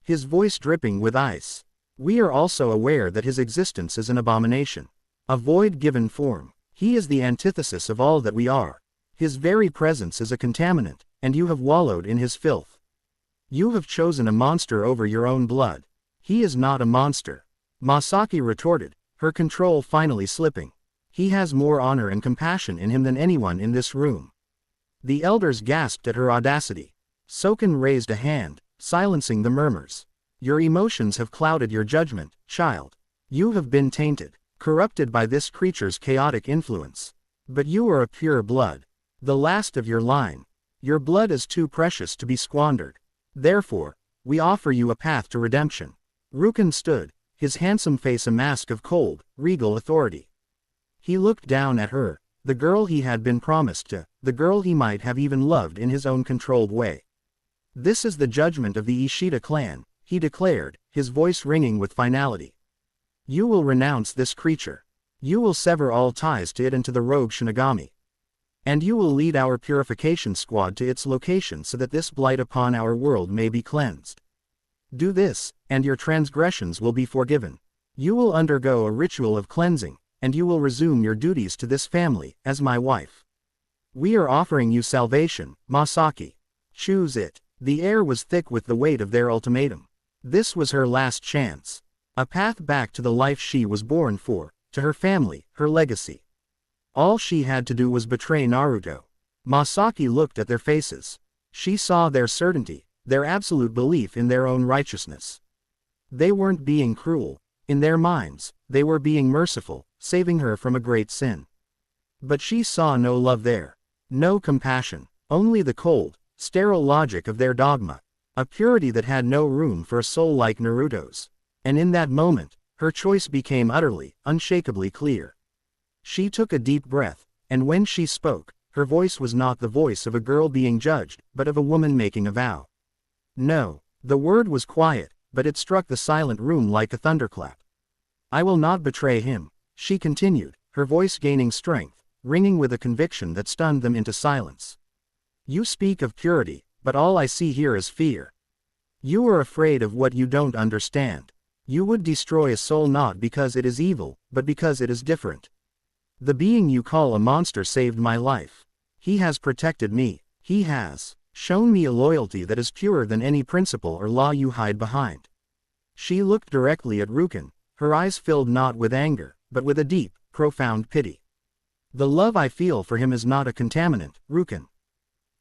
his voice dripping with ice. We are also aware that his existence is an abomination, a void given form. He is the antithesis of all that we are. His very presence is a contaminant, and you have wallowed in his filth. You have chosen a monster over your own blood. He is not a monster, Masaki retorted, her control finally slipping. He has more honor and compassion in him than anyone in this room. The elders gasped at her audacity. Soken raised a hand, silencing the murmurs. Your emotions have clouded your judgment, child. You have been tainted, corrupted by this creature's chaotic influence. But you are a pure blood, the last of your line. Your blood is too precious to be squandered. Therefore, we offer you a path to redemption. Ruken stood, his handsome face a mask of cold, regal authority. He looked down at her, the girl he had been promised to, the girl he might have even loved in his own controlled way. This is the judgment of the Ishida clan, he declared, his voice ringing with finality. You will renounce this creature. You will sever all ties to it and to the rogue Shinigami. And you will lead our purification squad to its location so that this blight upon our world may be cleansed. Do this, and your transgressions will be forgiven. You will undergo a ritual of cleansing, and you will resume your duties to this family, as my wife. We are offering you salvation, Masaki. Choose it. The air was thick with the weight of their ultimatum. This was her last chance. A path back to the life she was born for, to her family, her legacy. All she had to do was betray Naruto. Masaki looked at their faces. She saw their certainty, their absolute belief in their own righteousness. They weren't being cruel. In their minds, they were being merciful, saving her from a great sin. But she saw no love there. No compassion. Only the cold, sterile logic of their dogma. A purity that had no room for a soul like Naruto's. And in that moment, her choice became utterly, unshakably clear. She took a deep breath, and when she spoke, her voice was not the voice of a girl being judged, but of a woman making a vow. No, the word was quiet, but it struck the silent room like a thunderclap. I will not betray him, she continued, her voice gaining strength, ringing with a conviction that stunned them into silence. You speak of purity, but all I see here is fear. You are afraid of what you don't understand. You would destroy a soul not because it is evil, but because it is different. The being you call a monster saved my life. He has protected me. He has shown me a loyalty that is purer than any principle or law you hide behind. She looked directly at Rukin, her eyes filled not with anger, but with a deep, profound pity. The love I feel for him is not a contaminant, Rukin.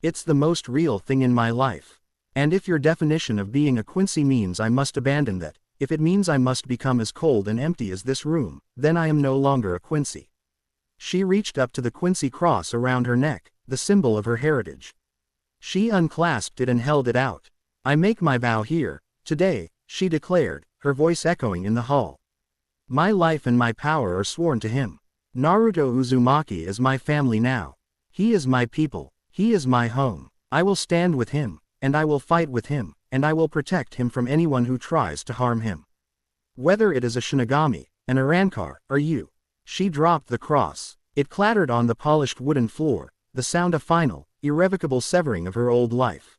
It's the most real thing in my life. And if your definition of being a Quincy means I must abandon that, if it means I must become as cold and empty as this room, then I am no longer a Quincy. She reached up to the Quincy cross around her neck, the symbol of her heritage. She unclasped it and held it out. I make my vow here, today, she declared, her voice echoing in the hall. My life and my power are sworn to him. Naruto Uzumaki is my family now. He is my people. He is my home. I will stand with him, and I will fight with him, and I will protect him from anyone who tries to harm him. Whether it is a Shinigami, an Arankar, or you. She dropped the cross. It clattered on the polished wooden floor, the sound a final, irrevocable severing of her old life.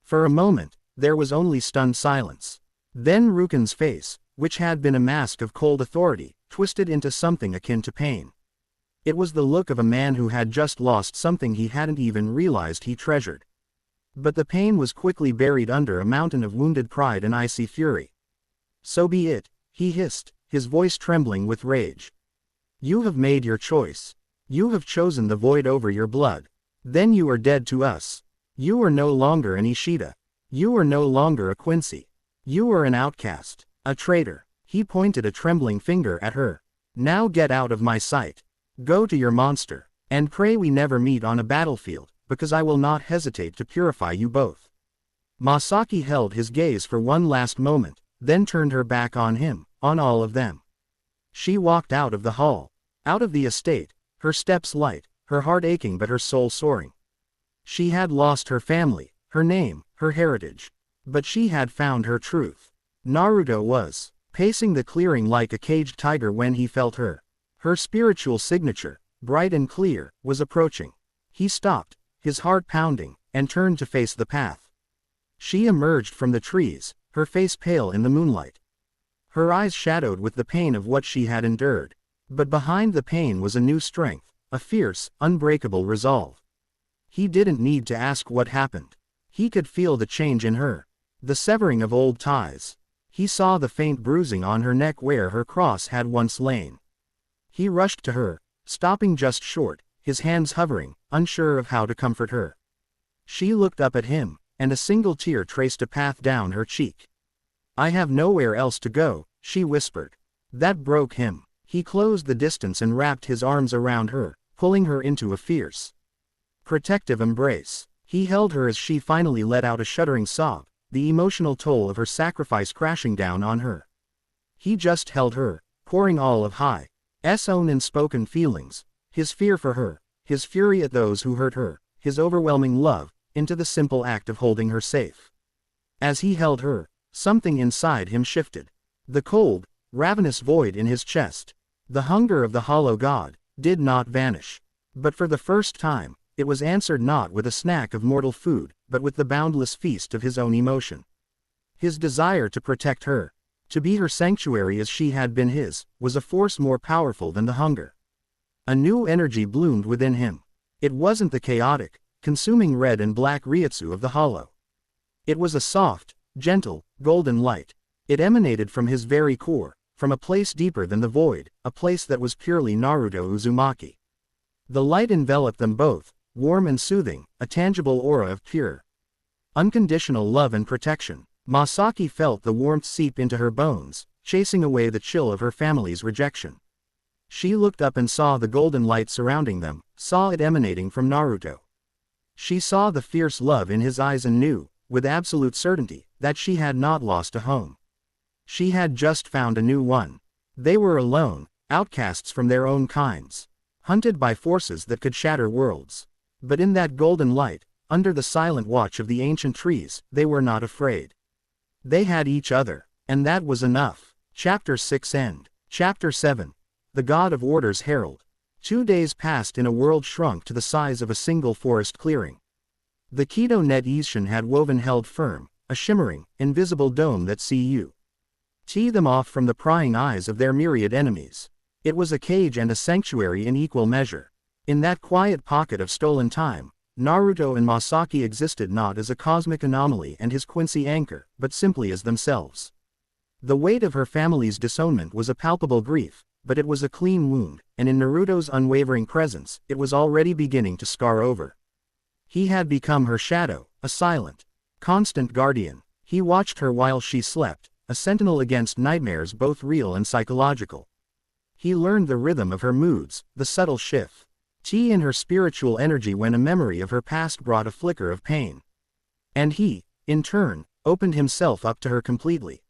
For a moment, there was only stunned silence. Then Rukin's face, which had been a mask of cold authority, twisted into something akin to pain. It was the look of a man who had just lost something he hadn't even realized he treasured. But the pain was quickly buried under a mountain of wounded pride and icy fury. So be it, he hissed, his voice trembling with rage. You have made your choice. You have chosen the void over your blood. Then you are dead to us. You are no longer an Ishida. You are no longer a Quincy. You are an outcast, a traitor. He pointed a trembling finger at her. Now get out of my sight. Go to your monster, and pray we never meet on a battlefield, because I will not hesitate to purify you both. Masaki held his gaze for one last moment, then turned her back on him, on all of them. She walked out of the hall, out of the estate, her steps light, her heart aching but her soul soaring. She had lost her family, her name, her heritage. But she had found her truth. Naruto was pacing the clearing like a caged tiger when he felt her. Her spiritual signature, bright and clear, was approaching. He stopped, his heart pounding, and turned to face the path. She emerged from the trees, her face pale in the moonlight. Her eyes shadowed with the pain of what she had endured. But behind the pain was a new strength, a fierce, unbreakable resolve. He didn't need to ask what happened. He could feel the change in her. The severing of old ties. He saw the faint bruising on her neck where her cross had once lain. He rushed to her, stopping just short, his hands hovering, unsure of how to comfort her. She looked up at him, and a single tear traced a path down her cheek. I have nowhere else to go, she whispered. That broke him. He closed the distance and wrapped his arms around her, pulling her into a fierce, protective embrace. He held her as she finally let out a shuddering sob, the emotional toll of her sacrifice crashing down on her. He just held her, pouring all of Hi's own unspoken feelings, his fear for her, his fury at those who hurt her, his overwhelming love, into the simple act of holding her safe. As he held her, something inside him shifted. The cold, ravenous void in his chest, the hunger of the hollow god, did not vanish. But for the first time, it was answered not with a snack of mortal food, but with the boundless feast of his own emotion. His desire to protect her, To be her sanctuary as she had been his, was a force more powerful than the hunger. A new energy bloomed within him. It wasn't the chaotic, consuming red and black Ryutsu of the hollow. It was a soft, gentle, golden light. It emanated from his very core, from a place deeper than the void, a place that was purely Naruto Uzumaki. The light enveloped them both, warm and soothing, a tangible aura of pure, unconditional love and protection. Masaki felt the warmth seep into her bones, chasing away the chill of her family's rejection. She looked up and saw the golden light surrounding them, saw it emanating from Naruto. She saw the fierce love in his eyes and knew, with absolute certainty, that she had not lost a home. She had just found a new one. They were alone, outcasts from their own kinds, hunted by forces that could shatter worlds. But in that golden light, under the silent watch of the ancient trees, they were not afraid. They had each other, and that was enough. Chapter 6 End. Chapter 7. The God of Order's Herald. 2 days passed in a world shrunk to the size of a single forest clearing. The Kido net Isshin had woven held firm, a shimmering, invisible dome that tee them off from the prying eyes of their myriad enemies. It was a cage and a sanctuary in equal measure. In that quiet pocket of stolen time, Naruto and Masaki existed not as a cosmic anomaly and his Quincy anchor, but simply as themselves. The weight of her family's disownment was a palpable grief, but it was a clean wound, and in Naruto's unwavering presence, it was already beginning to scar over. He had become her shadow, a silent, constant guardian. He watched her while she slept, a sentinel against nightmares both real and psychological. He learned the rhythm of her moods, the subtle shift in her spiritual energy when a memory of her past brought a flicker of pain. And he, in turn, opened himself up to her completely.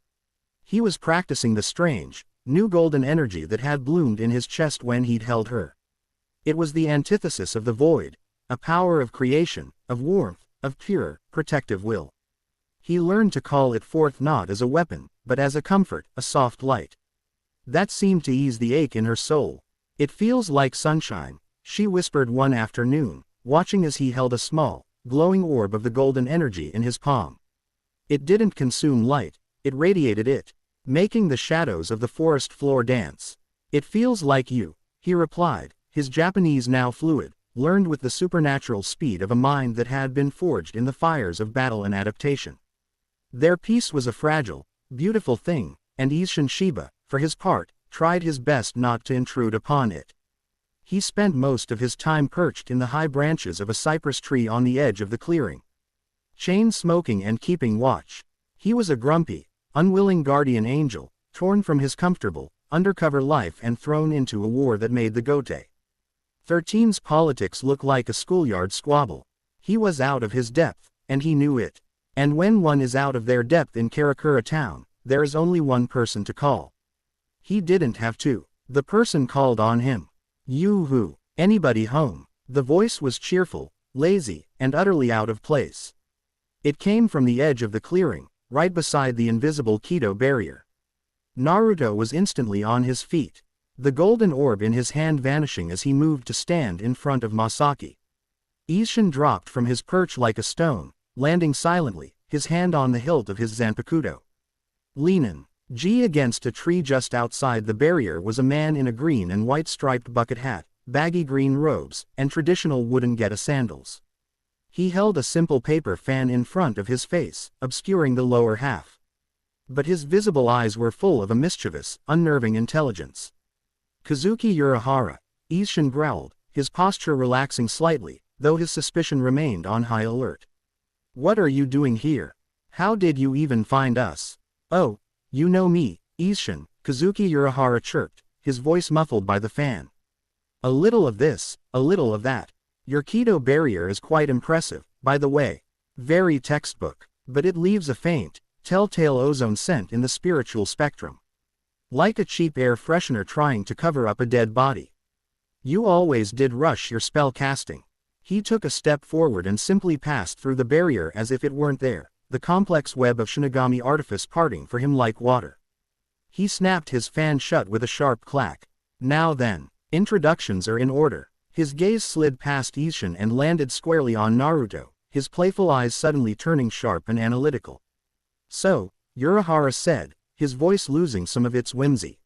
He was practicing the strange, new golden energy that had bloomed in his chest when he'd held her. It was the antithesis of the void, a power of creation, of warmth, of pure, protective will. He learned to call it forth not as a weapon, but as a comfort, a soft light. That seemed to ease the ache in her soul. It feels like sunshine, she whispered one afternoon, watching as he held a small, glowing orb of the golden energy in his palm. It didn't consume light, it radiated it, making the shadows of the forest floor dance. It feels like you, he replied, his Japanese now fluid, learned with the supernatural speed of a mind that had been forged in the fires of battle and adaptation. Their peace was a fragile, beautiful thing, and Isshin Shiba, for his part, tried his best not to intrude upon it. He spent most of his time perched in the high branches of a cypress tree on the edge of the clearing, chain smoking and keeping watch. He was a grumpy, unwilling guardian angel, torn from his comfortable, undercover life and thrown into a war that made the Gote 13's politics look like a schoolyard squabble. He was out of his depth, and he knew it. And when one is out of their depth in Karakura town, there is only one person to call. He didn't have to. The person called on him. Yoo-hoo, anybody home? The voice was cheerful, lazy, and utterly out of place. It came from the edge of the clearing, right beside the invisible Kido barrier. Naruto was instantly on his feet, the golden orb in his hand vanishing as he moved to stand in front of Masaki. Isshin dropped from his perch like a stone, landing silently, his hand on the hilt of his Zanpakuto. Leanin' G against a tree just outside the barrier was a man in a green and white striped bucket hat, baggy green robes, and traditional wooden geta sandals. He held a simple paper fan in front of his face, obscuring the lower half. But his visible eyes were full of a mischievous, unnerving intelligence. Kazuki Urahara, Isshin growled, his posture relaxing slightly, though his suspicion remained on high alert. What are you doing here? How did you even find us? Oh, you know me, Isshin, Kazuki Urahara chirped, his voice muffled by the fan. A little of this, a little of that. Your Kido barrier is quite impressive, by the way. Very textbook, but it leaves a faint, telltale ozone scent in the spiritual spectrum. Like a cheap air freshener trying to cover up a dead body. You always did rush your spell casting. He took a step forward and simply passed through the barrier as if it weren't there, the complex web of Shinigami artifice parting for him like water. He snapped his fan shut with a sharp clack. Now then, introductions are in order. His gaze slid past Isshin and landed squarely on Naruto, his playful eyes suddenly turning sharp and analytical. So, Urahara said, his voice losing some of its whimsy.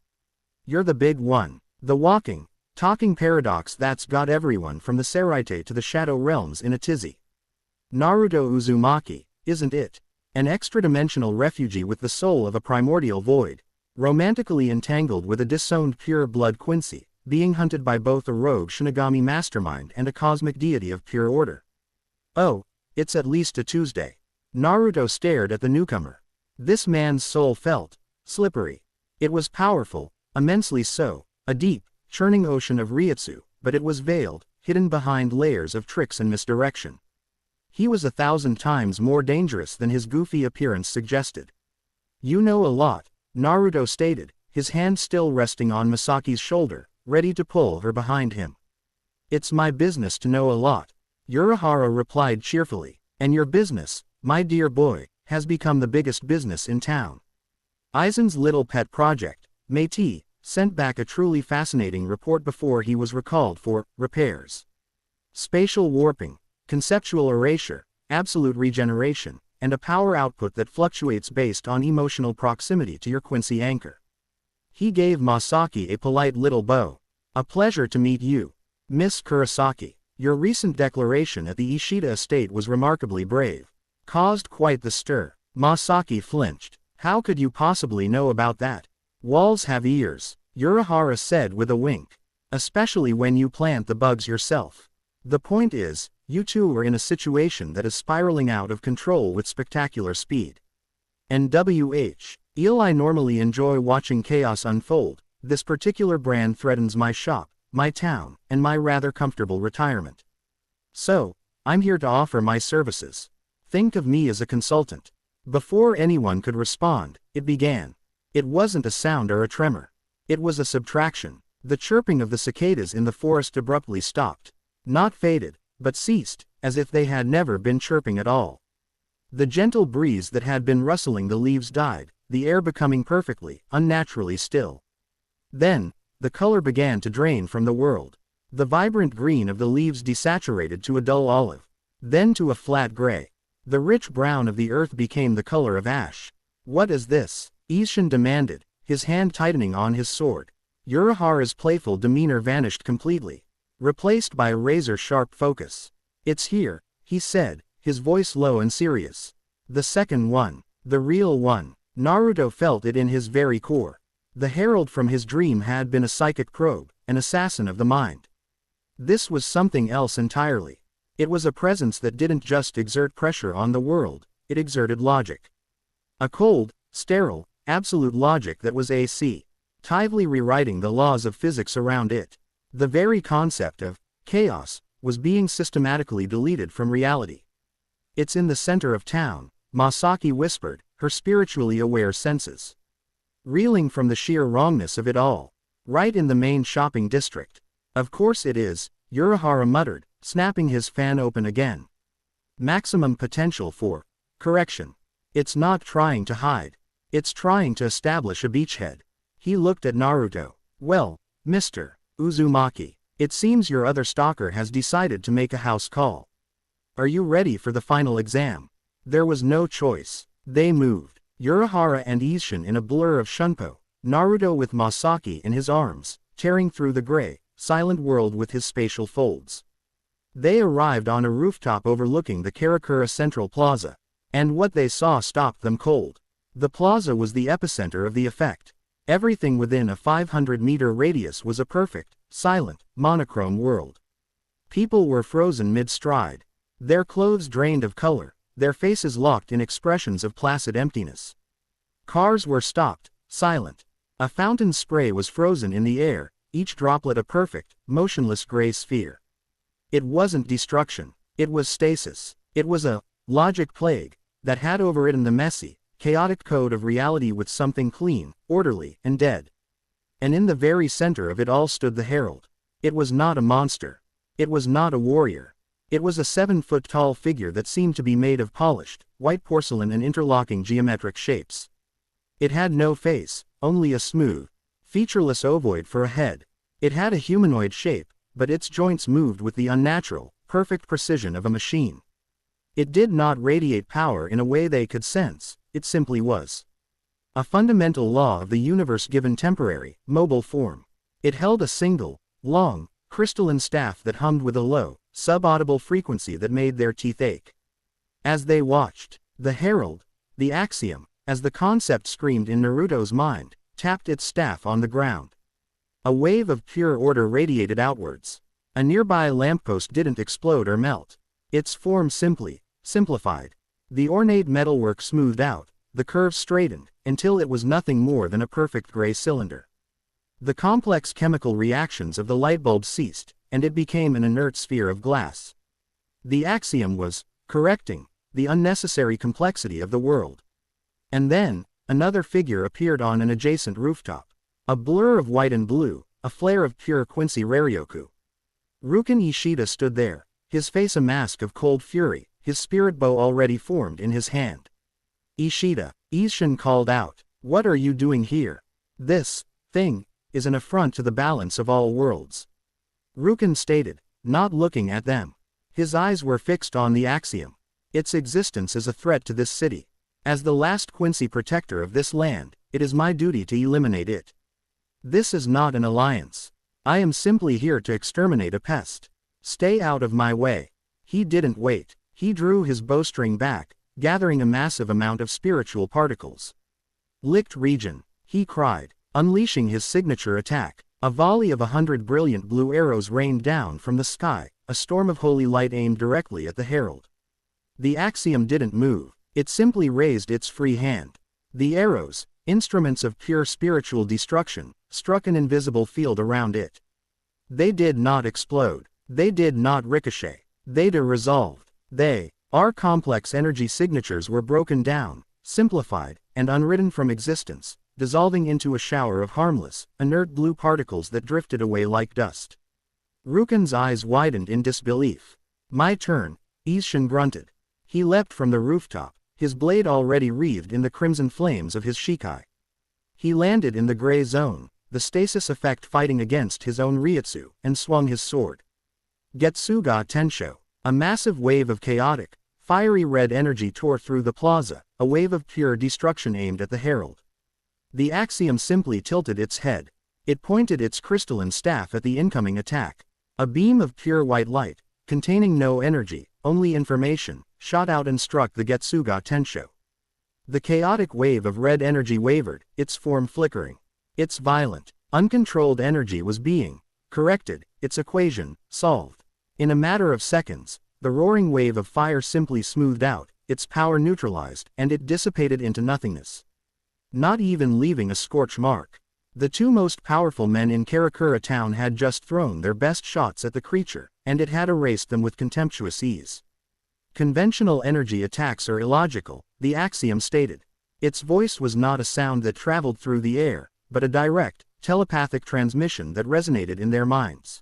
You're the big one. The walking, talking paradox that's got everyone from the Seraite to the Shadow Realms in a tizzy. Naruto Uzumaki, isn't it? An extra-dimensional refugee with the soul of a primordial void, romantically entangled with a disowned pure-blood Quincy, being hunted by both a rogue Shinigami mastermind and a cosmic deity of pure order. Oh, it's at least a Tuesday. Naruto stared at the newcomer. This man's soul felt slippery. It was powerful, immensely so, a deep, churning ocean of Ryutsu, but it was veiled, hidden behind layers of tricks and misdirection. He was 1,000 times more dangerous than his goofy appearance suggested. You know a lot, Naruto stated, his hand still resting on Masaki's shoulder, ready to pull her behind him. It's my business to know a lot, Urahara replied cheerfully, and your business, my dear boy, has become the biggest business in town. Aizen's little pet project, Meiti, sent back a truly fascinating report before he was recalled for repairs. Spatial warping, conceptual erasure, absolute regeneration, and a power output that fluctuates based on emotional proximity to your Quincy anchor. He gave Masaki a polite little bow. A pleasure to meet you, Miss Kurosaki. Your recent declaration at the Ishida estate was remarkably brave. Caused quite the stir. Masaki flinched. How could you possibly know about that? Walls have ears, Urahara said with a wink. Especially when you plant the bugs yourself. The point is, you two are in a situation that is spiraling out of control with spectacular speed. NWH. I normally enjoy watching chaos unfold. This particular brand threatens my shop, my town, and my rather comfortable retirement. So, I'm here to offer my services. Think of me as a consultant. Before anyone could respond, it began. It wasn't a sound or a tremor. It was a subtraction. The chirping of the cicadas in the forest abruptly stopped. Not faded, but ceased, as if they had never been chirping at all. The gentle breeze that had been rustling the leaves died, the air becoming perfectly, unnaturally still. Then, the color began to drain from the world. The vibrant green of the leaves desaturated to a dull olive, then to a flat gray. The rich brown of the earth became the color of ash. What is this? Isshin demanded, his hand tightening on his sword. Urahara's playful demeanor vanished completely, replaced by a razor-sharp focus. It's here, he said, his voice low and serious. The second one. The real one. Naruto felt it in his very core. The herald from his dream had been a psychic probe, an assassin of the mind. This was something else entirely. It was a presence that didn't just exert pressure on the world, it exerted logic. A cold, sterile, absolute logic that was actively rewriting the laws of physics around it. The very concept of chaos was being systematically deleted from reality. It's in the center of town, Masaki whispered, her spiritually aware senses reeling from the sheer wrongness of it all. Right in the main shopping district. Of course it is, Urahara muttered, snapping his fan open again. Maximum potential for correction. It's not trying to hide. It's trying to establish a beachhead. He looked at Naruto. Well, Mr. Uzumaki, it seems your other stalker has decided to make a house call. Are you ready for the final exam? There was no choice. They moved. Urahara and Isshin in a blur of shunpo, Naruto with Masaki in his arms, tearing through the gray, silent world with his spatial folds. They arrived on a rooftop overlooking the Karakura Central Plaza, and what they saw stopped them cold. The plaza was the epicenter of the effect. Everything within a 500-meter radius was a perfect, silent, monochrome world. People were frozen mid-stride. Their clothes drained of color, their faces locked in expressions of placid emptiness. Cars were stopped, silent. A fountain spray was frozen in the air, each droplet a perfect, motionless gray sphere. It wasn't destruction, it was stasis. It was a logic plague that had overridden the messy, chaotic code of reality with something clean, orderly, and dead. And in the very center of it all stood the herald. It was not a monster. It was not a warrior. It was a 7-foot-tall figure that seemed to be made of polished, white porcelain and interlocking geometric shapes. It had no face, only a smooth, featureless ovoid for a head. It had a humanoid shape, but its joints moved with the unnatural, perfect precision of a machine. It did not radiate power in a way they could sense, it simply was. A fundamental law of the universe given temporary, mobile form. It held a single, long, crystalline staff that hummed with a low, subaudible frequency that made their teeth ache. As they watched, the herald, the axiom, as the concept screamed in Naruto's mind, tapped its staff on the ground. A wave of pure order radiated outwards. A nearby lamppost didn't explode or melt. Its form simplified. The ornate metalwork smoothed out, the curves straightened, until it was nothing more than a perfect gray cylinder. The complex chemical reactions of the lightbulb ceased, and it became an inert sphere of glass. The axiom was correcting the unnecessary complexity of the world. And then, another figure appeared on an adjacent rooftop. A blur of white and blue, a flare of pure Quincy Raryoku. Ruken Ishida stood there, his face a mask of cold fury, his spirit bow already formed in his hand. Ishida, Isshin called out, "What are you doing here? This thing is an affront to the balance of all worlds." Ruken stated, not looking at them. His eyes were fixed on the axiom. Its existence is a threat to this city. As the last Quincy protector of this land, it is my duty to eliminate it. This is not an alliance. I am simply here to exterminate a pest. Stay out of my way. He didn't wait. He drew his bowstring back, gathering a massive amount of spiritual particles. Licked region, he cried, unleashing his signature attack. A volley of 100 brilliant blue arrows rained down from the sky, a storm of holy light aimed directly at the herald. The axiom didn't move, it simply raised its free hand. The arrows, instruments of pure spiritual destruction, struck an invisible field around it. They did not explode. They did not ricochet. They resolved. Our complex energy signatures were broken down, simplified, and unwritten from existence, dissolving into a shower of harmless, inert blue particles that drifted away like dust. Ruken's eyes widened in disbelief. My turn, Isshin grunted. He leapt from the rooftop, his blade already wreathed in the crimson flames of his shikai. He landed in the gray zone, the stasis effect fighting against his own Ryutsu, and swung his sword. Getsuga Tensho. A massive wave of chaotic, fiery red energy tore through the plaza, a wave of pure destruction aimed at the herald. The axiom simply tilted its head. It pointed its crystalline staff at the incoming attack. A beam of pure white light, containing no energy, only information, shot out and struck the Getsuga Tensho. The chaotic wave of red energy wavered, its form flickering. Its violent, uncontrolled energy was being corrected, its equation solved. In a matter of seconds, the roaring wave of fire simply smoothed out, its power neutralized, and it dissipated into nothingness. Not even leaving a scorch mark. The two most powerful men in Karakura town had just thrown their best shots at the creature, and it had erased them with contemptuous ease. Conventional energy attacks are illogical, the axiom stated. Its voice was not a sound that traveled through the air, but a direct, telepathic transmission that resonated in their minds.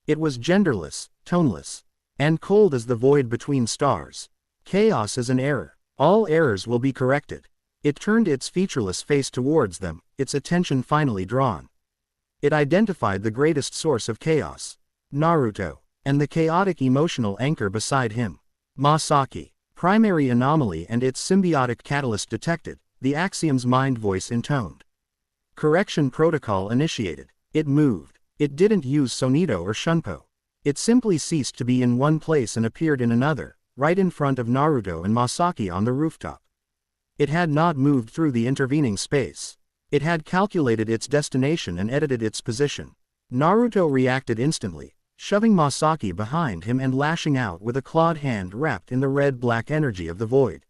It was genderless, toneless, and cold as the void between stars. Chaos is an error. All errors will be corrected. It turned its featureless face towards them, its attention finally drawn. It identified the greatest source of chaos, Naruto, and the chaotic emotional anchor beside him, Masaki. Primary anomaly and its symbiotic catalyst detected, the axiom's mind voice intoned. Correction protocol initiated. It moved. It didn't use Sonito or Shunpo. It simply ceased to be in one place and appeared in another, right in front of Naruto and Masaki on the rooftop. It had not moved through the intervening space. It had calculated its destination and edited its position. Naruto reacted instantly, shoving Masaki behind him and lashing out with a clawed hand wrapped in the red-black energy of the void.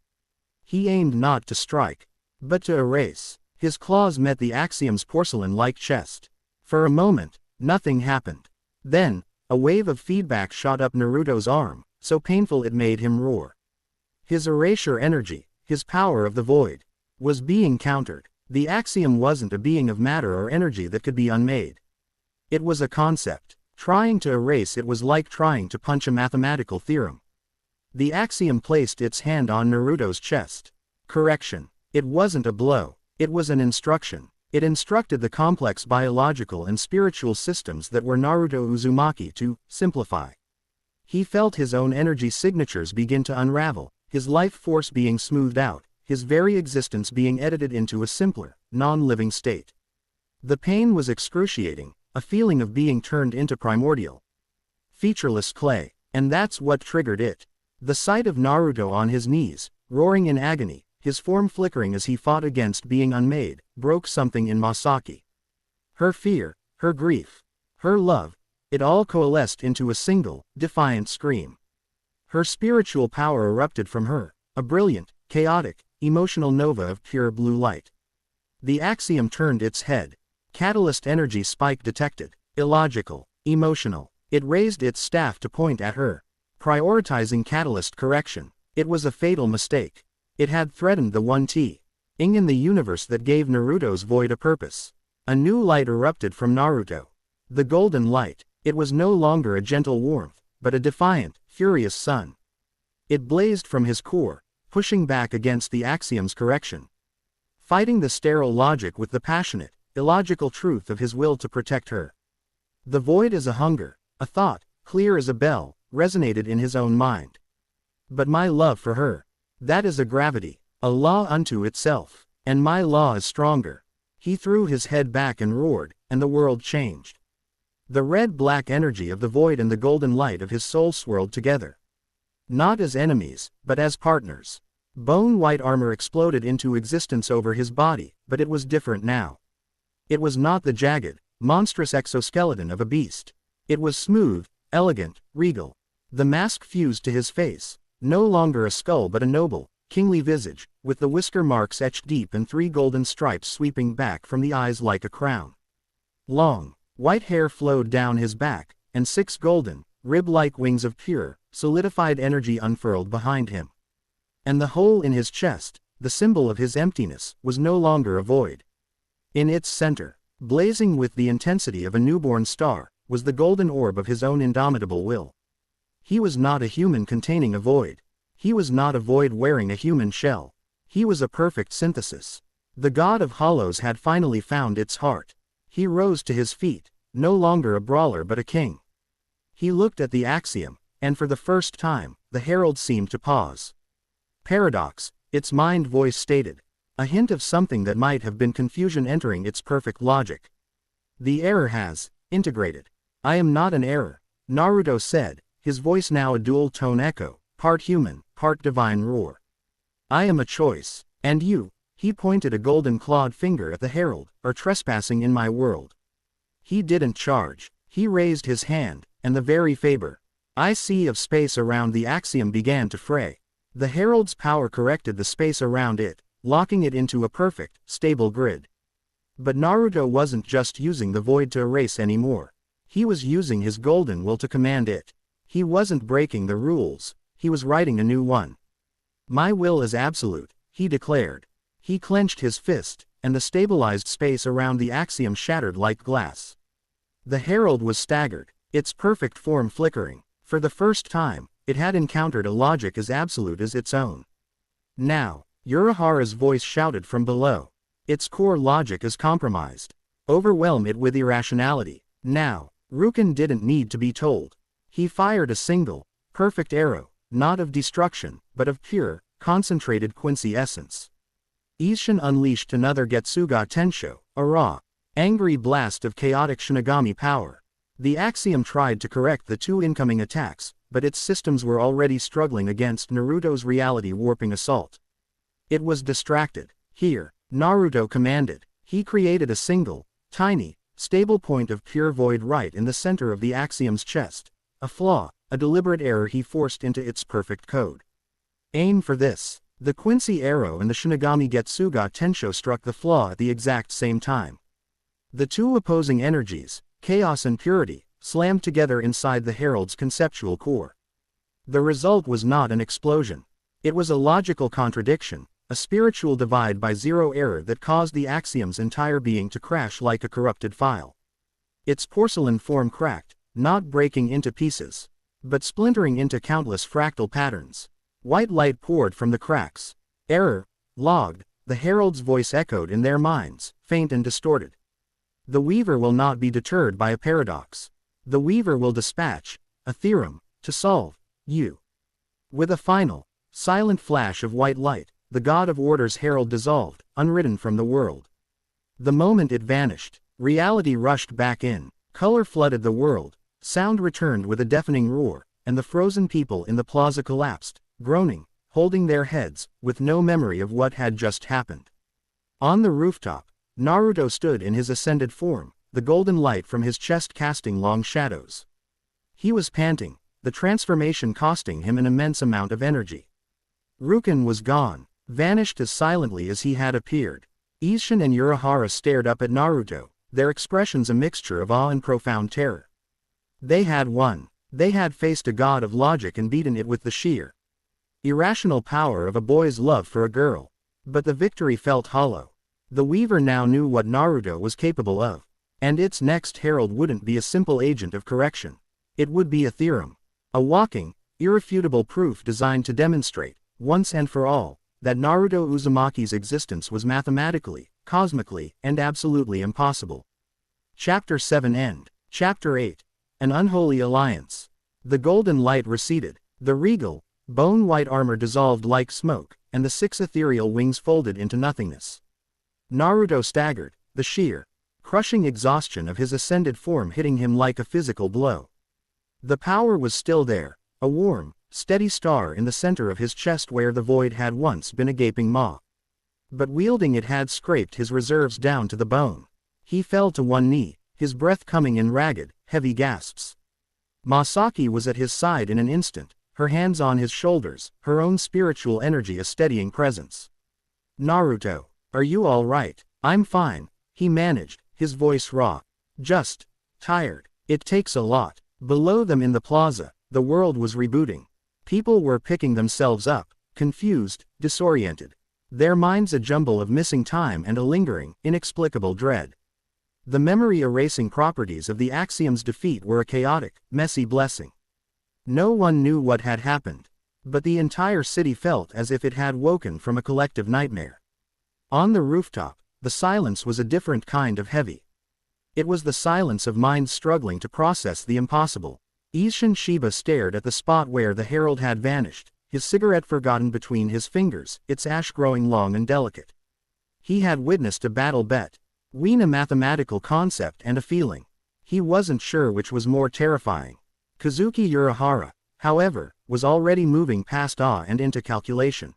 He aimed not to strike, but to erase. His claws met the axiom's porcelain-like chest. For a moment, nothing happened. Then, a wave of feedback shot up Naruto's arm, so painful it made him roar. His erasure energy, his power of the void, was being countered. The axiom wasn't a being of matter or energy that could be unmade. It was a concept. Trying to erase it was like trying to punch a mathematical theorem. The axiom placed its hand on Naruto's chest. Correction. It wasn't a blow. It was an instruction. It instructed the complex biological and spiritual systems that were Naruto Uzumaki to simplify. He felt his own energy signatures begin to unravel, his life force being smoothed out, his very existence being edited into a simpler, non-living state. The pain was excruciating, a feeling of being turned into primordial, featureless clay, and that's what triggered it. The sight of Naruto on his knees, roaring in agony, his form flickering as he fought against being unmade, broke something in Masaki. Her fear, her grief, her love, it all coalesced into a single, defiant scream. Her spiritual power erupted from her, a brilliant, chaotic, emotional nova of pure blue light. The axiom turned its head. Catalyst energy spike detected. Illogical, emotional. It raised its staff to point at her. Prioritizing catalyst correction. It was a fatal mistake. It had threatened the one T ing in the universe that gave Naruto's void a purpose. A new light erupted from Naruto. The golden light. It was no longer a gentle warmth, but a defiant, furious sun. It blazed from his core, pushing back against the axiom's correction. Fighting the sterile logic with the passionate, illogical truth of his will to protect her. The void as a hunger, a thought, clear as a bell, resonated in his own mind. But my love for her, that is a gravity, a law unto itself, and my law is stronger. He threw his head back and roared, and the world changed. The red-black energy of the void and the golden light of his soul swirled together. Not as enemies, but as partners. Bone-white armor exploded into existence over his body, but it was different now. It was not the jagged, monstrous exoskeleton of a beast. It was smooth, elegant, regal. The mask fused to his face, no longer a skull but a noble, kingly visage, with the whisker marks etched deep and 3 golden stripes sweeping back from the eyes like a crown. Long, white hair flowed down his back, and 6 golden, rib-like wings of pure, solidified energy unfurled behind him. And the hole in his chest, the symbol of his emptiness, was no longer a void. In its center, blazing with the intensity of a newborn star, was the golden orb of his own indomitable will. He was not a human containing a void. He was not a void wearing a human shell. He was a perfect synthesis. The god of hollows had finally found its heart. He rose to his feet, no longer a brawler but a king. He looked at the axiom, and for the first time, the herald seemed to pause. Paradox, its mind voice stated. A hint of something that might have been confusion entering its perfect logic. The error has integrated. I am not an error, Naruto said, his voice now a dual-tone echo, part human, part divine roar. I am a choice, and you, he pointed a golden-clawed finger at the herald, are trespassing in my world. He didn't charge. He raised his hand, and the very I sea of space around the axiom began to fray. The herald's power corrected the space around it, locking it into a perfect, stable grid. But Naruto wasn't just using the void to erase anymore. He was using his golden will to command it. He wasn't breaking the rules, he was writing a new one. My will is absolute, he declared. He clenched his fist, and the stabilized space around the axiom shattered like glass. The herald was staggered, its perfect form flickering. For the first time, it had encountered a logic as absolute as its own. Now, Urahara's voice shouted from below. Its core logic is compromised. Overwhelm it with irrationality. Now, Rukin didn't need to be told. He fired a single, perfect arrow, not of destruction, but of pure, concentrated Quincy essence. Isshin unleashed another Getsuga Tensho, a raw, angry blast of chaotic Shinigami power. The axiom tried to correct the 2 incoming attacks, but its systems were already struggling against Naruto's reality-warping assault. It was distracted. Here, Naruto commanded. He created a single, tiny, stable point of pure void right in the center of the axiom's chest. A flaw, a deliberate error he forced into its perfect code. Aim for this. The Quincy arrow and the Shinigami Getsuga Tensho struck the flaw at the exact same time. The 2 opposing energies, chaos and purity, slammed together inside the herald's conceptual core. The result was not an explosion. It was a logical contradiction, a spiritual divide by zero error that caused the axiom's entire being to crash like a corrupted file. Its porcelain form cracked, not breaking into pieces, but splintering into countless fractal patterns. White light poured from the cracks. Error, logged, the herald's voice echoed in their minds, faint and distorted. The Weaver will not be deterred by a paradox. The Weaver will dispatch a theorem to solve you. With a final, silent flash of white light, the god of order's herald dissolved, unwritten from the world. The moment it vanished, reality rushed back in, color flooded the world, sound returned with a deafening roar, and the frozen people in the plaza collapsed, groaning, holding their heads, with no memory of what had just happened. On the rooftop, Naruto stood in his ascended form, the golden light from his chest casting long shadows. He was panting, the transformation costing him an immense amount of energy. Rukin was gone, vanished as silently as he had appeared. Isshin and Urahara stared up at Naruto, their expressions a mixture of awe and profound terror. They had won. They had faced a god of logic and beaten it with the sheer, irrational power of a boy's love for a girl. But the victory felt hollow. The Weaver now knew what Naruto was capable of. And its next herald wouldn't be a simple agent of correction. It would be a theorem. A walking, irrefutable proof designed to demonstrate, once and for all, that Naruto Uzumaki's existence was mathematically, cosmically, and absolutely impossible. Chapter 7 End. Chapter 8. An Unholy Alliance. The golden light receded, the regal, bone-white armor dissolved like smoke, and the 6 ethereal wings folded into nothingness. Naruto staggered, the sheer, crushing exhaustion of his ascended form hitting him like a physical blow. The power was still there, a warm, steady star in the center of his chest where the void had once been a gaping maw. But wielding it had scraped his reserves down to the bone. He fell to one knee, his breath coming in ragged, heavy gasps. Masaki was at his side in an instant, her hands on his shoulders, her own spiritual energy a steadying presence. "Naruto, are you all right?" "I'm fine," he managed, his voice raw. "Just tired. It takes a lot." Below them in the plaza, the world was rebooting. People were picking themselves up, confused, disoriented. Their minds a jumble of missing time and a lingering, inexplicable dread. The memory-erasing properties of the Axiom's defeat were a chaotic, messy blessing. No one knew what had happened. But the entire city felt as if it had woken from a collective nightmare. On the rooftop, the silence was a different kind of heavy. It was the silence of minds struggling to process the impossible. Isshin Shiba stared at the spot where the herald had vanished, his cigarette forgotten between his fingers, its ash growing long and delicate. He had witnessed a battle between a mathematical concept and a feeling. He wasn't sure which was more terrifying. Kazuki Urahara, however, was already moving past awe and into calculation.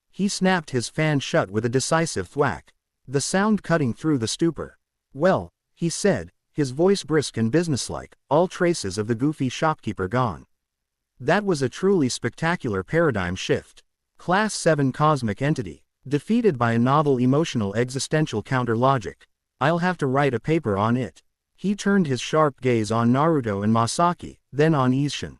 He snapped his fan shut with a decisive thwack, the sound cutting through the stupor. "Well," he said, his voice brisk and businesslike, all traces of the goofy shopkeeper gone. "That was a truly spectacular paradigm shift. Class 7 cosmic entity, defeated by a novel emotional existential counter-logic. I'll have to write a paper on it." He turned his sharp gaze on Naruto and Masaki, then on Isshin.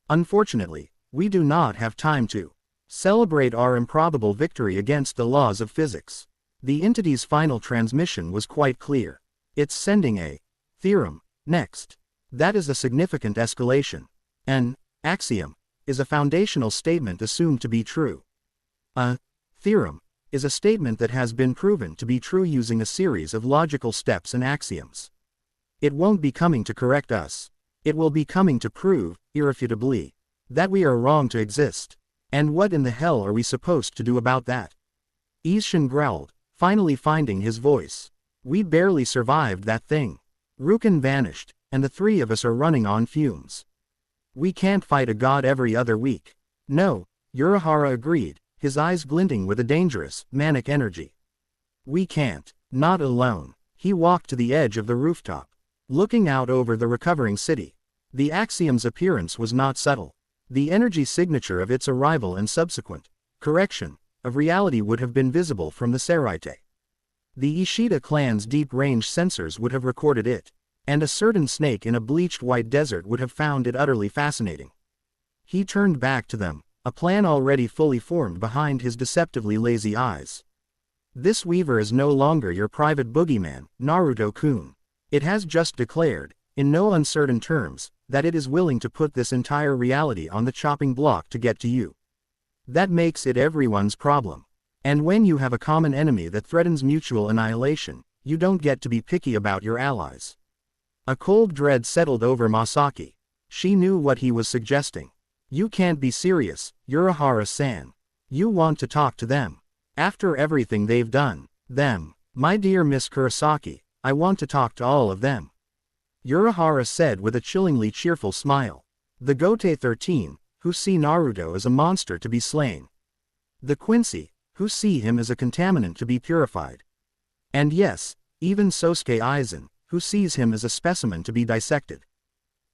"Unfortunately, we do not have time to celebrate our improbable victory against the laws of physics." The entity's final transmission was quite clear. "It's sending a theorem next. That is a significant escalation. An axiom is a foundational statement assumed to be true. A theorem is a statement that has been proven to be true using a series of logical steps and axioms. It won't be coming to correct us. It will be coming to prove, irrefutably, that we are wrong to exist. And what in the hell are we supposed to do about that?" Isshin growled, finally finding his voice. "We barely survived that thing. Rukin vanished, and the 3 of us are running on fumes. We can't fight a god every other week." "No," Urahara agreed, his eyes glinting with a dangerous, manic energy. "We can't. Not alone." He walked to the edge of the rooftop, looking out over the recovering city. The axiom's appearance was not subtle. The energy signature of its arrival and subsequent correction of reality would have been visible from the Seraite. The Ishida clan's deep-range sensors would have recorded it, and a certain snake in a bleached white desert would have found it utterly fascinating. He turned back to them, a plan already fully formed behind his deceptively lazy eyes. "This Weaver is no longer your private boogeyman, Naruto-kun. It has just declared, in no uncertain terms, that it is willing to put this entire reality on the chopping block to get to you. That makes it everyone's problem. And when you have a common enemy that threatens mutual annihilation, you don't get to be picky about your allies." A cold dread settled over Masaki. She knew what he was suggesting. "You can't be serious, Urahara-san. You want to talk to them. After everything they've done. Them. My dear Miss Kurosaki, I want to talk to all of them. Urahara said with a chillingly cheerful smile. The Gote 13, who see Naruto as a monster to be slain. The Quincy, who see him as a contaminant to be purified. And yes, even Sosuke Aizen, who sees him as a specimen to be dissected.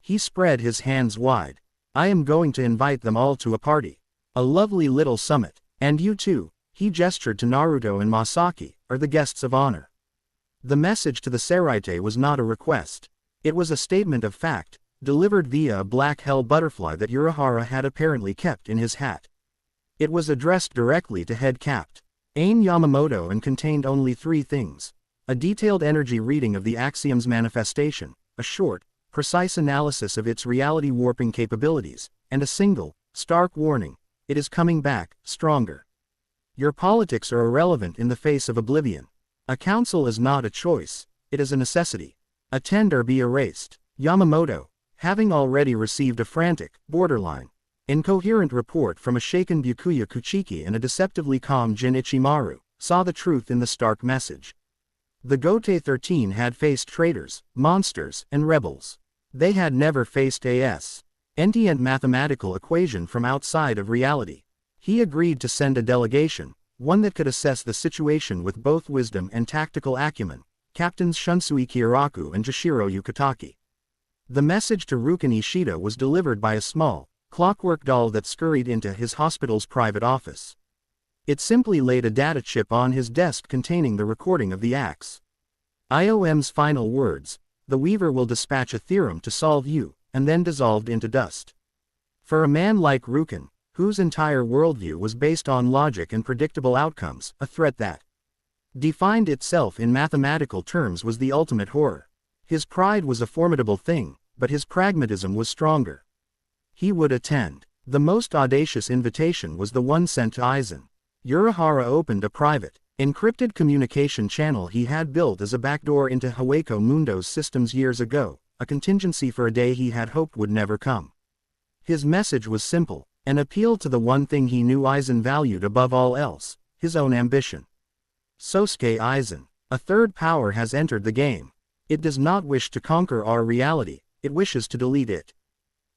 He spread his hands wide. I am going to invite them all to a party. A lovely little summit. And you too, he gestured to Naruto and Masaki, are the guests of honor. The message to the Seraite was not a request. It was a statement of fact, delivered via a black hell butterfly that Urahara had apparently kept in his hat. It was addressed directly to Head Capt. Ain Yamamoto and contained only 3 things. A detailed energy reading of the Axiom's manifestation, a short, precise analysis of its reality warping capabilities, and a single, stark warning, it is coming back, stronger. Your politics are irrelevant in the face of oblivion. A council is not a choice, it is a necessity. Attend or be erased. Yamamoto, having already received a frantic, borderline, incoherent report from a shaken Byakuya Kuchiki and a deceptively calm Jin Ichimaru, saw the truth in the stark message. The Gote 13 had faced traitors, monsters, and rebels. They had never faced a sentient mathematical equation from outside of reality. He agreed to send a delegation, one that could assess the situation with both wisdom and tactical acumen, Captains Shunsui Kyoraku and Jashiro Yukitaki. The message to Ruken Ishida was delivered by a small, clockwork doll that scurried into his hospital's private office. It simply laid a data chip on his desk containing the recording of the axe. IOM's final words, the Weaver will dispatch a theorem to solve you, and then dissolved into dust. For a man like Ruken, whose entire worldview was based on logic and predictable outcomes, a threat that defined itself in mathematical terms was the ultimate horror. His pride was a formidable thing, but his pragmatism was stronger. He would attend. The most audacious invitation was the one sent to Aizen. Urahara opened a private, encrypted communication channel he had built as a backdoor into Hawako Mundo's systems years ago, a contingency for a day he had hoped would never come. His message was simple, an appeal to the one thing he knew Aizen valued above all else, his own ambition. Sosuke Aizen, a third power has entered the game. It does not wish to conquer our reality, it wishes to delete it.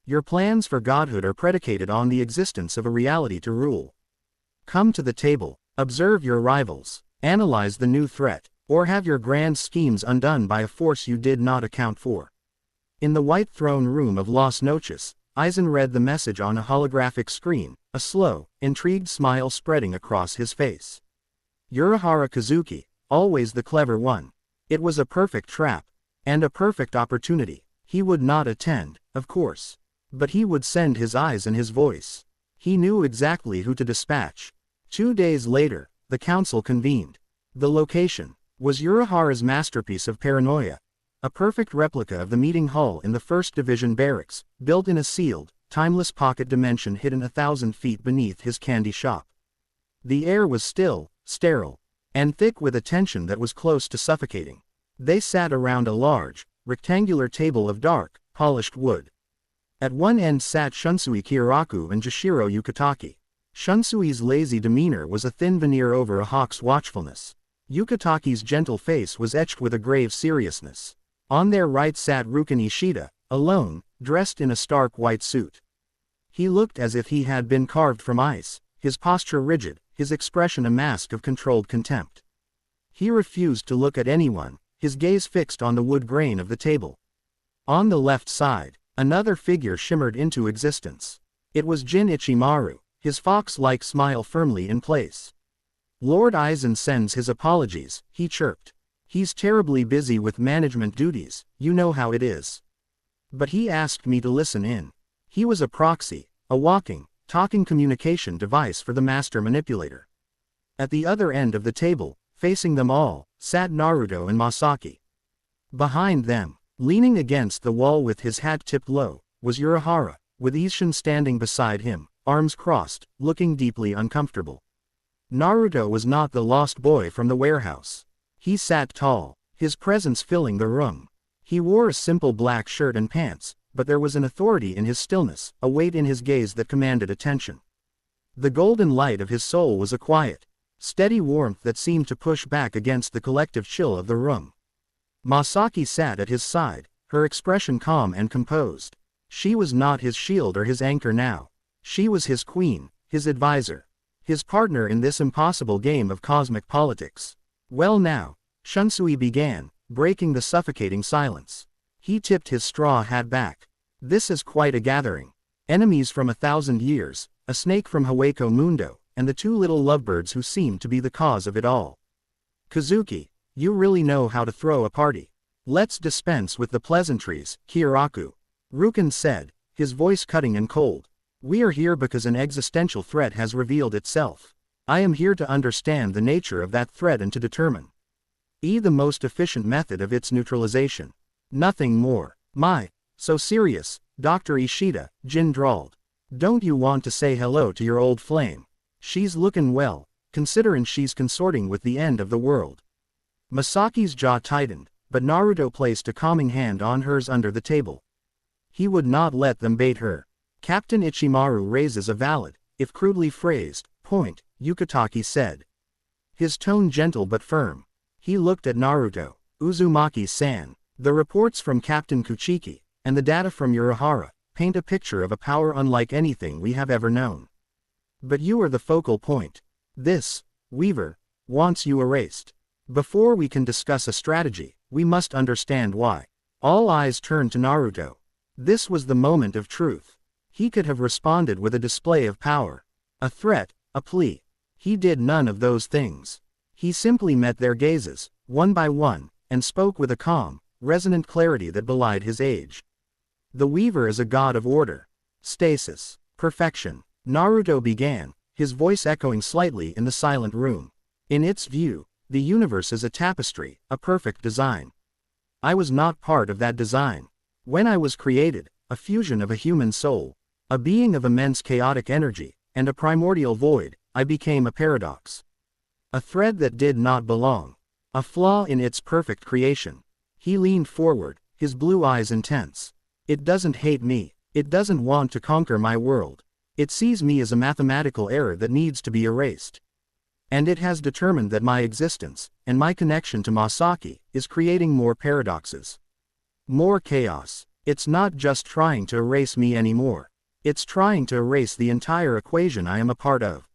Your plans for godhood are predicated on the existence of a reality to rule. Come to the table, observe your rivals, analyze the new threat, or have your grand schemes undone by a force you did not account for. In the white throne room of Las Noches, Aizen read the message on a holographic screen, a slow, intrigued smile spreading across his face. Urahara Kazuki, always the clever one. It was a perfect trap, and a perfect opportunity. He would not attend, of course. But he would send his eyes and his voice. He knew exactly who to dispatch. 2 days later, the council convened. The location was Urahara's masterpiece of paranoia. A perfect replica of the meeting hall in the 1st Division barracks, built in a sealed, timeless pocket dimension hidden 1,000 feet beneath his candy shop. The air was still, sterile, and thick with a tension that was close to suffocating. They sat around a large, rectangular table of dark, polished wood. At one end sat Shunsui Kyoraku and Jashiro Yukitaki. Shunsui's lazy demeanor was a thin veneer over a hawk's watchfulness. Yukitaki's gentle face was etched with a grave seriousness. On their right sat Ruken Ishida, alone, dressed in a stark white suit. He looked as if he had been carved from ice, his posture rigid, his expression a mask of controlled contempt. He refused to look at anyone, his gaze fixed on the wood grain of the table. On the left side, another figure shimmered into existence. It was Jin Ichimaru, his fox-like smile firmly in place. Lord Aizen sends his apologies, he chirped. He's terribly busy with management duties, you know how it is. But he asked me to listen in. He was a proxy, a walking, talking communication device for the master manipulator. At the other end of the table, facing them all, sat Naruto and Masaki. Behind them, leaning against the wall with his hat tipped low, was Urahara, with Isshin standing beside him, arms crossed, looking deeply uncomfortable. Naruto was not the lost boy from the warehouse. He sat tall, his presence filling the room. He wore a simple black shirt and pants, but there was an authority in his stillness, a weight in his gaze that commanded attention. The golden light of his soul was a quiet, steady warmth that seemed to push back against the collective chill of the room. Masaki sat at his side, her expression calm and composed. She was not his shield or his anchor now. She was his queen, his advisor, his partner in this impossible game of cosmic politics. Well now, Shunsui began, breaking the suffocating silence. He tipped his straw hat back. This is quite a gathering. Enemies from 1,000 years, a snake from Hueco Mundo, and the two little lovebirds who seem to be the cause of it all. Kazuki, you really know how to throw a party. Let's dispense with the pleasantries, Kiraku. Rukin said, his voice cutting and cold. We are here because an existential threat has revealed itself. I am here to understand the nature of that threat and to determine the most efficient method of its neutralization. Nothing more. My, so serious, Dr. Ishida, Jin drawled. Don't you want to say hello to your old flame? She's lookin' well, considerin' she's consorting with the end of the world. Masaki's jaw tightened, but Naruto placed a calming hand on hers under the table. He would not let them bait her. Captain Ichimaru raises a valid, if crudely phrased, point, Yukitake said. His tone gentle but firm. He looked at Naruto. Uzumaki-san, the reports from Captain Kuchiki, and the data from Urahara, paint a picture of a power unlike anything we have ever known. But you are the focal point. This, Weaver, wants you erased. Before we can discuss a strategy, we must understand why. All eyes turned to Naruto. This was the moment of truth. He could have responded with a display of power. A threat, a plea. He did none of those things. He simply met their gazes, one by one, and spoke with a calm, resonant clarity that belied his age. The Weaver is a god of order, stasis, perfection. Naruto began, his voice echoing slightly in the silent room. In its view, the universe is a tapestry, a perfect design. I was not part of that design. When I was created, a fusion of a human soul, a being of immense chaotic energy, and a primordial void, I became a paradox. A thread that did not belong. A flaw in its perfect creation. He leaned forward, his blue eyes intense. It doesn't hate me. It doesn't want to conquer my world. It sees me as a mathematical error that needs to be erased. And it has determined that my existence, and my connection to Masaki, is creating more paradoxes. More chaos. It's not just trying to erase me anymore. It's trying to erase the entire equation I am a part of.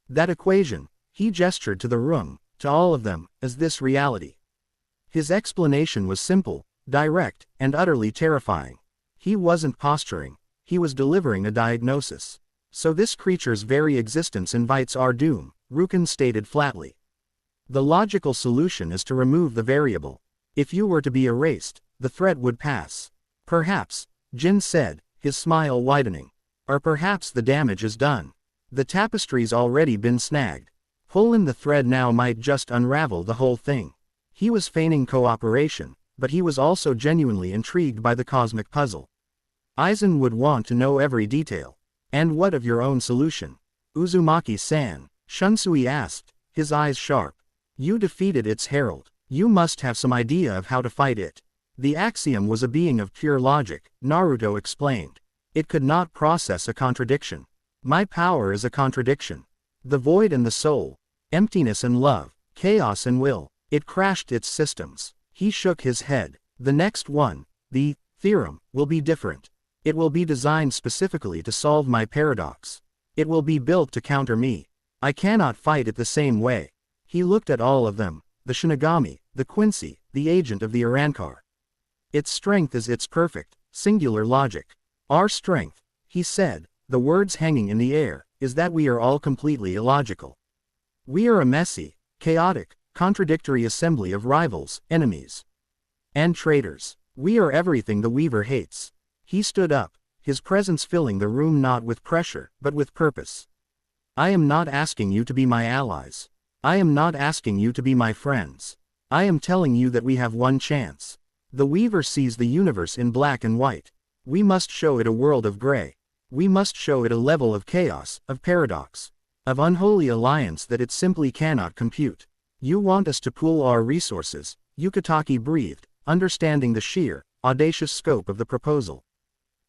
That equation, he gestured to the room, to all of them, as this reality. His explanation was simple, direct, and utterly terrifying. He wasn't posturing, he was delivering a diagnosis. So this creature's very existence invites our doom, Rukin stated flatly. The logical solution is to remove the variable. If you were to be erased, the threat would pass. Perhaps, Jin said, his smile widening. Or perhaps the damage is done. The tapestry's already been snagged. Pulling the thread now might just unravel the whole thing. He was feigning cooperation, but he was also genuinely intrigued by the cosmic puzzle. Aizen would want to know every detail. And what of your own solution? Uzumaki-san, Shunsui asked, his eyes sharp. You defeated its herald. You must have some idea of how to fight it. The axiom was a being of pure logic, Naruto explained. It could not process a contradiction. My power is a contradiction. The void and the soul, emptiness and love, chaos and will. It crashed its systems. He shook his head. The next one, the theorem, will be different. It will be designed specifically to solve my paradox. It will be built to counter me. I cannot fight it the same way. He looked at all of them, the Shinigami, the Quincy, the agent of the Arankar. Its strength is its perfect, singular logic. Our strength, he said, the words hanging in the air, is that we are all completely illogical. We are a messy, chaotic, contradictory assembly of rivals, enemies, and traitors. We are everything the Weaver hates. He stood up, his presence filling the room not with pressure, but with purpose. I am not asking you to be my allies. I am not asking you to be my friends. I am telling you that we have one chance. The Weaver sees the universe in black and white. We must show it a world of gray. We must show it a level of chaos, of paradox, of unholy alliance that it simply cannot compute. You want us to pool our resources, Yukitake breathed, understanding the sheer, audacious scope of the proposal.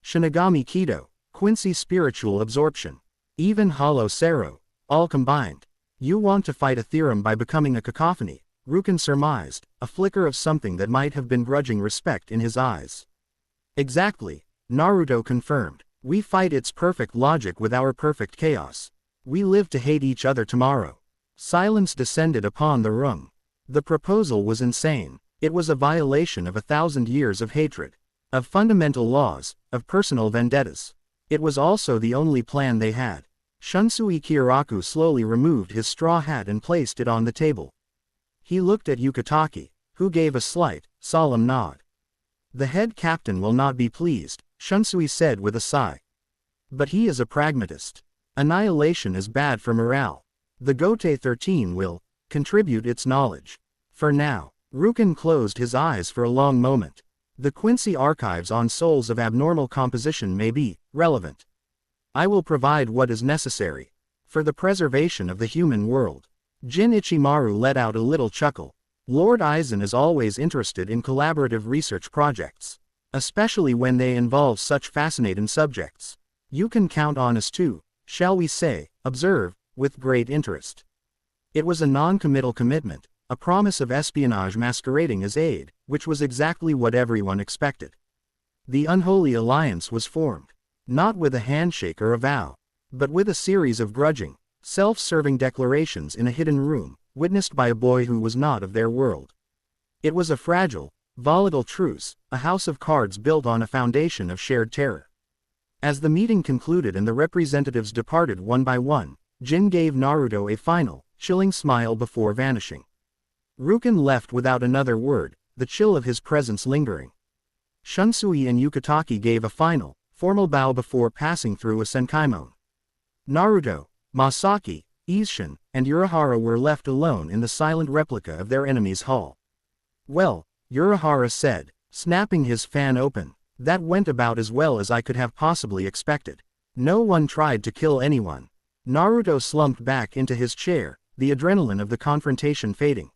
Shinigami Kido, Quincy's spiritual absorption. Even hollow Sero, all combined. You want to fight a theorem by becoming a cacophony, Rukin surmised, a flicker of something that might have been grudging respect in his eyes. Exactly, Naruto confirmed. We fight its perfect logic with our perfect chaos. We live to hate each other tomorrow. Silence descended upon the room. The proposal was insane. It was a violation of 1,000 years of hatred, of fundamental laws, of personal vendettas. It was also the only plan they had. Shunsui Kyoraku slowly removed his straw hat and placed it on the table. He looked at Yukitake, who gave a slight, solemn nod. The head captain will not be pleased, Shunsui said with a sigh. But he is a pragmatist. Annihilation is bad for morale. The Gote 13 will contribute its knowledge. For now, Rukin closed his eyes for a long moment. The Quincy archives on souls of abnormal composition may be relevant. I will provide what is necessary for the preservation of the human world. Jin Ichimaru let out a little chuckle. Lord Aizen is always interested in collaborative research projects, especially when they involve such fascinating subjects. You can count on us to, shall we say, observe, with great interest. It was a non-committal commitment, a promise of espionage masquerading as aid, which was exactly what everyone expected. The unholy alliance was formed, not with a handshake or a vow, but with a series of grudging, self-serving declarations in a hidden room, witnessed by a boy who was not of their world. It was a fragile, volatile truce, a house of cards built on a foundation of shared terror. As the meeting concluded and the representatives departed one by one, Jin gave Naruto a final, chilling smile before vanishing. Rukin left without another word, the chill of his presence lingering. Shunsui and Yukitake gave a final, formal bow before passing through a senkaimon. Naruto, Masaki, Isshin, and Urahara were left alone in the silent replica of their enemy's hull. Well, Urahara said, snapping his fan open, that went about as well as I could have possibly expected. No one tried to kill anyone. Naruto slumped back into his chair, the adrenaline of the confrontation fading,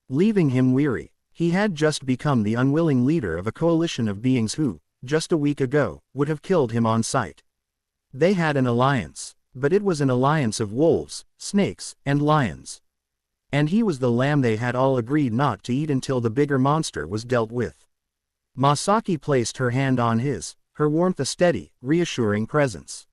leaving him weary. He had just become the unwilling leader of a coalition of beings who, just a week ago, would have killed him on sight. They had an alliance, but it was an alliance of wolves, snakes, and lions. And he was the lamb they had all agreed not to eat until the bigger monster was dealt with. Masaki placed her hand on his, her warmth a steady, reassuring presence.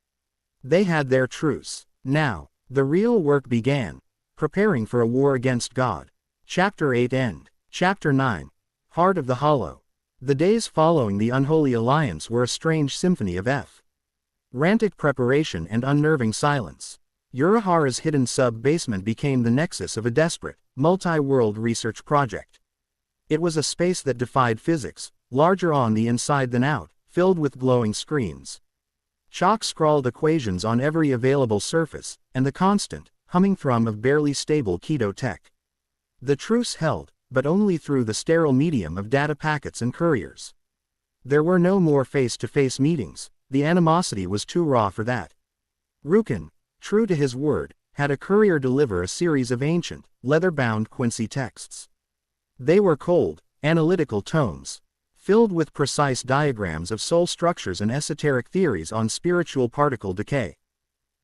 They had their truce. Now, the real work began, preparing for a war against God. Chapter 8 End. Chapter 9. Heart of the Hollow. The days following the unholy alliance were a strange symphony of frantic preparation and unnerving silence. Urahara's hidden sub-basement became the nexus of a desperate, multi-world research project. It was a space that defied physics, larger on the inside than out, filled with glowing screens. Chalk-scrawled equations on every available surface, and the constant, humming thrum of barely stable keto tech. The truce held, but only through the sterile medium of data packets and couriers. There were no more face-to-face meetings, the animosity was too raw for that. Rukin, true to his word, had a courier deliver a series of ancient, leather-bound Quincy texts. They were cold, analytical tomes, filled with precise diagrams of soul structures and esoteric theories on spiritual particle decay.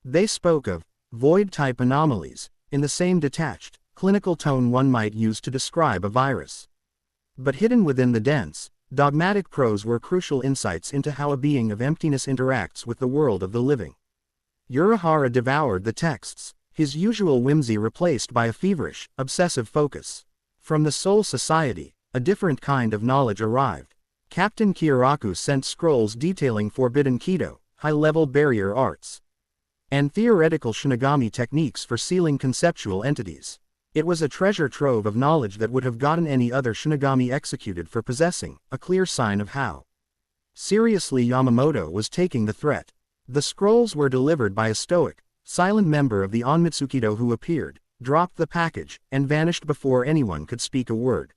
They spoke of void-type anomalies, in the same detached, clinical tone one might use to describe a virus. But hidden within the dense, dogmatic prose were crucial insights into how a being of emptiness interacts with the world of the living. Urahara devoured the texts, his usual whimsy replaced by a feverish, obsessive focus. From the Soul Society, a different kind of knowledge arrived. Captain Kyoraku sent scrolls detailing forbidden Keto, high-level barrier arts, and theoretical Shinigami techniques for sealing conceptual entities. It was a treasure trove of knowledge that would have gotten any other Shinigami executed for possessing, a clear sign of how seriously Yamamoto was taking the threat. The scrolls were delivered by a stoic, silent member of the Onmitsukido who appeared, dropped the package, and vanished before anyone could speak a word.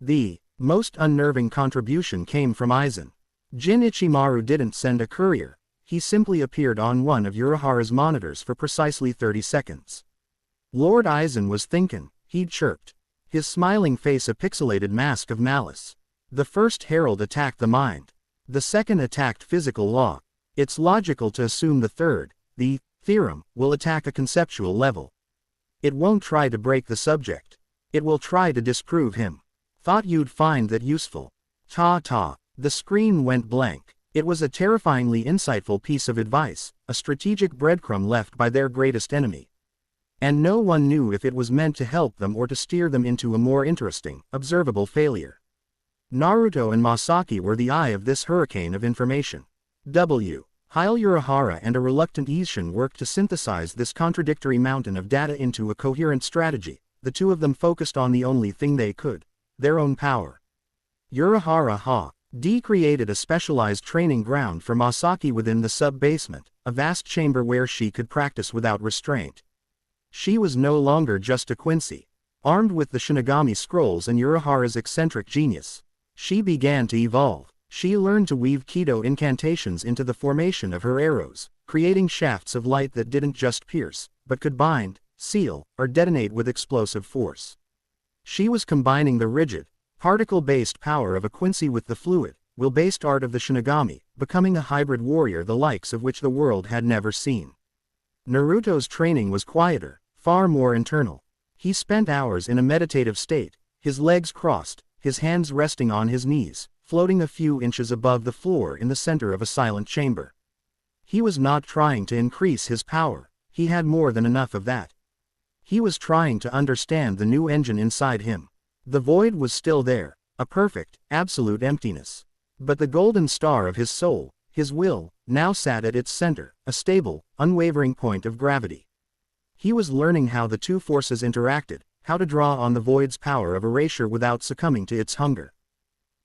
The most unnerving contribution came from Aizen. Jin Ichimaru didn't send a courier, he simply appeared on one of Urahara's monitors for precisely 30 seconds. Lord Aizen was thinkin', he chirped, his smiling face a pixelated mask of malice. The first herald attacked the mind. The second attacked physical law. It's logical to assume the third, the Theorem will attack a conceptual level. It won't try to break the subject. It will try to disprove him. Thought you'd find that useful. Ta. The screen went blank. It was a terrifyingly insightful piece of advice, a strategic breadcrumb left by their greatest enemy. And no one knew if it was meant to help them or to steer them into a more interesting, observable failure. Naruto and Masaki were the eye of this hurricane of information. Hyle Urahara and a reluctant Isshin worked to synthesize this contradictory mountain of data into a coherent strategy. The two of them focused on the only thing they could, their own power. Urahara created a specialized training ground for Masaki within the sub-basement, a vast chamber where she could practice without restraint. She was no longer just a Quincy. Armed with the Shinigami scrolls and Urahara's eccentric genius, she began to evolve. She learned to weave Kido incantations into the formation of her arrows, creating shafts of light that didn't just pierce, but could bind, seal, or detonate with explosive force. She was combining the rigid, particle-based power of a Quincy with the fluid, will-based art of the Shinigami, becoming a hybrid warrior the likes of which the world had never seen. Naruto's training was quieter, far more internal. He spent hours in a meditative state, his legs crossed, his hands resting on his knees, floating a few inches above the floor in the center of a silent chamber. He was not trying to increase his power, he had more than enough of that. He was trying to understand the new engine inside him. The void was still there, a perfect, absolute emptiness. But the golden star of his soul, his will, now sat at its center, a stable, unwavering point of gravity. He was learning how the two forces interacted, how to draw on the void's power of erasure without succumbing to its hunger.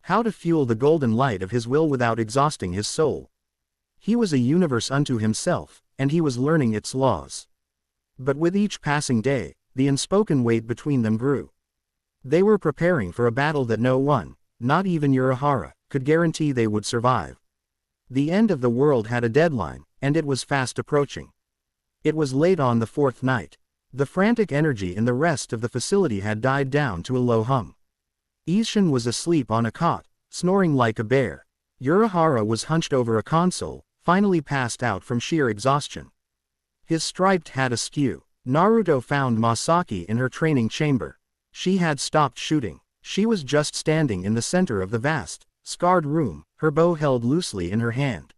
How to fuel the golden light of his will without exhausting his soul. He was a universe unto himself, and he was learning its laws. But with each passing day, the unspoken weight between them grew. They were preparing for a battle that no one, not even Urahara, could guarantee they would survive. The end of the world had a deadline, and it was fast approaching. It was late on the fourth night. The frantic energy in the rest of the facility had died down to a low hum. Isshin was asleep on a cot, snoring like a bear. Urahara was hunched over a console, finally passed out from sheer exhaustion. His striped hat askew. Naruto found Masaki in her training chamber. She had stopped shooting. She was just standing in the center of the vast, scarred room, her bow held loosely in her hand,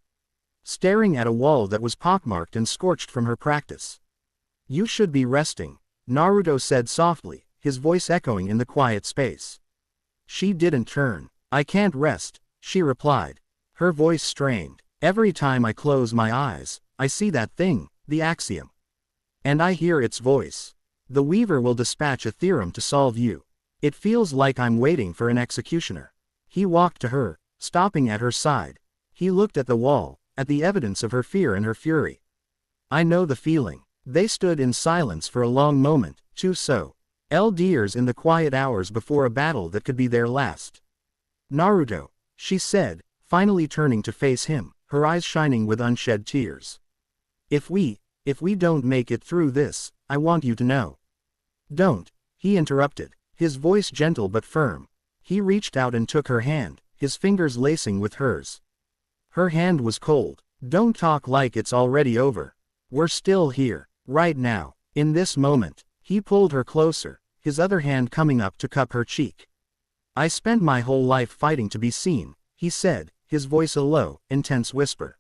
staring at a wall that was pockmarked and scorched from her practice. "You should be resting," Naruto said softly, his voice echoing in the quiet space. She didn't turn. "I can't rest," she replied. Her voice strained. "Every time I close my eyes, I see that thing, the axiom. And I hear its voice. The Weaver will dispatch a theorem to solve you. It feels like I'm waiting for an executioner." He walked to her, stopping at her side. He looked at the wall, at the evidence of her fear and her fury. "I know the feeling." They stood in silence for a long moment, two years in the quiet hours before a battle that could be their last. "Naruto," she said, finally turning to face him, her eyes shining with unshed tears. If we don't make it through this, I want you to know." "Don't," he interrupted, his voice gentle but firm. He reached out and took her hand, his fingers lacing with hers. Her hand was cold. "Don't talk like it's already over. We're still here, right now, in this moment." He pulled her closer, his other hand coming up to cup her cheek. "I spent my whole life fighting to be seen," he said, his voice a low, intense whisper.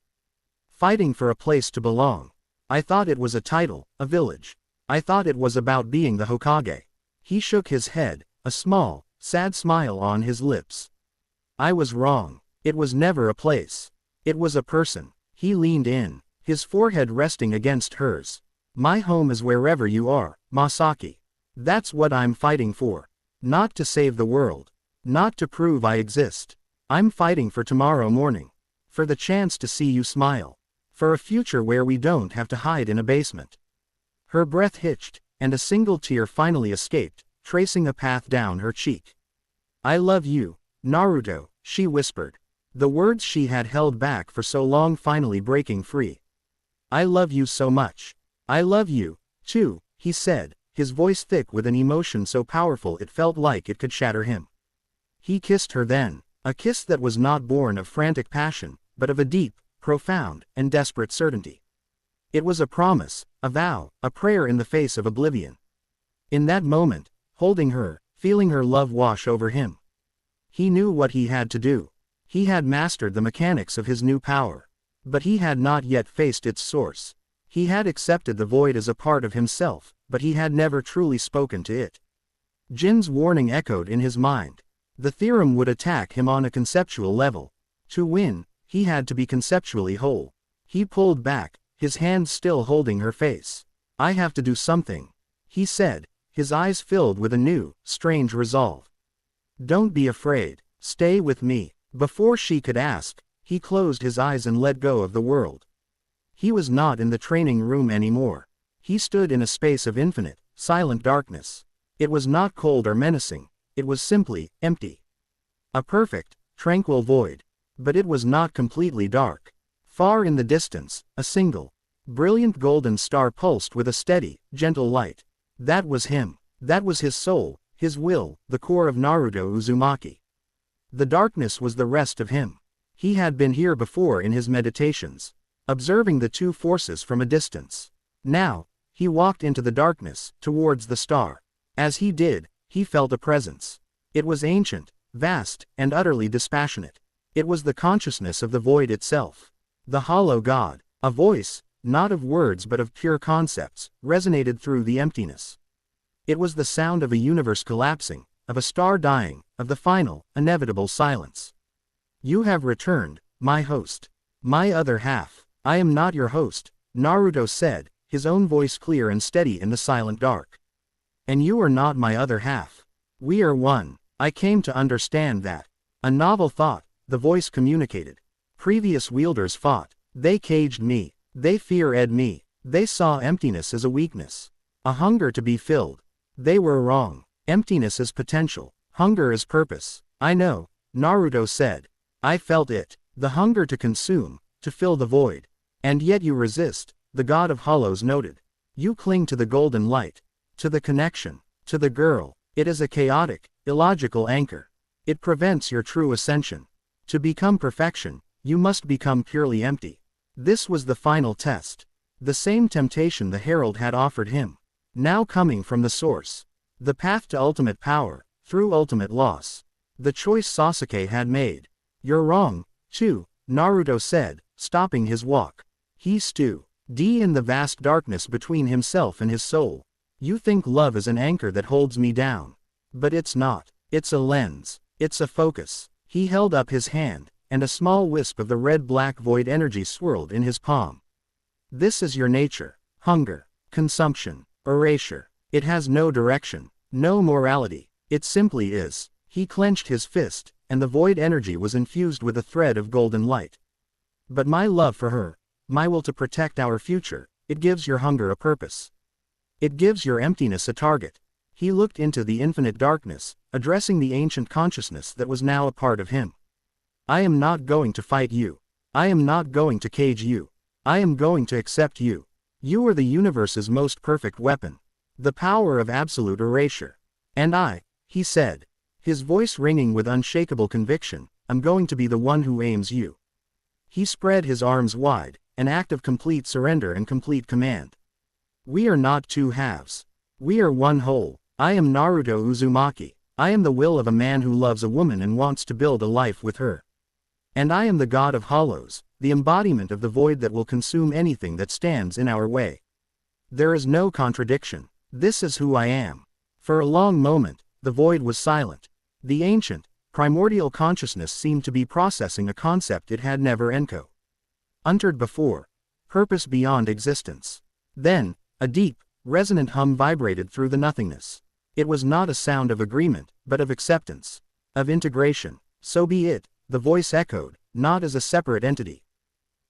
"Fighting for a place to belong. I thought it was a title, a village. I thought it was about being the Hokage." He shook his head, a small, sad smile on his lips. "I was wrong. It was never a place. It was a person." He leaned in, his forehead resting against hers. "My home is wherever you are, Masaki. That's what I'm fighting for. Not to save the world. Not to prove I exist. I'm fighting for tomorrow morning. For the chance to see you smile. For a future where we don't have to hide in a basement." Her breath hitched, and a single tear finally escaped, tracing a path down her cheek. "I love you, Naruto," she whispered. The words she had held back for so long finally breaking free. "I love you so much." "I love you, too," he said, his voice thick with an emotion so powerful it felt like it could shatter him. He kissed her then, a kiss that was not born of frantic passion, but of a deep, profound, and desperate certainty. It was a promise, a vow, a prayer in the face of oblivion. In that moment, holding her, feeling her love wash over him, he knew what he had to do. He had mastered the mechanics of his new power. But he had not yet faced its source. He had accepted the void as a part of himself, but he had never truly spoken to it. Jin's warning echoed in his mind. The theorem would attack him on a conceptual level. To win, he had to be conceptually whole. He pulled back, his hands still holding her face. "I have to do something," he said, his eyes filled with a new, strange resolve. "Don't be afraid. Stay with me." Before she could ask, he closed his eyes and let go of the world. He was not in the training room anymore. He stood in a space of infinite, silent darkness. It was not cold or menacing, it was simply empty. A perfect, tranquil void. But it was not completely dark. Far in the distance, a single, brilliant golden star pulsed with a steady, gentle light. That was him. That was his soul, his will, the core of Naruto Uzumaki. The darkness was the rest of him. He had been here before in his meditations, observing the two forces from a distance. Now, he walked into the darkness, towards the star. As he did, he felt a presence. It was ancient, vast, and utterly dispassionate. It was the consciousness of the void itself. The hollow God. A voice, not of words but of pure concepts, resonated through the emptiness. It was the sound of a universe collapsing, of a star dying, of the final, inevitable silence. "You have returned, my host. My other half." "I am not your host," Naruto said, his own voice clear and steady in the silent dark. "And you are not my other half. We are one. I came to understand that." A novel thought, the voice communicated. "Previous wielders fought. They caged me. They feared me. They saw emptiness as a weakness. A hunger to be filled. They were wrong. Emptiness is potential. Hunger is purpose." "I know," Naruto said. "I felt it. The hunger to consume, to fill the void. And yet you resist," the God of Hollows noted. "You cling to the golden light. To the connection. To the girl. It is a chaotic, illogical anchor. It prevents your true ascension. To become perfection, you must become purely empty." This was the final test. The same temptation the herald had offered him. Now coming from the source. The path to ultimate power, through ultimate loss. The choice Sasuke had made. "You're wrong, too," Naruto said, stopping his walk. He stood in the vast darkness between himself and his soul. "You think love is an anchor that holds me down. But it's not. It's a lens. It's a focus." He held up his hand, and a small wisp of the red-black void energy swirled in his palm. "This is your nature. Hunger. Consumption. Erasure. It has no direction, no morality. It simply is." He clenched his fist, and the void energy was infused with a thread of golden light. "But my love for her, my will to protect our future, it gives your hunger a purpose. It gives your emptiness a target." He looked into the infinite darkness, addressing the ancient consciousness that was now a part of him. "I am not going to fight you. I am not going to cage you. I am going to accept you. You are the universe's most perfect weapon. The power of absolute erasure. And I," he said, his voice ringing with unshakable conviction, "I'm going to be the one who aims you." He spread his arms wide, an act of complete surrender and complete command. "We are not two halves. We are one whole. I am Naruto Uzumaki. I am the will of a man who loves a woman and wants to build a life with her. And I am the God of Hollows, the embodiment of the void that will consume anything that stands in our way. There is no contradiction. This is who I am." For a long moment, the void was silent. The ancient, primordial consciousness seemed to be processing a concept it had never encountered before. Purpose beyond existence. Then, a deep, resonant hum vibrated through the nothingness. It was not a sound of agreement, but of acceptance. Of integration. "So be it," the voice echoed, not as a separate entity,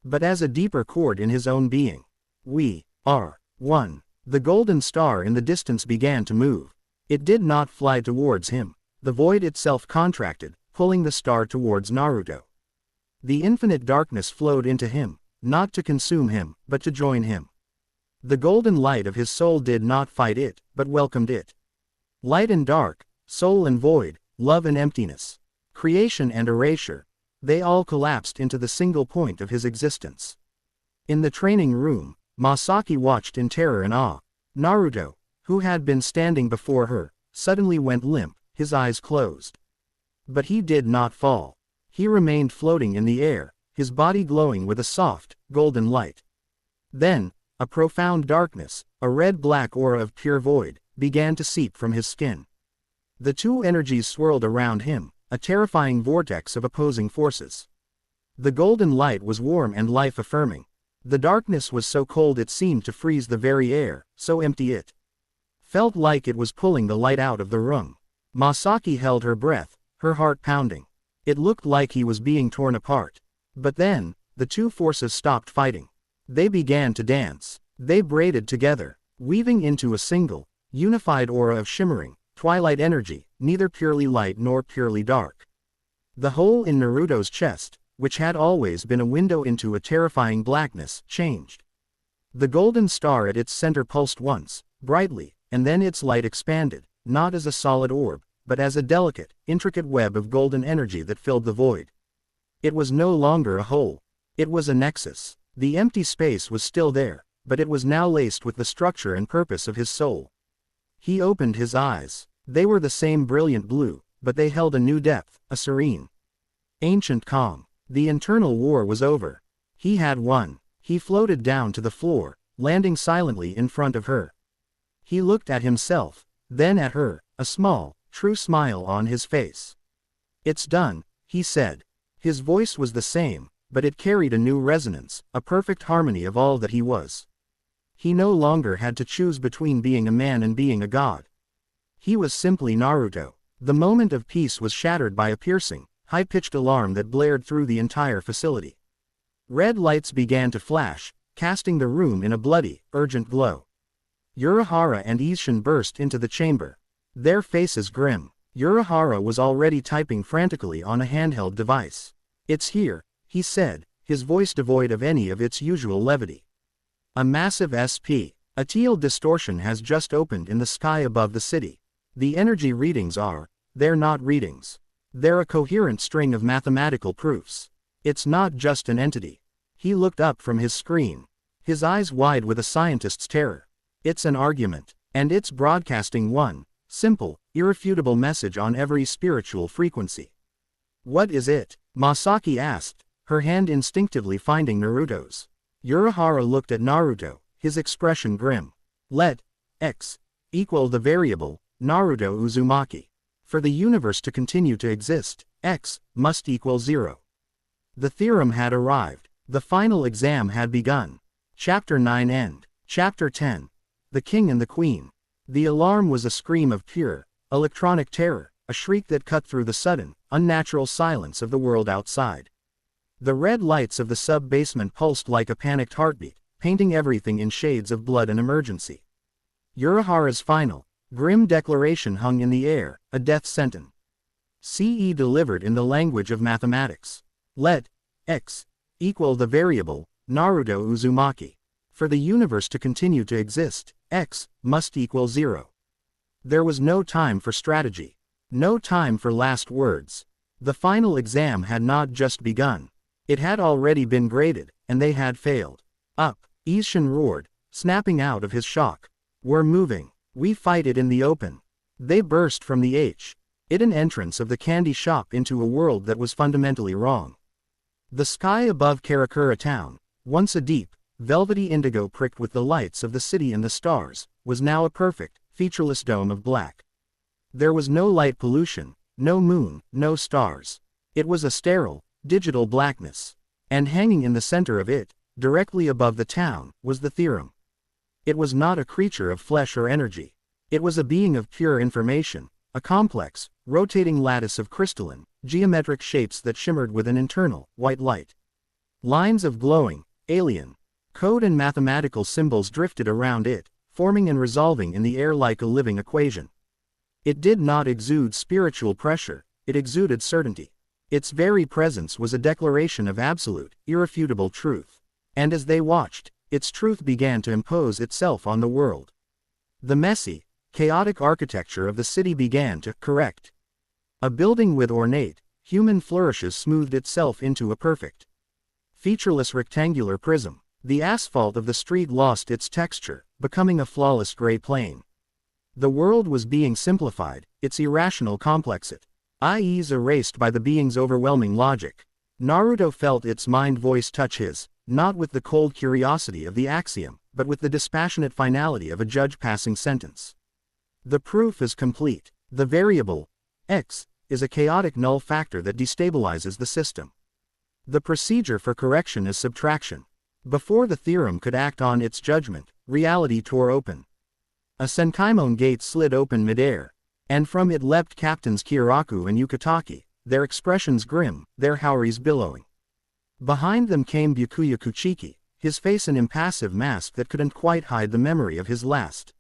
but as a deeper chord in his own being. "We are one." The golden star in the distance began to move. It did not fly towards him. The void itself contracted, pulling the star towards Naruto. The infinite darkness flowed into him, not to consume him, but to join him. The golden light of his soul did not fight it, but welcomed it. Light and dark, soul and void, love and emptiness, creation and erasure, they all collapsed into the single point of his existence. In the training room, Masaki watched in terror and awe. Naruto, who had been standing before her, suddenly went limp, his eyes closed. But he did not fall. He remained floating in the air, his body glowing with a soft, golden light. Then, a profound darkness, a red-black aura of pure void, began to seep from his skin. The two energies swirled around him, a terrifying vortex of opposing forces. The golden light was warm and life-affirming. The darkness was so cold it seemed to freeze the very air, so empty it felt like it was pulling the light out of the room. Masaki held her breath, her heart pounding. It looked like he was being torn apart. But then, the two forces stopped fighting. They began to dance. They braided together, weaving into a single, unified aura of shimmering, twilight energy, neither purely light nor purely dark. The hole in Naruto's chest, which had always been a window into a terrifying blackness, changed. The golden star at its center pulsed once, brightly, and then its light expanded, not as a solid orb, but as a delicate, intricate web of golden energy that filled the void. It was no longer a hole. It was a nexus. The empty space was still there, but it was now laced with the structure and purpose of his soul. He opened his eyes. They were the same brilliant blue, but they held a new depth, a serene, ancient calm. The internal war was over. He had won. He floated down to the floor, landing silently in front of her. He looked at himself, then at her, a small, true smile on his face. "It's done," he said. His voice was the same, but it carried a new resonance, a perfect harmony of all that he was. He no longer had to choose between being a man and being a god. He was simply Naruto. The moment of peace was shattered by a piercing, high-pitched alarm that blared through the entire facility. Red lights began to flash, casting the room in a bloody, urgent glow. Urahara and Isshin burst into the chamber, their faces grim. Urahara was already typing frantically on a handheld device. "It's here," he said, his voice devoid of any of its usual levity. "A massive SP. A teal distortion has just opened in the sky above the city. The energy readings they're not readings. They're a coherent string of mathematical proofs. It's not just an entity." He looked up from his screen, his eyes wide with a scientist's terror. "It's an argument, and it's broadcasting one simple, irrefutable message on every spiritual frequency." "What is it?" Masaki asked, her hand instinctively finding Naruto's. Urahara looked at Naruto, his expression grim. "Let x equal the variable, Naruto Uzumaki. For the universe to continue to exist, x must equal 0. The theorem had arrived. The final exam had begun. Chapter 9 End. Chapter 10. The King and the Queen. The alarm was a scream of pure, electronic terror, a shriek that cut through the sudden, unnatural silence of the world outside. The red lights of the sub-basement pulsed like a panicked heartbeat, painting everything in shades of blood and emergency. Urahara's final, grim declaration hung in the air, a death sentence. CE delivered in the language of mathematics. Let x equal the variable, Naruto Uzumaki. For the universe to continue to exist, x must equal 0. There was no time for strategy. No time for last words. The final exam had not just begun. It had already been graded, and they had failed. "Up," Isshin roared, snapping out of his shock. "We're moving. We fight it in the open." They burst from the hidden entrance of the candy shop into a world that was fundamentally wrong. The sky above Karakura town, once a deep, velvety indigo pricked with the lights of the city and the stars, was now a perfect, featureless dome of black. There was no light pollution, no moon, no stars. It was a sterile, digital blackness. And hanging in the center of it, directly above the town, was the theorem. It was not a creature of flesh or energy. It was a being of pure information, a complex, rotating lattice of crystalline, geometric shapes that shimmered with an internal, white light. Lines of glowing, alien code and mathematical symbols drifted around it, forming and resolving in the air like a living equation. It did not exude spiritual pressure, it exuded certainty. Its very presence was a declaration of absolute, irrefutable truth. And as they watched, its truth began to impose itself on the world. The messy, chaotic architecture of the city began to correct. A building with ornate, human flourishes smoothed itself into a perfect, featureless rectangular prism. The asphalt of the street lost its texture, becoming a flawless gray plane. The world was being simplified, its irrational complexities erased by the being's overwhelming logic. Naruto felt its mind voice touch his, not with the cold curiosity of the axiom, but with the dispassionate finality of a judge passing sentence. The proof is complete. The variable, x, is a chaotic null factor that destabilizes the system. The procedure for correction is subtraction. Before the theorem could act on its judgment, reality tore open. A Senkaimon gate slid open midair, and from it leapt Captains Kiraku and Yukitake, their expressions grim, their houris billowing. Behind them came Byakuya Kuchiki, his face an impassive mask that couldn't quite hide the memory of his last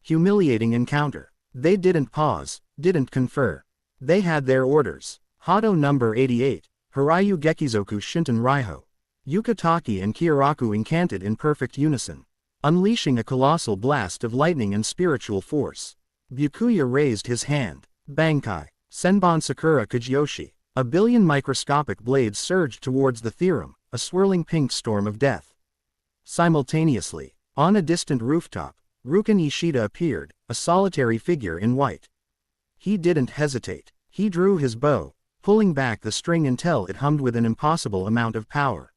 humiliating encounter. They didn't pause, didn't confer. They had their orders. Hado number 88, Harayu Gekizoku Shinton Raiho. Yukitake and Kiraku incanted in perfect unison, unleashing a colossal blast of lightning and spiritual force. Byakuya raised his hand. Bankai. Senbon Sakura Kajiyoshi. A billion microscopic blades surged towards the theorem, a swirling pink storm of death. Simultaneously, on a distant rooftop, Ruken Ishida appeared, a solitary figure in white. He didn't hesitate. He drew his bow, pulling back the string until it hummed with an impossible amount of power.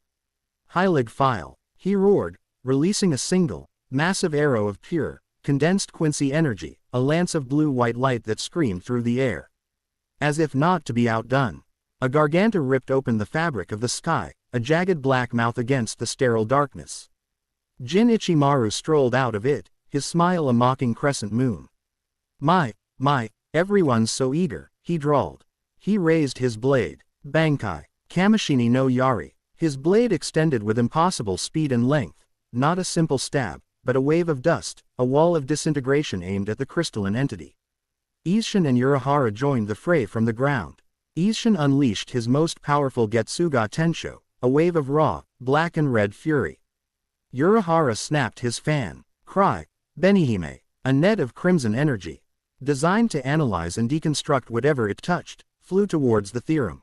Heilig File, he roared, releasing a single, massive arrow of pure, condensed Quincy energy, a lance of blue-white light that screamed through the air. As if not to be outdone, a garganta ripped open the fabric of the sky, a jagged black mouth against the sterile darkness. Jin Ichimaru strolled out of it, his smile a mocking crescent moon. My, everyone's so eager, he drawled. He raised his blade. Bankai. Kamishini no Yari. His blade extended with impossible speed and length, not a simple stab, but a wave of dust, a wall of disintegration aimed at the crystalline entity. Isshin and Urahara joined the fray from the ground. Isshin unleashed his most powerful Getsuga Tensho, a wave of raw, black and red fury. Urahara snapped his fan. Cry. Benihime, a net of crimson energy, designed to analyze and deconstruct whatever it touched, flew towards the theorem.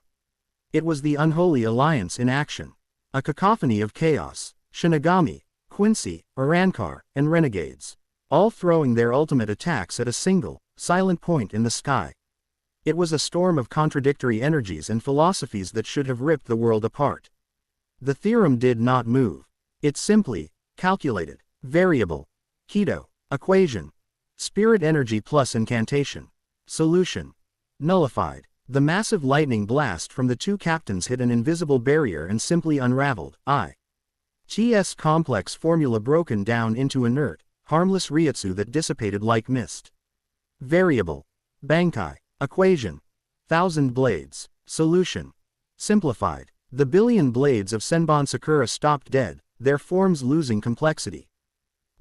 It was the unholy alliance in action. A cacophony of chaos, Shinigami, Quincy, Arankar, and renegades, all throwing their ultimate attacks at a single, silent point in the sky. It was a storm of contradictory energies and philosophies that should have ripped the world apart. The theorem did not move. It simply, calculated, variable, Keto, equation, spirit energy plus incantation, solution, nullified. The massive lightning blast from the two captains hit an invisible barrier and simply unraveled. TS complex formula broken down into inert, harmless ryutsu that dissipated like mist. Variable, Bankai, equation, 1,000 blades, solution, simplified. The billion blades of Senbon Sakura stopped dead, their forms losing complexity,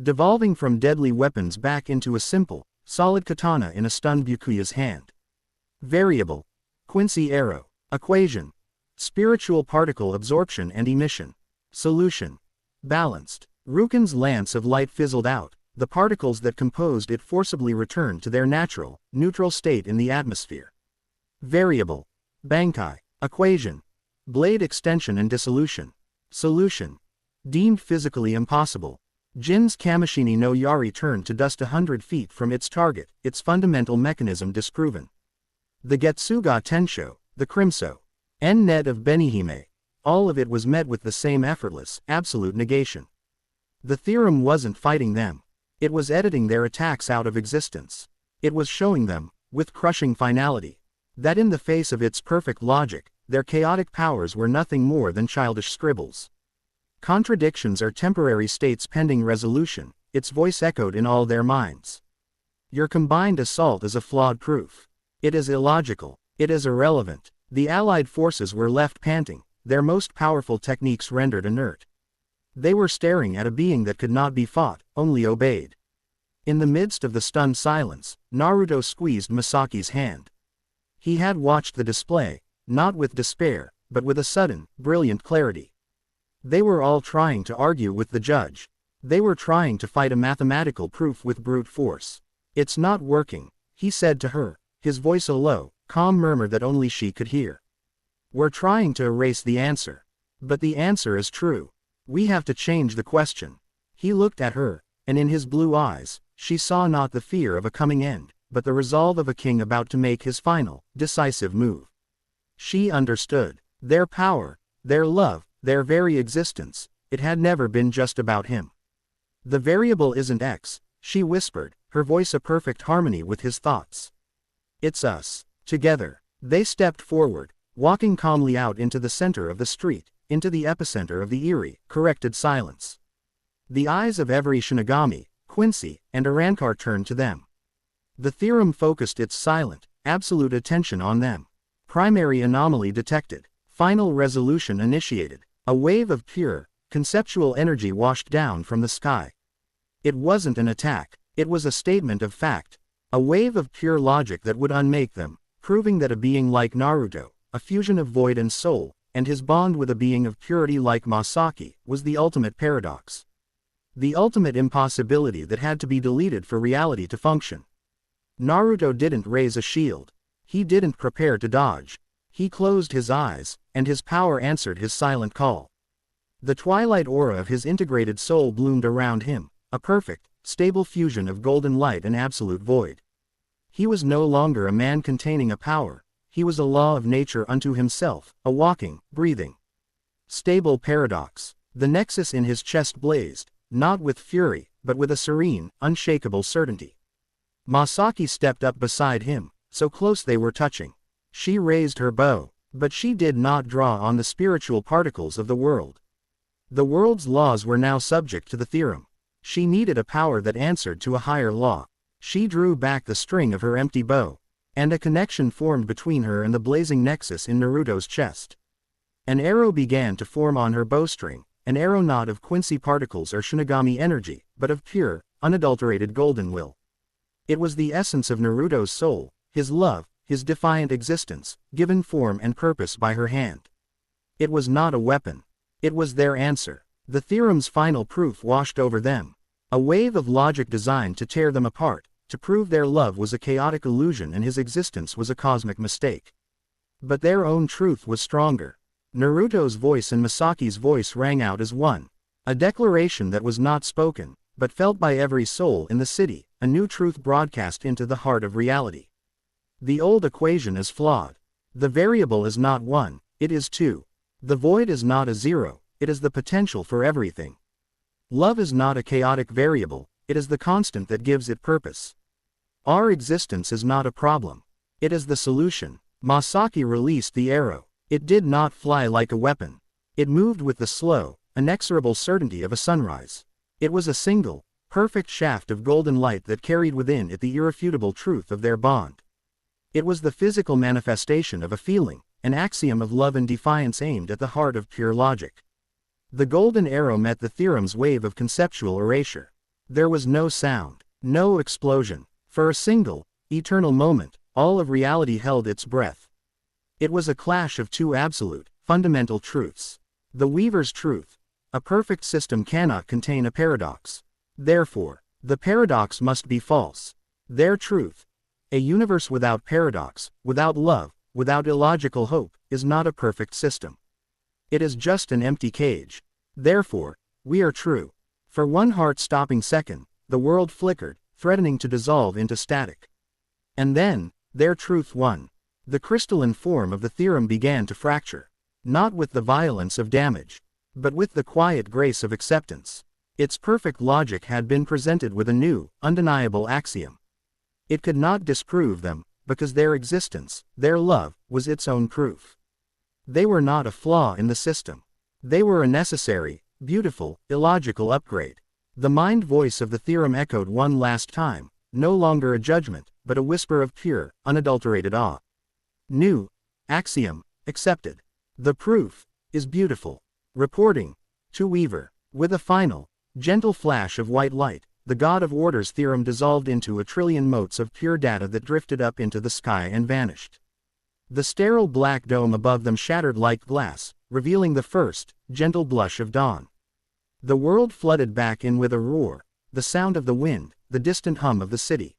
devolving from deadly weapons back into a simple, solid katana in a stunned Byakuya's hand. Variable, Quincy arrow, equation, spiritual particle absorption and emission, solution, balanced. Ruken's lance of light fizzled out, the particles that composed it forcibly returned to their natural, neutral state in the atmosphere. Variable, Bankai, equation, blade extension and dissolution, solution, deemed physically impossible. Jin's Kamishini no Yari turned to dust 100 feet from its target, its fundamental mechanism disproven. The Getsuga Tensho, the Crimso, net of Benihime, all of it was met with the same effortless, absolute negation. The theorem wasn't fighting them. It was editing their attacks out of existence. It was showing them, with crushing finality, that in the face of its perfect logic, their chaotic powers were nothing more than childish scribbles. Contradictions are temporary states pending resolution, its voice echoed in all their minds. Your combined assault is a flawed proof. It is illogical. It is irrelevant. The Allied forces were left panting, their most powerful techniques rendered inert. They were staring at a being that could not be fought, only obeyed. In the midst of the stunned silence, Naruto squeezed Masaki's hand. He had watched the display, not with despair, but with a sudden, brilliant clarity. They were all trying to argue with the judge. They were trying to fight a mathematical proof with brute force. It's not working, he said to her, his voice a low, calm murmur that only she could hear. We're trying to erase the answer. But the answer is true. We have to change the question. He looked at her, and in his blue eyes, she saw not the fear of a coming end, but the resolve of a king about to make his final, decisive move. She understood. Their power, their love, their very existence, it had never been just about him. The variable isn't X, she whispered, her voice a perfect harmony with his thoughts. It's us. Together. They stepped forward, walking calmly out into the center of the street, into the epicenter of the eerie, corrected silence. The eyes of every Shinigami, Quincy, and Arankar turned to them. The theorem focused its silent, absolute attention on them. Primary anomaly detected. Final resolution initiated. A wave of pure, conceptual energy washed down from the sky. It wasn't an attack, it was a statement of fact. A wave of pure logic that would unmake them, proving that a being like Naruto, a fusion of void and soul, and his bond with a being of purity like Masaki, was the ultimate paradox. The ultimate impossibility that had to be deleted for reality to function. Naruto didn't raise a shield. He didn't prepare to dodge. He closed his eyes, and his power answered his silent call. The twilight aura of his integrated soul bloomed around him, a perfect, stable fusion of golden light and absolute void. He was no longer a man containing a power, he was a law of nature unto himself, a walking, breathing, stable paradox. The nexus in his chest blazed, not with fury, but with a serene, unshakable certainty. Masaki stepped up beside him, so close they were touching. She raised her bow, but she did not draw on the spiritual particles of the world. The world's laws were now subject to the theorem. She needed a power that answered to a higher law. She drew back the string of her empty bow, and a connection formed between her and the blazing nexus in Naruto's chest. An arrow began to form on her bowstring, an arrow not of Quincy particles or Shinigami energy, but of pure, unadulterated golden will. It was the essence of Naruto's soul, his love, his defiant existence, given form and purpose by her hand. It was not a weapon. It was their answer. The theorem's final proof washed over them. A wave of logic designed to tear them apart, to prove their love was a chaotic illusion and his existence was a cosmic mistake. But their own truth was stronger. Naruto's voice and Masaki's voice rang out as one. A declaration that was not spoken, but felt by every soul in the city, a new truth broadcast into the heart of reality. The old equation is flawed. The variable is not 1, it is 2. The void is not a 0, it is the potential for everything. Love is not a chaotic variable, it is the constant that gives it purpose. Our existence is not a problem. It is the solution. Masaki released the arrow. It did not fly like a weapon. It moved with the slow, inexorable certainty of a sunrise. It was a single, perfect shaft of golden light that carried within it the irrefutable truth of their bond. It was the physical manifestation of a feeling, an axiom of love and defiance aimed at the heart of pure logic. The golden arrow met the theorem's wave of conceptual erasure. There was no sound, no explosion. For a single, eternal moment, all of reality held its breath. It was a clash of two absolute, fundamental truths. The weaver's truth. A perfect system cannot contain a paradox. Therefore, the paradox must be false. Their truth. A universe without paradox, without love, without illogical hope, is not a perfect system. It is just an empty cage. Therefore, we are true. For one heart-stopping second, the world flickered, threatening to dissolve into static. And then, their truth won. The crystalline form of the theorem began to fracture. Not with the violence of damage, but with the quiet grace of acceptance. Its perfect logic had been presented with a new, undeniable axiom. It could not disprove them, because their existence, their love, was its own proof. They were not a flaw in the system. They were a necessary, beautiful, illogical upgrade. The mind voice of the theorem echoed one last time, no longer a judgment, but a whisper of pure, unadulterated awe. New axiom accepted. The proof is beautiful. Reporting to Weaver. With a final, gentle flash of white light, the God of Order's theorem dissolved into a trillion motes of pure data that drifted up into the sky and vanished. The sterile black dome above them shattered like glass, revealing the first, gentle blush of dawn. The world flooded back in with a roar, the sound of the wind, the distant hum of the city.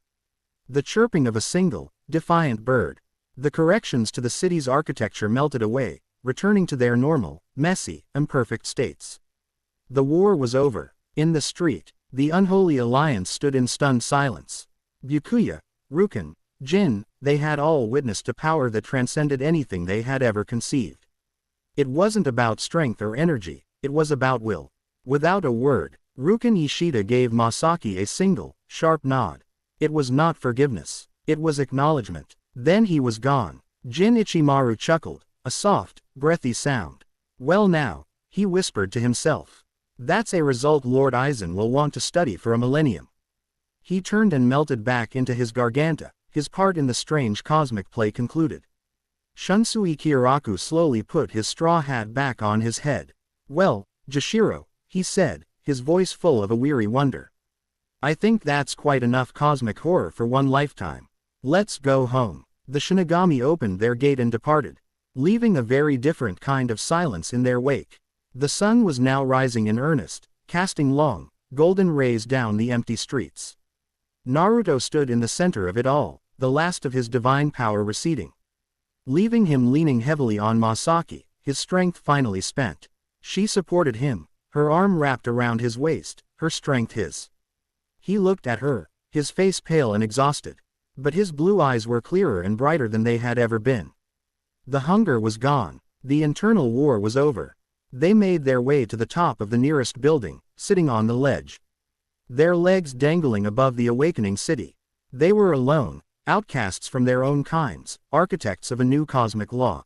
The chirping of a single, defiant bird. The corrections to the city's architecture melted away, returning to their normal, messy, imperfect states. The war was over. In the street, the unholy alliance stood in stunned silence. Byakuya, Rukin, Jin, they had all witnessed a power that transcended anything they had ever conceived. It wasn't about strength or energy, it was about will. Without a word, Rukin Ishida gave Masaki a single, sharp nod. It was not forgiveness, it was acknowledgement. Then he was gone. Jin Ichimaru chuckled, a soft, breathy sound. Well now, he whispered to himself. That's a result Lord Aizen will want to study for a millennium. He turned and melted back into his garganta, his part in the strange cosmic play concluded. Shunsui Kyoraku slowly put his straw hat back on his head. Well, Jashiro, he said, his voice full of a weary wonder. I think that's quite enough cosmic horror for one lifetime. Let's go home. The Shinigami opened their gate and departed, leaving a very different kind of silence in their wake. The sun was now rising in earnest, casting long, golden rays down the empty streets. Naruto stood in the center of it all, the last of his divine power receding, leaving him leaning heavily on Masaki, his strength finally spent. She supported him, her arm wrapped around his waist, her strength his. He looked at her, his face pale and exhausted, but his blue eyes were clearer and brighter than they had ever been. The hunger was gone, the internal war was over. They made their way to the top of the nearest building, sitting on the ledge, their legs dangling above the awakening city. They were alone, outcasts from their own kinds, architects of a new cosmic law.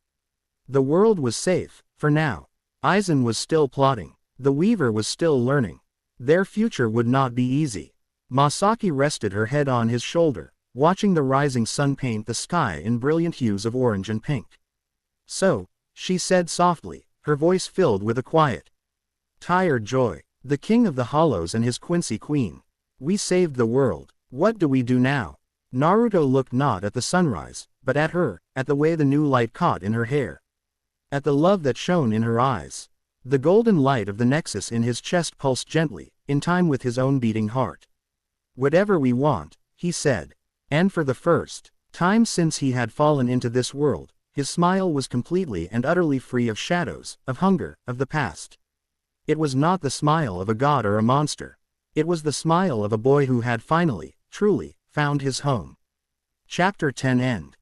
The world was safe, for now. Aizen was still plotting. The Weaver was still learning. Their future would not be easy. Masaki rested her head on his shoulder, watching the rising sun paint the sky in brilliant hues of orange and pink. So, she said softly, her voice filled with a quiet, tired joy. The King of the Hollows and his Quincy Queen. We saved the world. What do we do now? Naruto looked not at the sunrise, but at her, at the way the new light caught in her hair, at the love that shone in her eyes. The golden light of the nexus in his chest pulsed gently, in time with his own beating heart. Whatever we want, he said. And for the first time since he had fallen into this world, his smile was completely and utterly free of shadows, of hunger, of the past. It was not the smile of a god or a monster. It was the smile of a boy who had finally, truly, found his home. Chapter 10 End.